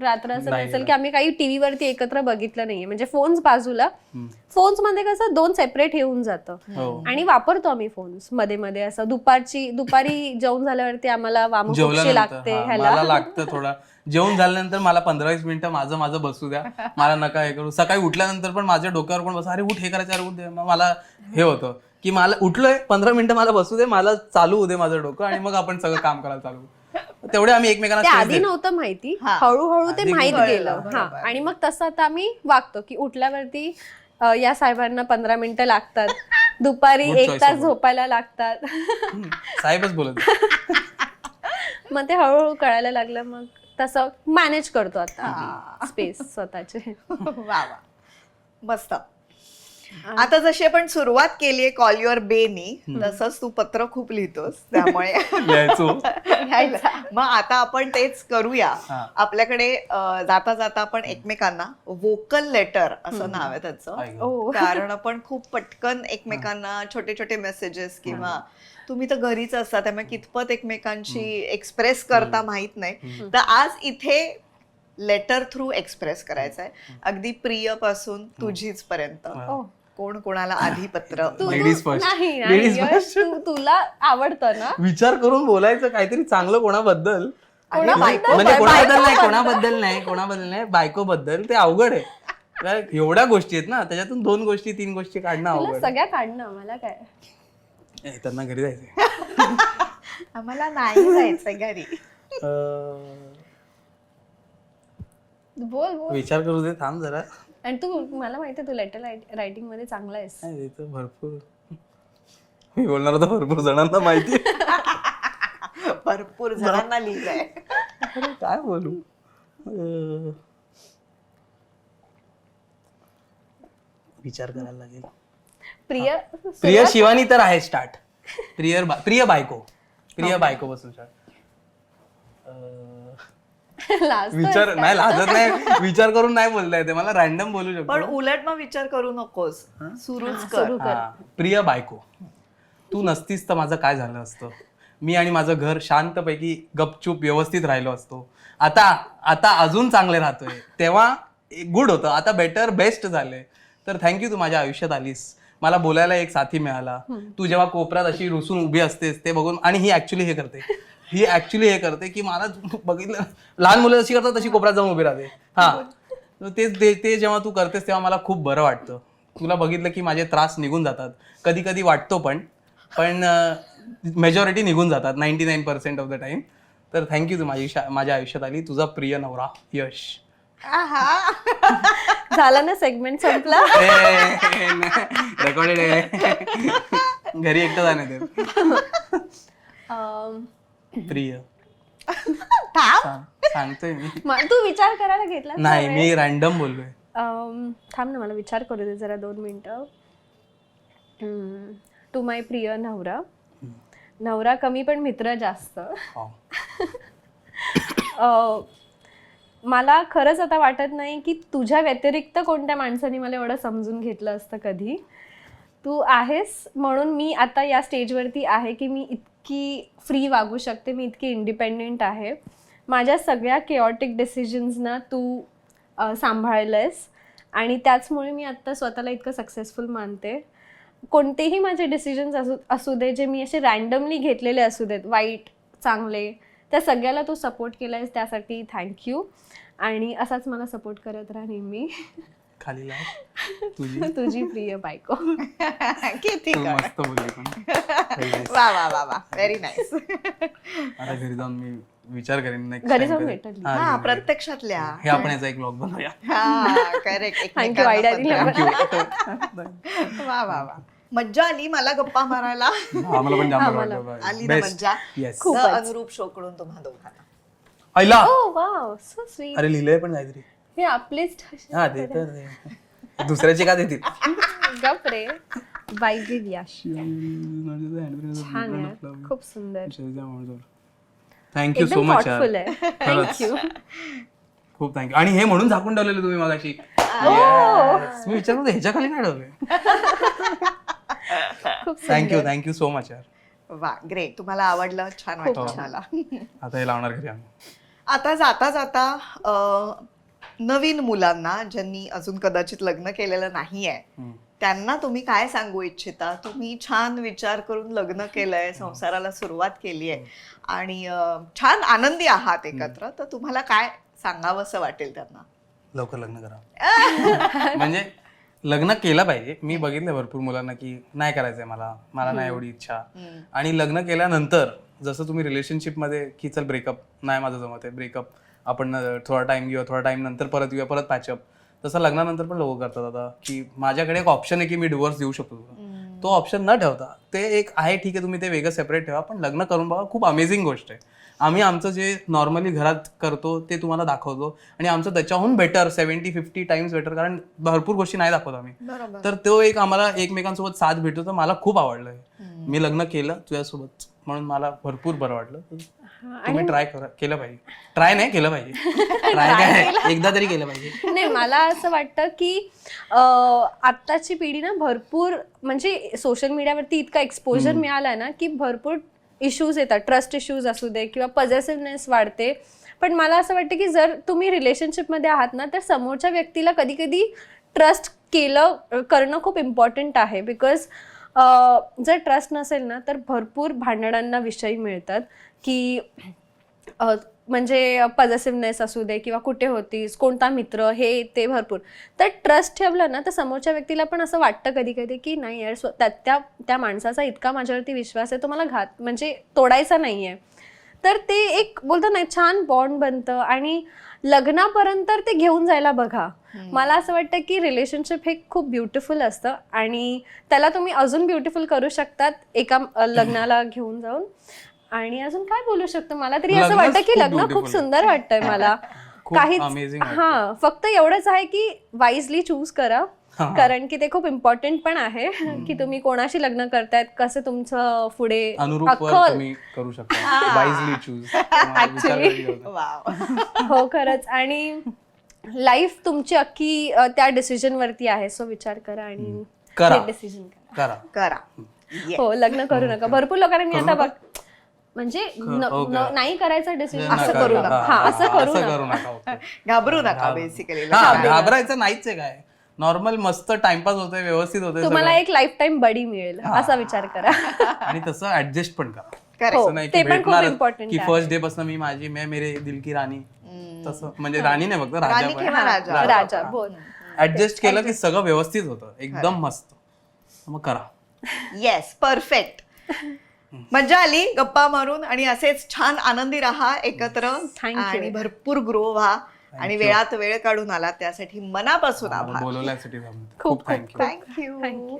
C: रात्र असं नसेल की आम्ही काही टीव्ही वरती एकत्र बघितलं नाहीये. म्हणजे फोन्स बाजूला, फोन्स मध्ये कसं 2 सेपरेट येऊन जातं आणि वापरतो आम्ही फोन्स मध्ये मध्ये. असं दुपारी जेवण झाल्यावरती आम्हाला वामकुक्षी लागते, ह्याला
D: लागतं थोडा. जेवण झाल्यानंतर मला 15-20 मिनिटं माझं बसू द्या, मला नका हे करू. सकाळी उठल्यानंतर पण माझ्या डोक्यावर पण बसा, अरे उठ हे करायचं, अरे उठ दे. मग मला हे होतं की मला उठलोय 15 मिनिटं मला बसू दे, मला चालू होऊ दे माझं डोकं, आणि मग आपण सगळं काम करायला चालू. तेवढे आम्ही एकमेकांना
C: आधी नव्हतं माहिती, हळूहळू ते माहित गेलं. आणि मग तसं आता आम्ही वागतो की उठल्यावरती या साहेबांना 15 मिनिटं लागतात, दुपारी 1 तास झोपायला लागतात.
D: साहेबच बोलत.
C: मग ते हळूहळू कळायला लागलं. मग तसं मॅनेज करतो आता स्पेस स्वतःचे.
E: वा वा, मस्त. आता जशी आपण सुरुवात केलीये कॉल युअर बेनी, तसंच तू पत्र खूप लिहितोस, त्यामुळे
D: लिहायचो.
E: मग आता आपण तेच करूया.
D: हा.
E: आपल्याकडे जाता जाता आपण एकमेकांना वोकल लेटर असं नाव आहे त्याचं,
D: आई गं.
C: ओ.
E: कारण आपण खूप पटकन एकमेकांना छोटे छोटे मेसेजेस किंवा तुम्ही तर घरीच असता त्यामुळे कितपत एकमेकांशी एक्सप्रेस करता माहित नाही, तर आज इथे लेटर थ्रू एक्सप्रेस करायचं आहे, अगदी प्रिय पासून तुझीच पर्यंत.
C: ओ.
E: कोण कोणाला आधी पत्र
D: Ladies first.
C: नाही
D: Ladies
C: यश,
D: first.
C: तुला आवडतं ना?
D: विचार करून बोलायचं काहीतरी चांगलं कोणाबद्दल.
E: अरे बायको,
D: म्हणजे कोणाबद्दल नाही,
C: बायकोबद्दल.
D: कोणाबद्दल नाही, बायकोबद्दल. ते अवघड आहे. काय एवढ्या गोष्टी आहेत ना, त्याच्यातून 2 गोष्टी 3 गोष्टी काढणं
C: तुला
D: अवघड आहे.
C: सगळ्या काढणं मला काय.
D: त्यांना घरी जायचंय.
E: आम्हाला नाही जायचंय घरी.
C: बोल बोल.
D: विचार करू दे, थांब जरा.
C: आणि तू मला माहिती तू लेटर रायटिंग मध्ये चांगला आहेस.
D: नाही, ते तर भरपूर मी बोलणार होता, भरपूर जणांना माहिती आहे.
E: भरपूर जणांना लिहिलंय.
D: काय बोलू. विचार करायला लागेल.
C: प्रिय
D: प्रिय शिवानी तर आहे स्टार्ट. प्रिय बायको बसून स्टार्ट.
C: लाजतोय
D: विचार
C: का?
D: नाही, लाजत नाही, विचार करून नाही बोलता येते मला, रॅन्डम बोलू
E: पण
D: शकतो.
E: उलट मग विचार करू नकोस, सुरूच कर.
C: सुरू कर.
D: हा, प्रिय बायको, तू नसतीस तर माझं काय झालं असतं. मी आणि माझं घर शांतपैकी गपचूप व्यवस्थित राहिलो असतो. आता अजून चांगले राहतोय. तेव्हा गुड होतं, आता बेटर बेस्ट झाले. तर थँक्यू, तू माझ्या आयुष्यात आलीस. मला बोलायला एक साथी मिळाला. तू जेव्हा कोपऱ्यात अशी रुसून उभी असतेस ते बघून, आणि ही ऍक्च्युली हे करते की मला बघितलं, लहान मुलं जशी करतात तशी कोपऱ्यात जाऊन उभी राहते. हा, ते जेव्हा तू करतेस तेव्हा मला खूप बरं वाटतं. तुला बघितलं की माझे त्रास निघून जातात. कधी कधी वाटतो पण मेजॉरिटी निघून जातात, 99% ऑफ द टाइम. तर थँक्यू, तू माझ्या आयुष्यात आली. तुझा प्रिय नवरा यश.
C: झाला ना सेगमेंट संपला.
D: रेकॉर्डेड आहे. घरी एकटं जाण्यात प्रिय. सांगतोय मी.
C: तू विचार करायला घेतला
D: नाही, मी रॅन्डम बोललोय.
C: थांब ना, मला विचार करू दे जरा 2 मिनिटं. टू माय प्रिय नवरा कमी पण मित्र जास्त. मला खरंच आता वाटत नाही की तुझ्या व्यतिरिक्त कोणत्या माणसाने मला एवढं समजून घेतलं असतं कधी. तू आहेस म्हणून मी आता या स्टेजवरती आहे की मी इतकी फ्री वागू शकते, मी इतकी इंडिपेंडेंट आहे. माझ्या सगळ्या केऑटिक डिसिजन्सना तू सांभाळलंयस आणि त्याचमुळे मी आत्ता स्वतःला इतकं सक्सेसफुल मानते. कोणतेही माझे डिसिजन्स असू दे, जे मी असे रॅन्डमली घेतलेले असू देत, वाईट चांगले, त्या सगळ्याला तू सपोर्ट केलायस, त्यासाठी थँक्यू. आणि असाच मला सपोर्ट करत राहा नेहमी.
D: खाली लाव.
C: तुझी प्रिय बायको.
E: किती
D: तू मस्त बोलली पण.
E: वा वा वा वा, व्हेरी नाईस.
D: आता घरी जाऊन मी विचार करेन next
C: घरी
D: time
C: जाऊन
D: कधी.
C: भेटेल.
D: हा,
E: हा,
D: घरी.
E: प्रत्यक्षातल्या.
D: हे आपण याचा एक ब्लॉग बनवूया.
E: हा, करेक्ट.
C: Thank you, idea दिल्याबद्दल.
E: वा वा वा, मज्जा आली मला गप्पा मारायला.
D: आम्हाला पण जाम
C: आम्हाला.
E: आली ना
D: बेस्ट.
E: मज्जा.
D: येस.
C: खूप.
E: द
C: खूपच.
E: अनुरूप शो कडून तुम्हा दोघांना.
D: आईला.
C: ओ वाव, सो स्वीट.
D: अरे लिहिलंय पण काहीतरी.
C: हे आपलीच
D: हा, ते तर दुसऱ्याचे का देतील.
C: गप रे. बाय यश. छान आहे, खूप सुंदर.
D: थँक्यू सो
C: एकदम
D: मच
C: थॉटफुल आहे. थँक्यू.
D: खूप थँक्यू. आणि हे म्हणून झाकून ठेवलेलं तुम्ही मगाशी. Yes. मी विचारतो ह्याच्या खाली नाही ठेवले.
C: खूप
D: थँक्यू सो मच यार.
E: वा, ग्रेट. तुम्हाला आवडलं, छान वाटलं मला.
D: आता हे लावणार घरी आम्ही.
E: आता जाता नवीन मुलांना ज्यांनी अजून कदाचित लग्न केलेलं नाहीये, त्यांना तुम्ही काय सांगू इच्छिता? तुम्ही छान विचार करून लग्न केलंय, संसाराला सुरुवात केली आहे आणि छान आनंदी आहात एकत्र, तर तुम्हाला काय सांगावंसं वाटेल त्यांना?
D: लवकर लग्न करा. म्हणजे लग्न केलं पाहिजे. मी बघितलं भरपूर मुलांना की नाही करायचंय मला नाही एवढी इच्छा. आणि लग्न केल्यानंतर जसं तुम्ही रिलेशनशिपमध्ये की चल ब्रेकअप नाही माझं जमत आहे, ब्रेकअप आपण थोडा टाइम घेऊया, थोडा टाइम नंतर परत येऊया, परत पॅचअप. तसं लग्नानंतर पण लोक करतात आता की माझ्याकडे एक ऑप्शन आहे की मी डिवोर्स देऊ शकतो तुला. तो ऑप्शन न ठेवता ते एक आहे, ठीक आहे तुम्ही ते वेगळं सेपरेट ठेवा, पण लग्न करून बघा, खूप अमेझिंग गोष्ट आहे. आम्ही आमचं जे नॉर्मली घरात करतो ते तुम्हाला दाखवतो आणि आमचं त्याच्याहून बेटर 70-50 टाइम्स बेटर, कारण भरपूर गोष्टी नाही दाखवत आम्ही.
E: बरोबर.
D: तर तो एक आम्हाला एकमेकांसोबत साथ भेटतो, तर मला खूप आवडलं. मी लग्न केलं तुझ्यासोबत म्हणून मला भरपूर बरं वाटलं. तुम्ही ट्राय केलं पाहिजे. ट्राय नाही केलं पाहिजे, ट्राय काय एकदा तरी केलं पाहिजे.
C: नाही, मला असं वाटतं की आत्ताची पिढी ना भरपूर म्हणजे सोशल मीडियावरती इतका एक्सपोजर मिळाला ना की भरपूर इश्यूज येतात, ट्रस्ट इश्यूज असू दे किंवा पॉझिटिव्हनेस वाढते. पण मला असं वाटतं की जर तुम्ही रिलेशनशिपमध्ये आहात ना तर समोरच्या व्यक्तीला कधी कधी ट्रस्ट करणं खूप इम्पॉर्टंट आहे. बिकॉज जर ट्रस्ट नसेल ना तर भरपूर भांडणांना विषय मिळतात की म्हणजे पॉझिटिव्हनेस असू दे किंवा कुठे होतीस, कोणता मित्र, हे ते भरपूर. तर ट्रस्ट ठेवलं ना तर समोरच्या व्यक्तीला पण असं वाटतं कधी कधी की नाही यार त्या माणसाचा इतका माझ्यावरती विश्वास आहे, तो मला म्हणजे तोडायचा नाही आहे. तर ते एक बोलतो ना छान बॉन्ड बनतं आणि लग्नापर्यंत ते घेऊन जायला बघा. मला असं वाटतं की रिलेशनशिप हे खूप ब्युटिफुल असतं आणि त्याला तुम्ही अजून ब्युटिफुल करू शकतात एका लग्नाला घेऊन जाऊन. आणि अजून काय बोलू शकतो, मला तरी असं
D: लग्नच
C: वाटतं की
D: खूप
C: लग्न खूप
D: beautiful
C: सुंदर वाटतंय मला.
D: खूप
C: काहीच
D: amazing वाटतं.
C: हा फक्त एवढंच आहे की वाईजली चूज करा, कारण की ते खूप इम्पॉर्टंट पण आहे की तुम्ही कोणाशी लग्न करतायत, कसं तुमचं पुढे
D: अनुरूप तुम्ही करू शकता. Wisely choose.
E: वाव.
C: हो खरंच. आणि लाईफ तुमची अख्खी त्या डिसिजन वरती आहे. सो विचार करा आणि
D: करा.
C: डिसिजन करा.
E: करा. Yes.
C: हो, लग्न करू नका. भरपूर लोकांना मी आता बघ म्हणजे
D: Okay.
C: नाही करायचं डिसिजन
E: असं करू नका.
C: असं करू
D: नका. Okay.
E: घाबरू नका बेसिकली.
D: घाबरायचं नाहीच आहे काय, नॉर्मल मस्त टाइमपास होतोय, व्यवस्थित होतंय
C: तुम्हाला एक लाईफ टाइम बडी मिळेल असा विचार करा.
D: आणि तसं ऍडजस्ट पण करा.
E: Correct.
D: असं नाही
C: ते
D: की
C: पण खूप
D: भेटणार
C: important
D: की
C: आहे.
D: फर्स्ट डे पासून मैं मेरे दिल की राणी, तसं म्हणजे राणी नाही फक्त
E: राणी
D: राजा
E: किंवा राजा.
C: राजा बोल.
D: ऍडजस्ट केलं की सगळं व्यवस्थित होतं, एकदम मस्त. मग करा.
E: Yes, perfect. मजा आली गप्पा मारून आणि असेच छान आनंदी राहा एकत्र
C: Thank you.
E: आणि भरपूर ग्रो व्हा आणि वेळात वेळ काढून आला त्यासाठी मनापासून आभार.
D: बोलवण्यासाठी
C: खूप
D: थँक्यू.
E: थँक्यू.
C: थँक्यू.